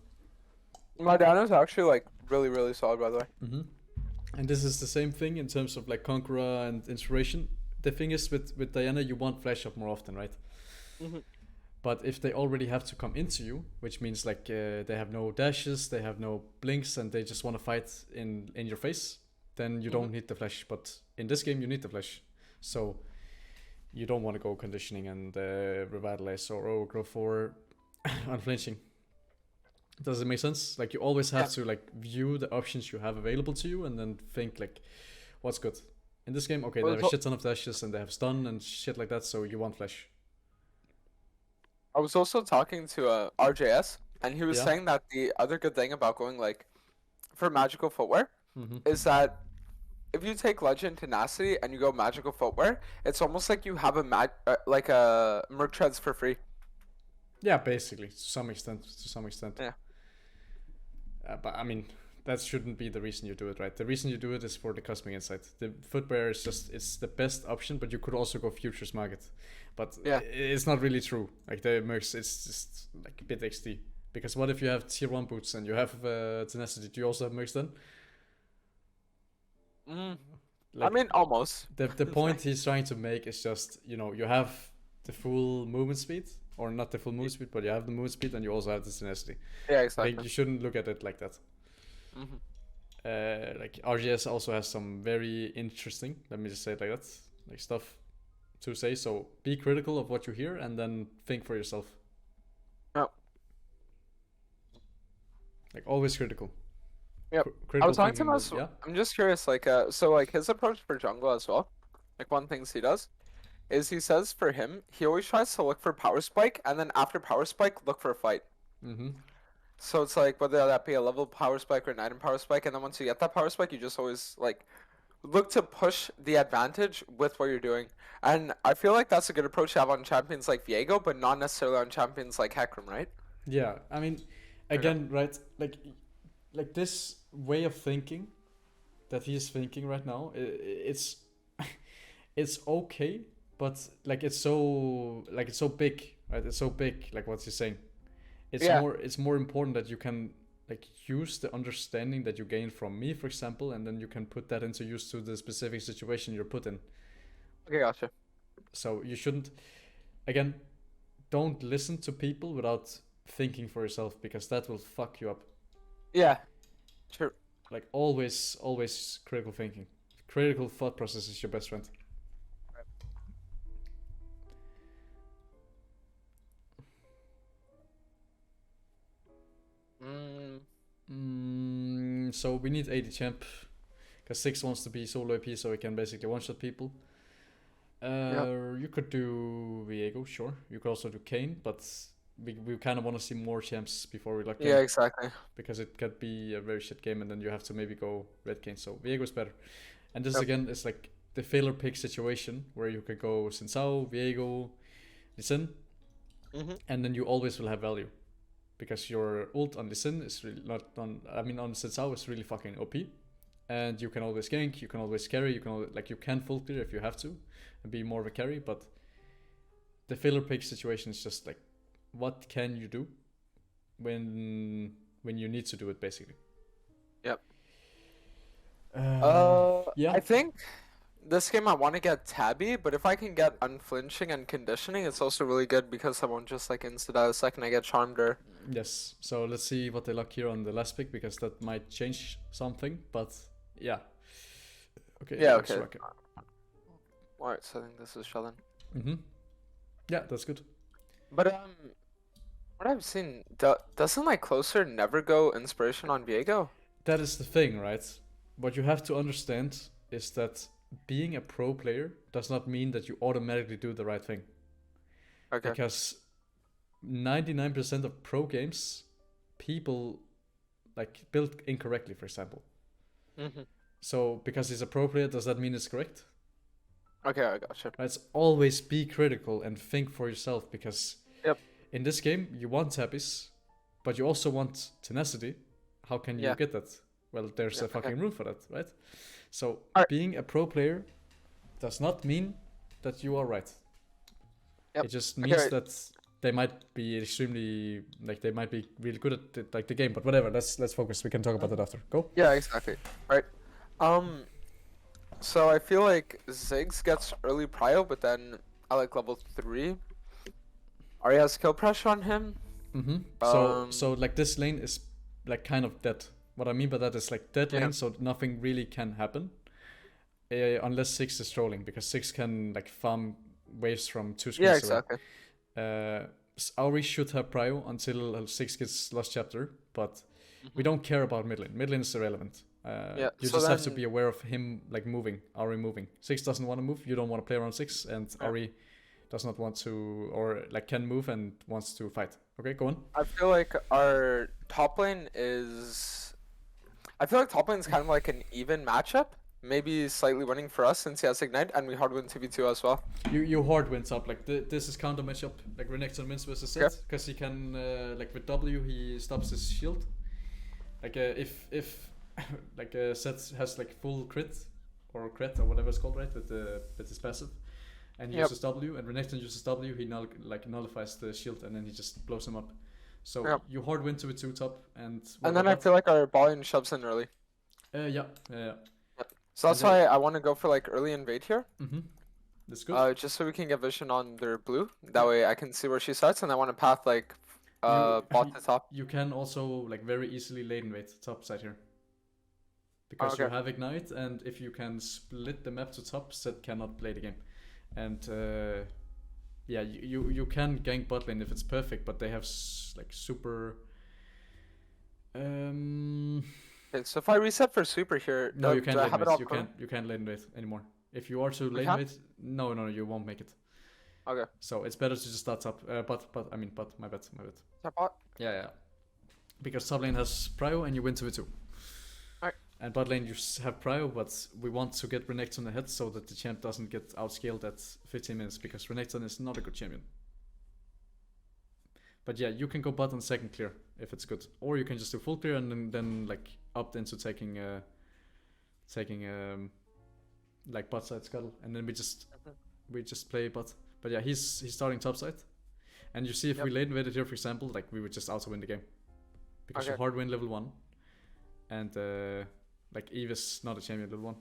My Diana's actually like really solid, by the way. And this is the same thing in terms of like Conqueror and Inspiration. The thing is with Diana, you want flash up more often, right? But if they already have to come into you, which means like they have no dashes, they have no blinks, and they just want to fight in your face, then you don't need the flash. But in this game, you need the flash. So you don't want to go conditioning and revitalize or go for unflinching. Does it make sense? Like you always have to like view the options you have available to you and then think like, what's good? In this game, okay, they have a shit ton of dashes and they have stun and shit like that, so you want flash. I was also talking to RJS, and he was saying that the other good thing about going like for magical footwear is that if you take Legend Tenacity and you go magical footwear, it's almost like you have a like a merc treads for free. Yeah, basically, to some extent. Yeah. But I mean, that shouldn't be the reason you do it, right? The reason you do it is for the cosmic insight. The footwear is it's the best option, but you could also go futures market. But it's not really true. Like the mercs, it's just like a bit XD. Because what if you have tier 1 boots and you have tenacity? Do you also have mercs then? Like, I mean, almost. The point he's trying to make is just, you know, you have the full movement speed. Or not the full movement speed, but you have the movement speed and you also have the tenacity. Yeah, exactly. Like, you shouldn't look at it like that. Like RGS also has some very interesting, let me just say it like that, like stuff to say. So be critical of what you hear and then think for yourself. Like always critical. Yep. I was talking to him. I'm just curious, like, so like his approach for jungle as well. Like one thing he does is he says for him, he always tries to look for power spike, and then after power spike, look for a fight. So it's like whether that be a level power spike or an item power spike, and then once you get that power spike, you just always like look to push the advantage with what you're doing. And I feel like that's a good approach to have on champions like Viego, but not necessarily on champions like Hecarim, right? Yeah, I mean, again, right, like this way of thinking that he's thinking right now, it's it's okay. But like it's so big, right? It's so big, like what he's saying. It's more important that you can like use the understanding that you gain from me, for example, and then you can put that into use to the specific situation you're put in. Okay, gotcha. So you shouldn't, again, don't listen to people without thinking for yourself, because that will fuck you up. Yeah, true. Like always critical thinking. Critical thought process is your best friend. So we need 80 champ, because 6 wants to be solo AP, so he can basically one-shot people. You could do Viego, sure. You could also do Kane, but we kind of want to see more champs before we lock in. Yeah, exactly. Because it could be a very shit game, and then you have to maybe go red Kane. So Viego's better. And this again is like the failure pick situation, where you could go Xin Zhao, Viego, Lee Sin, and then you always will have value. Because your ult on Lee Sin is really not on. I mean, on Xin Zhao is really fucking OP, and you can always gank, you can always carry, you can always, like you can full clear if you have to, and be more of a carry. But the filler pick situation is just like, what can you do when you need to do it, basically. Yep. Yeah. I think this game I want to get Tabby, but if I can get unflinching and conditioning, it's also really good because I won't just like insta die the second I get charmed or. Yes. So let's see what they lock here on the last pick because that might change something. But yeah. Okay. Yeah. Okay. Alright, so I think this is Sheldon. Yeah, that's good. But what I've seen, doesn't like closer never go inspiration on Viego? That is the thing, right? What you have to understand is that being a pro player does not mean that you automatically do the right thing. Okay. Because 99% of pro games, people like build incorrectly, for example. So because he's a pro player, does that mean it's correct? Okay, I gotcha. Let's always be critical and think for yourself because in this game you want tabbies, but you also want tenacity. How can you get that? Well, there's a fucking room for that, right? So being a pro player does not mean that you are right. It just means that they might be extremely like they might be really good at like the game, but whatever. Let's focus. We can talk about that after. Go. Yeah, exactly. Right. So I feel like Ziggs gets early prio, but then I like level 3. Arya has kill pressure on him. So like this lane is like kind of dead. What I mean by that is like dead lane, so nothing really can happen unless 6 is trolling, because 6 can like farm waves from 2 screens. Yeah, exactly. Auri should have prio until 6 gets lost chapter, but we don't care about mid lane. Mid lane is irrelevant. You just have to be aware of him like moving, Auri moving. 6 doesn't want to move, you don't want to play around 6, and Auri does not want to, or like can move and wants to fight. Okay, go on. I feel like our top lane is kind of like an even matchup. Maybe slightly winning for us since he has Ignite, and we hard win 2v2 as well. You hard wins up, like this is counter matchup, like Renekton wins versus Set, because he can, like with W, he stops his shield. Like if like Set has like full crit, or whatever it's called, right, with his passive, and he uses W, and Renekton uses W, he nullifies the shield, and then he just blows him up. So you hard win 2v2 top, and then I feel like our ball shoves in early. Yeah. So that's why I want to go for like early invade here. That's good. Just so we can get vision on their blue. That way I can see where she starts, and I want to path like bot to top. You can also like very easily late invade top side here. Because you have Ignite, and if you can split the map to top, Set cannot play the game. And yeah, you can gank bot lane if it's perfect, but they have like super... Okay, so if I reset for super here, no, you can't lane invade. You can't lane invade anymore. If you are to lane invade, no, you won't make it. Okay. So it's better to just start top. But my bad. Top bot? Yeah. Because top lane has prio and you win 2v2. Alright. And bot lane you have prio, but we want to get Renekton ahead so that the champ doesn't get outscaled at 15 minutes, because Renekton is not a good champion. But yeah, you can go bot on second clear if it's good, or you can just do full clear and then like opt into taking like bot side scuttle, and then we just play bot. But yeah, he's starting top side, and you see if we late invaded here, for example, like we would just auto win the game, because you hard win level 1, and like Eve is not a champion level 1.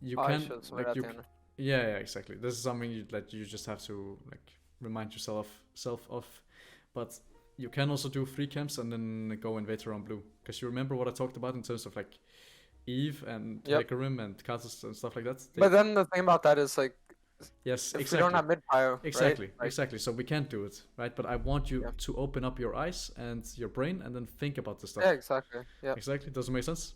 You can like yeah, exactly. This is something that you just have to like remind yourself of. But you can also do 3 camps and then go invade around blue, because you remember what I talked about in terms of like Eve and Hecarim and Kazus and stuff like that. But then the thing about that is like, yes, if we don't have mid prio, exactly. So we can't do it, right? But I want you to open up your eyes and your brain and then think about the stuff. Yeah, exactly. Yeah, exactly. Does it make sense?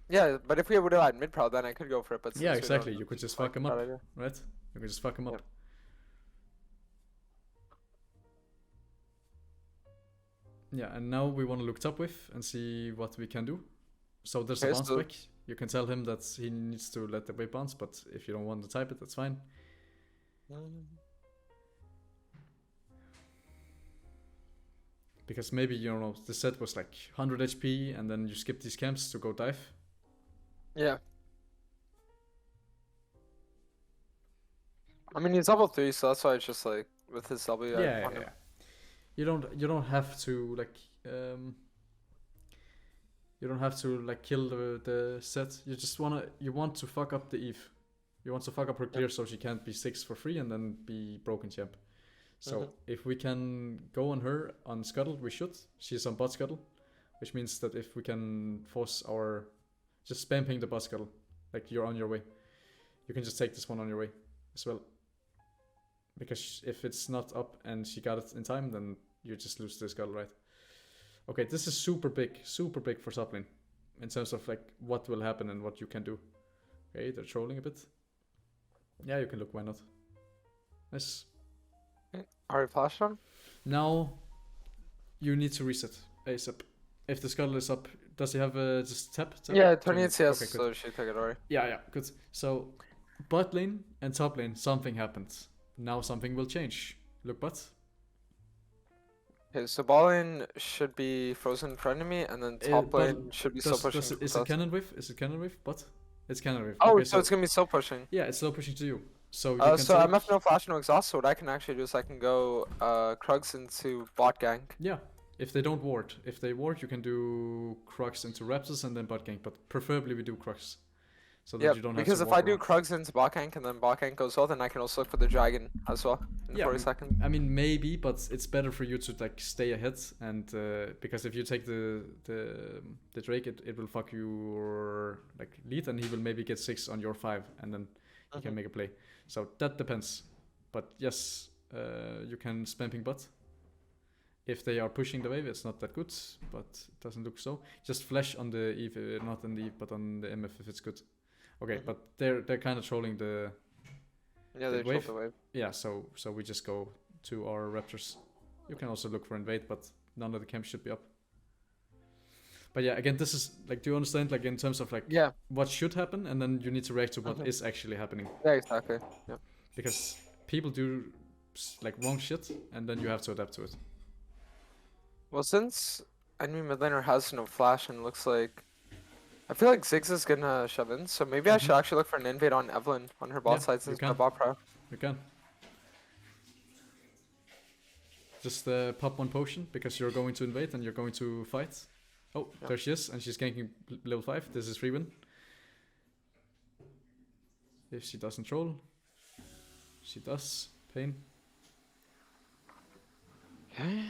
Yeah, but if we would have had mid pro, then I could go for it. But yeah, exactly. You could just fuck him up, right? You could just fuck him up. Yeah, and now we want to look top with and see what we can do. So there's a bounce back. You can tell him that he needs to let the wave bounce, but if you don't want to type it, that's fine. Because maybe, you know, the set was like 100 HP and then you skip these camps to go dive. Yeah. I mean, he's level 3, so that's why it's just like with his W. Yeah. You don't have to like You don't have to like kill the set. You want to fuck up the Eve. You want to fuck up her clear so she can't be 6 for free and then be broken champ. So if we can go on her on Scuttle, we should. She's on bot Scuttle, which means that if we can force our... Just spam ping the bot Scuttle, like you're on your way. You can just take this one on your way as well. Because if it's not up and she got it in time, then you just lose the Scuttle, right? Okay, this is super big for top lane. In terms of like what will happen and what you can do. Okay, they're trolling a bit. Yeah, you can look, why not? Nice. Are we flashed on? Now, you need to reset ASAP. If the Scuttle is up, does he have a just tap? Yeah, 28 CS, okay, so she took it already. Yeah, good. So, bot lane and top lane, something happened. Now something will change. Look, bot. Okay, so bot lane should be frozen in front of me, and then top lane should be slow pushing. Is it cannon wave? Is it cannon wave? Bot? It's cannon wave. Oh, okay, so it's gonna be slow pushing. Yeah, it's slow pushing to you. So so I'm no flash, no exhaust, so what I can actually do is I can go Krugs into bot gank. Yeah, if they don't ward. If they ward, you can do Krugs into Raptors and then bot gank, but preferably we do Krugs. So that you don't have because to if walk I do around. Krugs into bot gank and then bot gank goes well, then I can also look for the dragon as well in 40 seconds. I mean, maybe, but it's better for you to like stay ahead, and because if you take the Drake, it will fuck your like lead, and he will maybe get 6 on your 5, and then he can make a play. So that depends. But yes, you can spam ping bot. If they are pushing the wave, it's not that good, but it doesn't look so. Just flash on the Eve, not on the Eve, but on the MF if it's good. Okay, but they're kind of trolling the they troll the wave. Yeah, so we just go to our Raptors. You can also look for invade, but none of the camps should be up. But yeah, again, this is like, do you understand? Like in terms of like what should happen, and then you need to react to what is actually happening. Yeah, exactly. Yeah. Because people do like wrong shit, and then you have to adapt to it. Well, since enemy mid laner has no flash and looks like, I feel like Ziggs is gonna shove in, so maybe I should actually look for an invade on Evelyn on her bot side since my bot pro. You can. Just pop 1 potion because you're going to invade and you're going to fight. Oh, there she is, and she's ganking level 5. This is free win. If she doesn't troll, she does. Pain. Okay.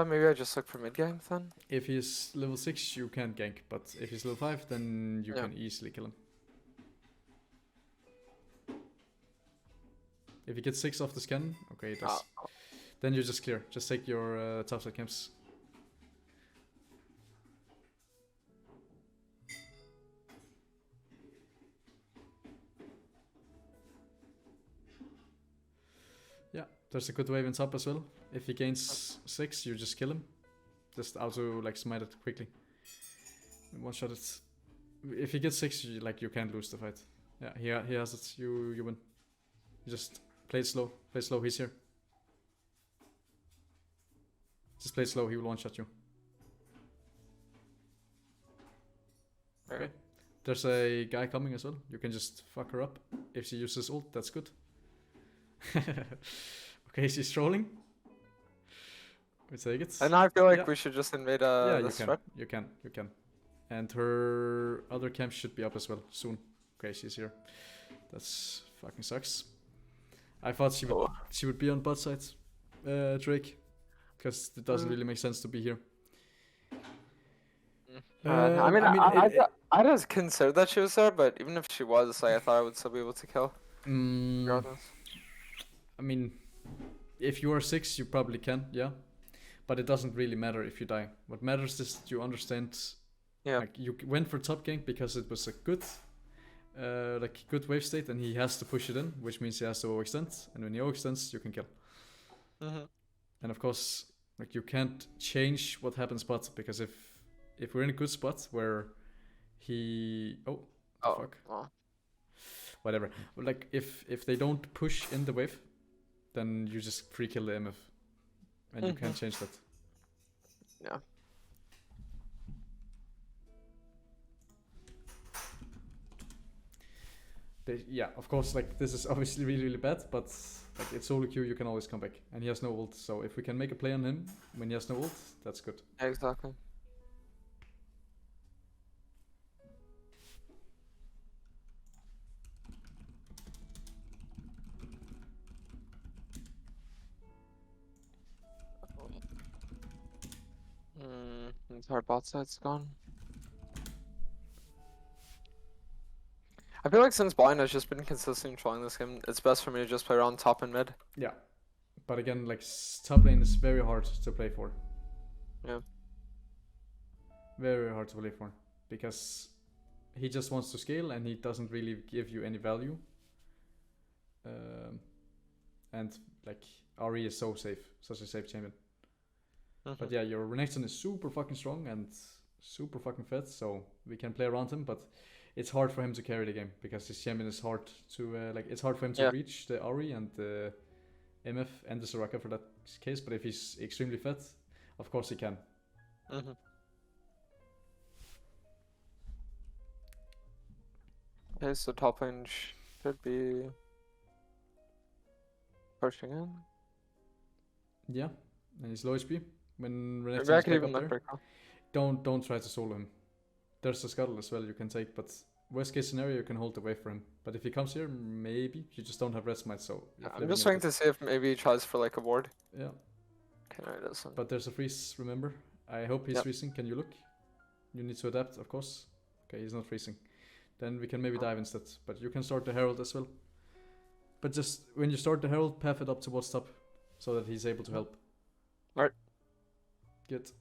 Maybe I just look for mid gank then. If he's level 6, you can't gank, but if he's level 5, then you can easily kill him. If he gets 6 off the scan, okay, it does. Then you just clear. Just take your topside camps. Yeah, there's a good wave in top as well. If he gains 6, you just kill him. Just auto like smite it quickly. One shot it. If he gets 6, you can't lose the fight. Yeah, he has it. You win. You just play it slow. Play slow. He's here. Just play it slow. He will one shot you. Okay. There's a guy coming as well. You can just fuck her up. If she uses ult, that's good. Okay, she's trolling. We take it. And I feel like we should just invade this threat. You can. And her other camp should be up as well soon. Okay, she's here. That's fucking sucks. I thought she would be on bot side, Drake, because it doesn't really make sense to be here. I just considered that she was there, but even if she was, I thought I would still be able to kill. I mean, if you are 6, you probably can, yeah. But it doesn't really matter if you die. What matters is that you understand. Yeah. Like you went for top gank because it was a good, good wave state, and he has to push it in, which means he has to overextend. And when he overextends, you can kill. And of course, like you can't change what happens spot, because if we're in a good spot where he fuck. Whatever. Like if they don't push in the wave, then you just free kill the MF. And you can't change that. Yeah. Yeah, of course, like this is obviously really, really bad, but like it's solo queue, you can always come back. And he has no ult, so if we can make a play on him when he has no ult, that's good. Exactly. Entire bot side's gone. I feel like since Blind has just been consistently trolling this game, it's best for me to just play around top and mid. Yeah, but again, like top lane is very hard to play for. Yeah. Very hard to play for because he just wants to scale and he doesn't really give you any value. And like RE is so safe, such a safe champion. But yeah, your Renekton is super fucking strong and super fucking fed, so we can play around him. But it's hard for him to carry the game because his champion is hard to it's hard for him to reach the Ari and the MF and the Soraka for that case. But if he's extremely fed, of course he can. Okay, so top lane should be pushing in. Yeah, and he's low HP. When Renekton is back up there, don't try to solo him. There's a scuttle as well you can take, but worst case scenario you can hold the wave for him. But if he comes here, maybe you just don't have red smite, so I'm just waiting to see if maybe he tries for like a ward. Yeah. Okay, no, he doesn't. But there's a freeze, remember? I hope he's freezing. Can you look? You need to adapt, of course. Okay, he's not freezing. Then we can maybe dive instead. But you can start the herald as well. But just when you start the herald, path it up towards top so that he's able to help. Alright. Good.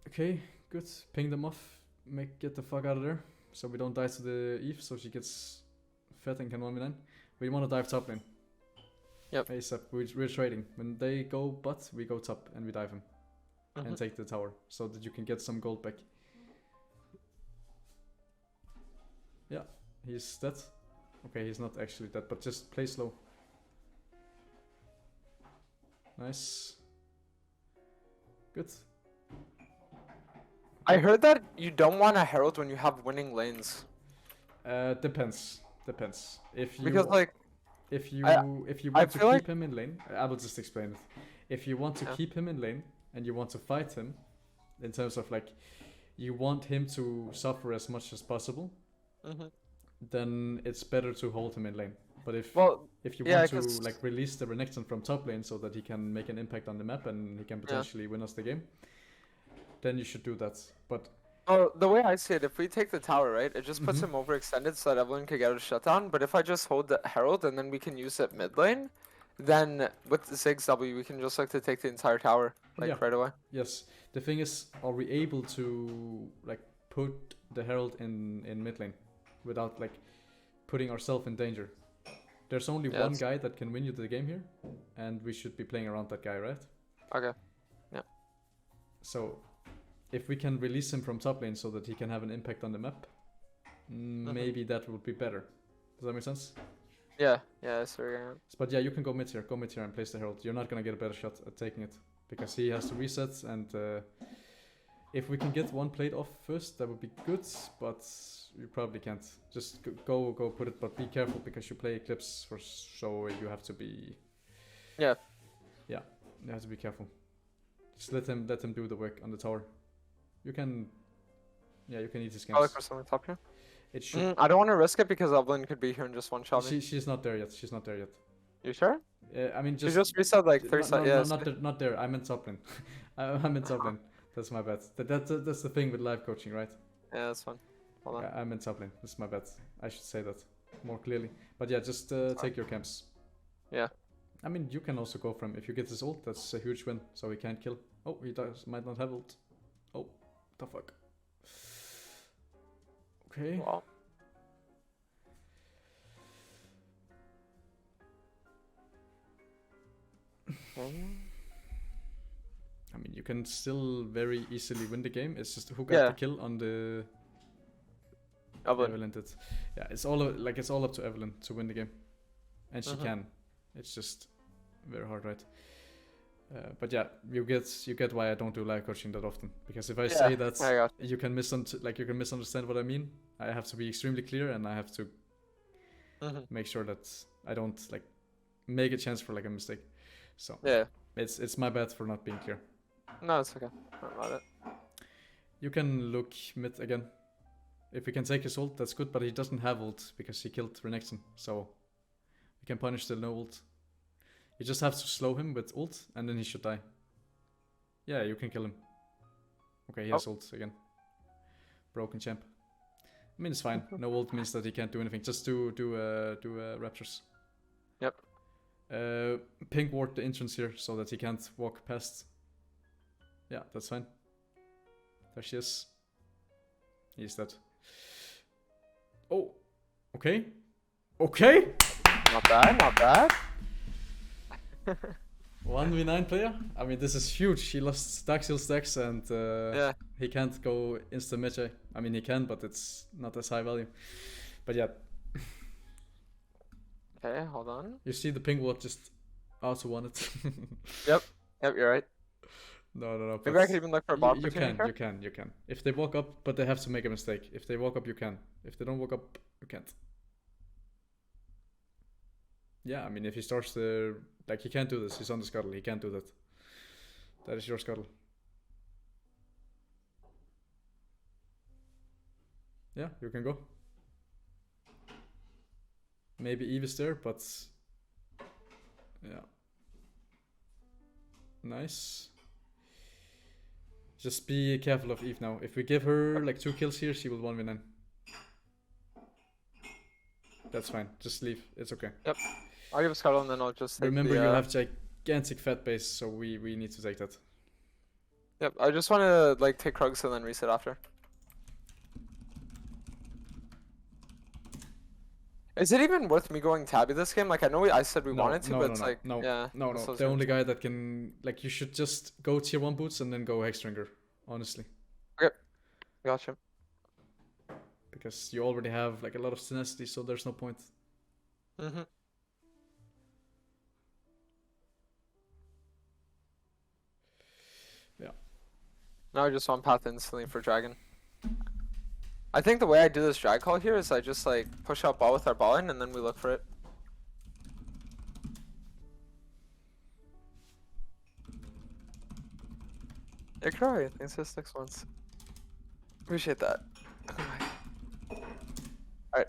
Okay, good. Ping them off. Get the fuck out of there. So we don't die to the Eve, so she gets fed and can 1v9. We want to dive top lane. Yep. ASAP. We're trading. When they go bot, we go top and we dive him. And take the tower, so that you can get some gold back. Yeah, he's dead. Okay, he's not actually dead, but just play slow. Nice. Good. I heard that you don't want a herald when you have winning lanes. Depends. If you because like if you want to keep him in lane, I will just explain it. If you want to keep him in lane and you want to fight him, in terms of like you want him to suffer as much as possible, then it's better to hold him in lane. But if you want to like release the Renekton from top lane so that he can make an impact on the map and he can potentially win us the game, then you should do that. But the way I see it, if we take the tower, right, it just puts him overextended so that everyone can get a shutdown. But if I just hold the herald and then we can use it mid lane, then with the Ziggs W we can just like to take the entire tower right away. Yes. The thing is, are we able to like put the herald in mid lane without like putting ourselves in danger? There's only one guy that can win you the game here, and we should be playing around that guy, right? Okay. Yeah. So if we can release him from top lane so that he can have an impact on the map, maybe that would be better. Does that make sense? Yeah, I see where you're at. But yeah, you can go mid here and place the herald. You're not gonna get a better shot at taking it because he has to reset, and if we can get one plate off first, that would be good, but you probably can't. Just go put it, but be careful because you play Eclipse first, so you have to be... Yeah, you have to be careful. Just let him do the work on the tower. You can eat his games. I'll look for someone top here. It should. I don't want to risk it because Evelyn could be here in just one shot. She's not there yet. You sure? I mean, she just reset like 30 seconds. Not there. I meant top lane. I meant top lane. That's my bad. That's the thing with live coaching, right? Yeah, that's fine. Hold on. I meant top lane. That's my bad. I should say that more clearly. But yeah, just take your camps. Yeah. I mean, you can also go from, if you get his ult, that's a huge win. So he can't kill. Oh, he might not have ult. Oh, the fuck. Okay. Wow. I mean, you can still very easily win the game. It's just who got the kill on the Evelyn did. Yeah, it's all up to Evelyn to win the game, and she can. It's just very hard, right? But yeah, you get why I don't do live coaching that often, because if I say that, you can misunderstand what I mean. I have to be extremely clear, and I have to make sure that I don't like make a chance for like a mistake. So it's my bad for not being clear. No, it's okay. Not about it. You can look mid again. If we can take his ult, that's good, but he doesn't have ult because he killed Renekton, so we can punish the no ult. You just have to slow him with ult, and then he should die. Yeah, you can kill him. Okay, he has ult again. Broken champ. I mean, it's fine. No ult means that he can't do anything. Just do raptors. Yep. Pink ward the entrance here so that he can't walk past. Yeah, that's fine. There she is. He's dead. Oh, okay. Okay. Not bad, not bad. 1v9 player. I mean, this is huge. He lost Dark Seal stacks and Yeah. he can't go insta meta. I mean, he can, but it's not as high value. But yeah, Okay, hold on. you see the pink ward just auto won it. Yep, you're right. No. Maybe I could even look for a bot you opportunity can. If they walk up, but they have to make a mistake. If they walk up, you can. If they don't walk up, you can't. Yeah, I mean, if he starts the... Like, he can't do this. He's on the scuttle. He can't do that. That is your scuttle. Yeah, you can go. Maybe Eve is there, but... Yeah. Nice. Just be careful of Eve now. If we give her like 2 kills here, she will 1v9. That's fine. Just leave. It's okay. Yep. I'll give a scuttle and then I'll just take Remember, you have gigantic fat base, so we need to take that. Yep, I just want to like take Krugs and then reset after. Is it even worth me going Tabby this game? Like, I know I said we wanted to, but it's like, yeah. No. The only guy that can, like, you should just go tier 1 boots and then go Hexdrinker, honestly. Okay, gotcha. Because you already have, like, a lot of tenacity, so there's no point. Mm-hmm. Yeah. Now I just want path instantly for Dragon. I think the way I do this drag call here is I just like push out ball with our ball in and then we look for it. Yeah, cry. Thanks for the 6 months. Appreciate that. Alright.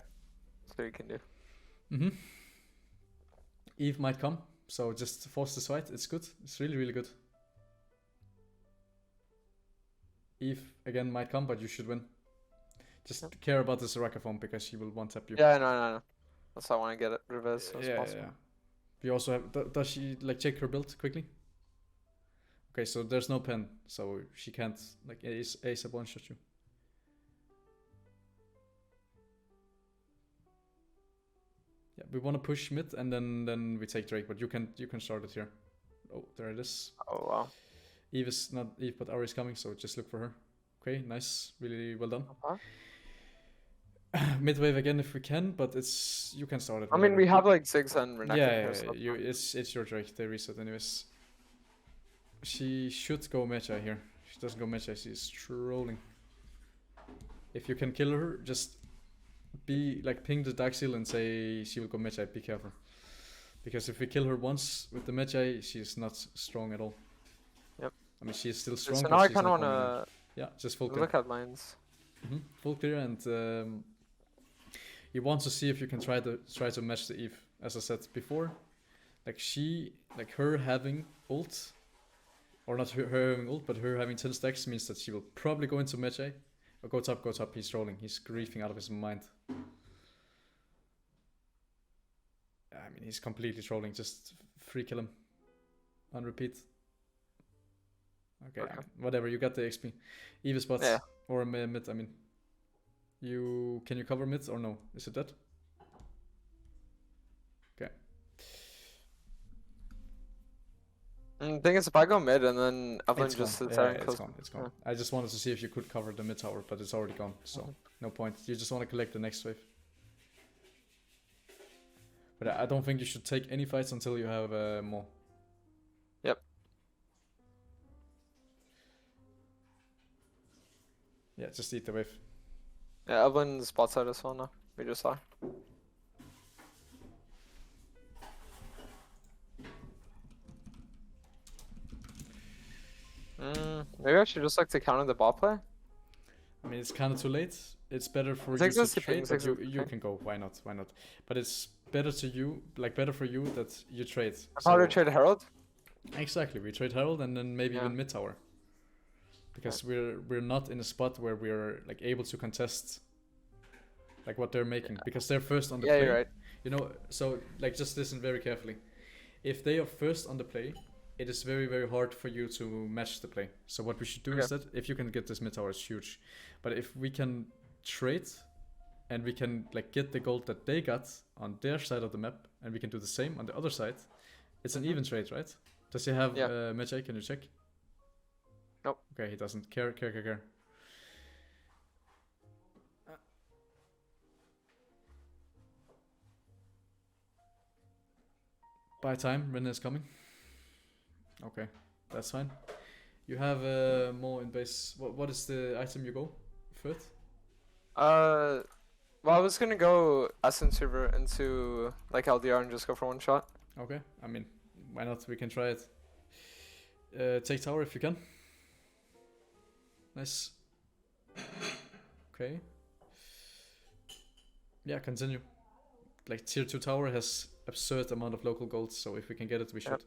That's what you can do. Mm-hmm. Eve might come, so just force this fight. It's good. It's really, really good. Eve again might come, but you should win. Just care about the Soraka form because she will one-tap you. Yeah, no. That's why I want to get it reverse as soon as possible. Yeah. We also have... Does she like check her build quickly? Okay, so there's no pen, so she can't like ace a one-shot you. Yeah, we want to push mid and then we take Drake, but you can start it here. Oh, there it is. Oh wow. Eve is not Eve, but Ari is coming, so just look for her. Okay, nice, really well done. Mid wave again if we can, but it's you can start it. I mean, we have like Ziggs and Renekton. Yeah. It's your Drake. They reset anyways. She should go Mecha here. If she doesn't go Mecha, she's trolling. If you can kill her, just be like ping the Dark Seal and say she will go Mecha. Be careful, because if we kill her once with the Mecha, she's not strong at all. Yep. I mean, she's still strong. So now I kind of want to. Yeah, just full clear. Look at lines. Full clear, and you want to see if you can try to match the Eve. As I said before, like her having ult, or not her having ult, but her having 10 stacks means that she will probably go into Mecha. Or go top. He's trolling. He's griefing out of his mind. I mean, he's completely trolling. Just free kill him. On repeat. Okay. Whatever. You got the XP. Eve spots. Yeah. Or mid. I mean, can you cover mid or no? Is it dead? Okay. The thing is, if I go mid and then Evelyn just sits there and it's gone. It's gone. I just wanted to see if you could cover the mid tower, but it's already gone. So no point. You just want to collect the next wave. But I don't think you should take any fights until you have more. Yep. Yeah, just eat the wave. Yeah, Evelyn spots out as well now. We just saw. Maybe I should just like to counter the bot play. I mean, it's kind of too late. It's better for It's you to existing, trade, it's but you existing. can go. Why not? Why not? But it's better to you, like better for you that you trade. How to So trade Herald? exactly, we trade Herald and then maybe Yeah. even mid tower. Because we're not in a spot where we're like able to contest like what they're making because they're first on the Yeah, play. you're right. You know, so like just listen very carefully. If they are first on the play, it is very very hard for you to match the play. So what we should do Okay. instead, if you can get this mid tower, it's huge. But if we can trade and we can like get the gold that they got on their side of the map and we can do the same on the other side, it's an even trade, right? Does he have Yeah. match A? Can you check? Nope. Okay, he doesn't care. Buy time, Ren is coming. Okay, that's fine. You have more in base. What is the item you go first? Well, I was gonna go Essence Server into like LDR and just go for one shot. Okay, I mean, why not? We can try it. Take tower if you can. Nice. Okay. Yeah, continue. Like tier 2 tower has absurd amount of local gold, so if we can get it, we should. Yep.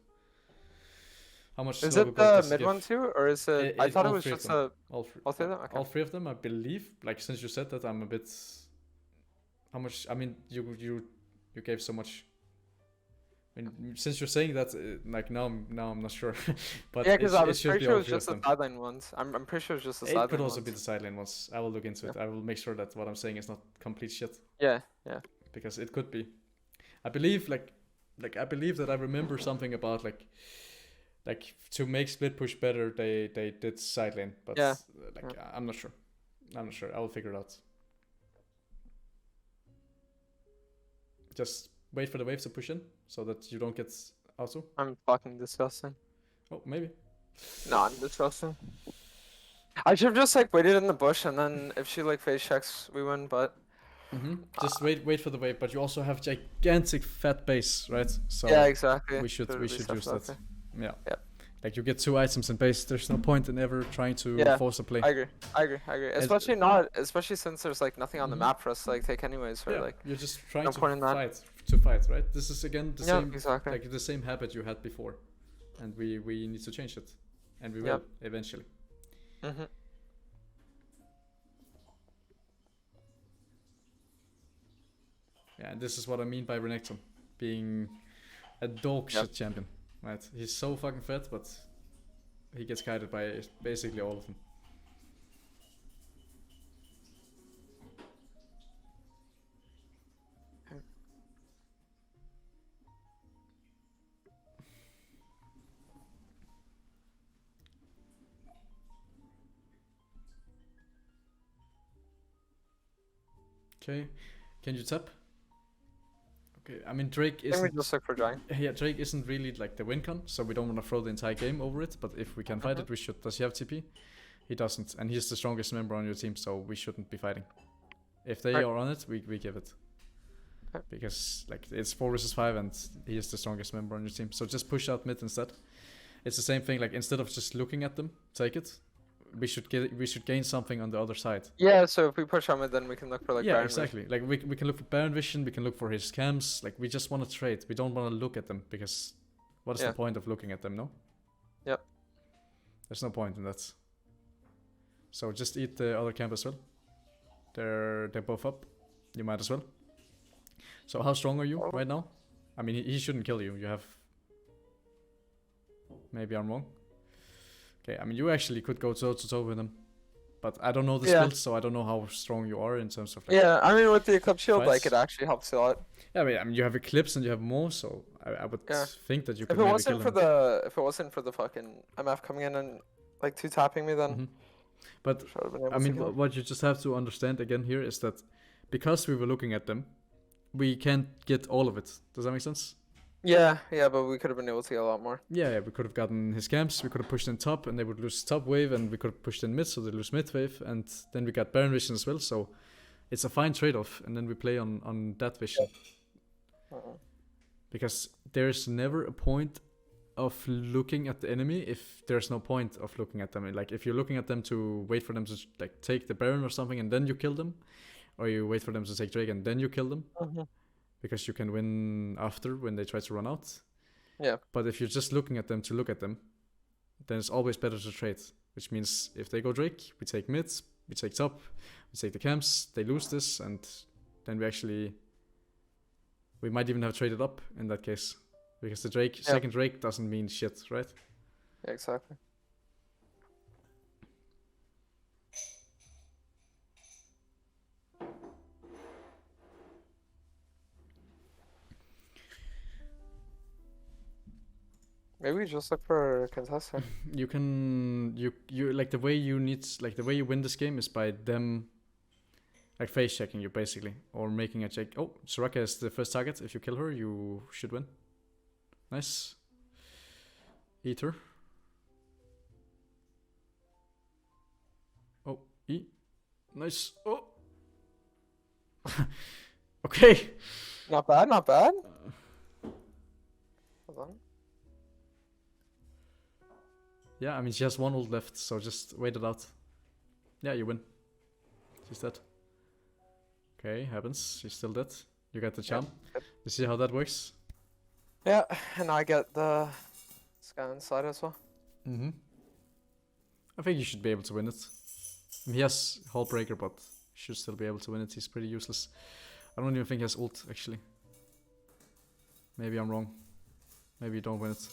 How much Is local it gold the does mid give? one too, or is it? I thought it all was three of just them. a. All All three of them? Okay. All three of them, I believe. Like since you said that, I'm a bit. How much? I mean, you gave so much. I mean, since you're saying that, like now I'm not sure. But Yeah, because I was should pretty be sure all it was three of just the them. sideline ones. I'm pretty sure it's just the It sideline could also ones. be the sideline ones. I will look into it. I will make sure that what I'm saying is not complete shit. Yeah, yeah. Because it could be. I believe I believe that I remember something about like to make split push better they did sideline, but Yeah. I'm not sure. I will figure it out. Just wait for the wave to push in so that you don't get auto. I'm fucking disgusting. Oh, maybe. No, I'm disgusting. I should have just like waited in the bush and then if she like phase checks, we win. But Just wait for the wave, but you also have gigantic fat base, right? So yeah, exactly. we should use that. Okay. Yeah. Yeah. Like you get 2 items in base. There's no point in ever trying to Yeah, force a play. I agree. Especially since there's like nothing on the map for us to like take anyways. Right? Yeah, Like you're just trying no to point in that. fight, right? This is again the same, exactly. like the same habit you had before, and we need to change it, and we will eventually. Yeah, and this is what I mean by Renekton being a dog shit champion, right? He's so fucking fat, but he gets guided by basically all of them. Okay, can you tap? Okay, I mean Drake isn't. I think we just look for Giant. Yeah, Drake isn't really like the win con, so we don't want to throw the entire game over it. But if we can fight it, we should. Does he have TP? He doesn't, and he's the strongest member on your team, so we shouldn't be fighting. If they are on it, we give it. Because like it's 4 versus 5, and he is the strongest member on your team. So just push out mid instead. It's the same thing. Like instead of just looking at them, take it. We should gain something on the other side. Yeah, so if we push on it, then we can look for like yeah, Baron exactly. Vision. Like we can look for Baron Vision, we can look for his cams. Like we just want to trade. We don't want to look at them because what is the point of looking at them? No. Yep. There's no point in that. So just eat the other camp as well. They're both up. You might as well. So how strong are you right now? I mean, he shouldn't kill you. You have. Maybe I'm wrong. Okay, I mean, you actually could go toe to toe with him, but I don't know the skills, so I don't know how strong you are in terms of. Like, yeah, I mean, with the Eclipse Shield, fights. like it actually helps a lot. Yeah, I mean, you have Eclipse and you have more, so I would think that you could If it maybe wasn't kill for him. if it wasn't for the fucking MF coming in and like 2-tapping me, then. But I mean, what you just have to understand again here is that because we were looking at them, we can't get all of it. Does that make sense? Yeah, but we could have been able to get a lot more. Yeah, we could have gotten his camps, we could have pushed in top, and they would lose top wave, and we could have pushed in mid, so they lose mid wave, and then we got Baron Vision as well, so it's a fine trade-off, and then we play on that vision. Because there's never a point of looking at the enemy if there's no point of looking at them. Like if you're looking at them to wait for them to like take the Baron or something and then you kill them, or you wait for them to take Drake and then you kill them, because you can win after when they try to run out. Yeah. But if you're just looking at them to look at them, then it's always better to trade. Which means if they go Drake, we take mids, we take top, we take the camps, they lose this, and then we might even have traded up in that case. Because the Drake, second Drake doesn't mean shit, right? Yeah, exactly. Maybe we just look for a contestant. You can you like the way you win this game is by them like face checking you basically, or making a check. Oh, Soraka is the first target. If you kill her, you should win. Nice. Eat her. Oh, E. Nice. Oh. Okay. Not bad, not bad. Hold on. Yeah, I mean, she has one ult left, so just wait it out. Yeah, you win. She's dead. Okay, happens. She's still dead. You got the charm. Yep. You see how that works? Yeah, and I get the scan side as well. Mm-hmm. I think you should be able to win it. He has Hull Breaker, but should still be able to win it. He's pretty useless. I don't even think he has ult, actually. Maybe I'm wrong. Maybe you don't win it.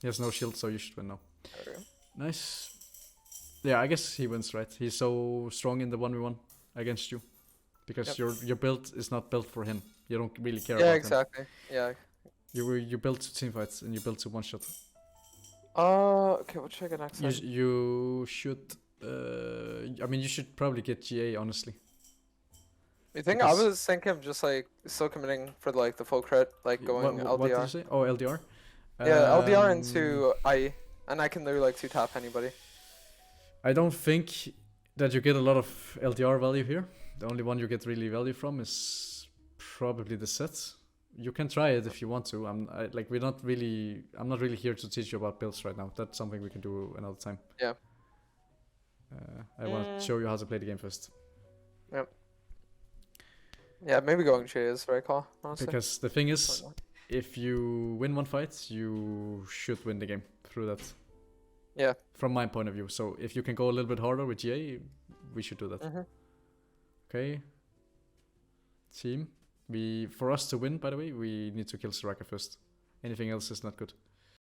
He has no shield, so you should win now. Okay. Nice. Yeah, I guess he wins, right? He's so strong in the 1v1 against you. Because your build is not built for him. You don't really care about him. Yeah, exactly. Yeah. You built to teamfights and you built to one shot. Okay, what should I get next time? You should I mean, you should probably get GA, honestly. You think? I was thinking of just like still committing for like the full crit, like going LDR. What did you say? Oh, LDR? Yeah, LDR into IE, and I can literally like 2-tap anybody. I don't think that you get a lot of LDR value here. The only one you get really value from is probably the set. You can try it if you want to. I'm not really here to teach you about builds right now. That's something we can do another time. Yeah. I want to show you how to play the game first. Yep. Yeah, maybe going J is the right call, honestly. Because the thing is, if you win one fight, you should win the game through that. Yeah. From my point of view. So if you can go a little bit harder with GA, we should do that. Okay. Team. For us to win, by the way, we need to kill Soraka first. Anything else is not good.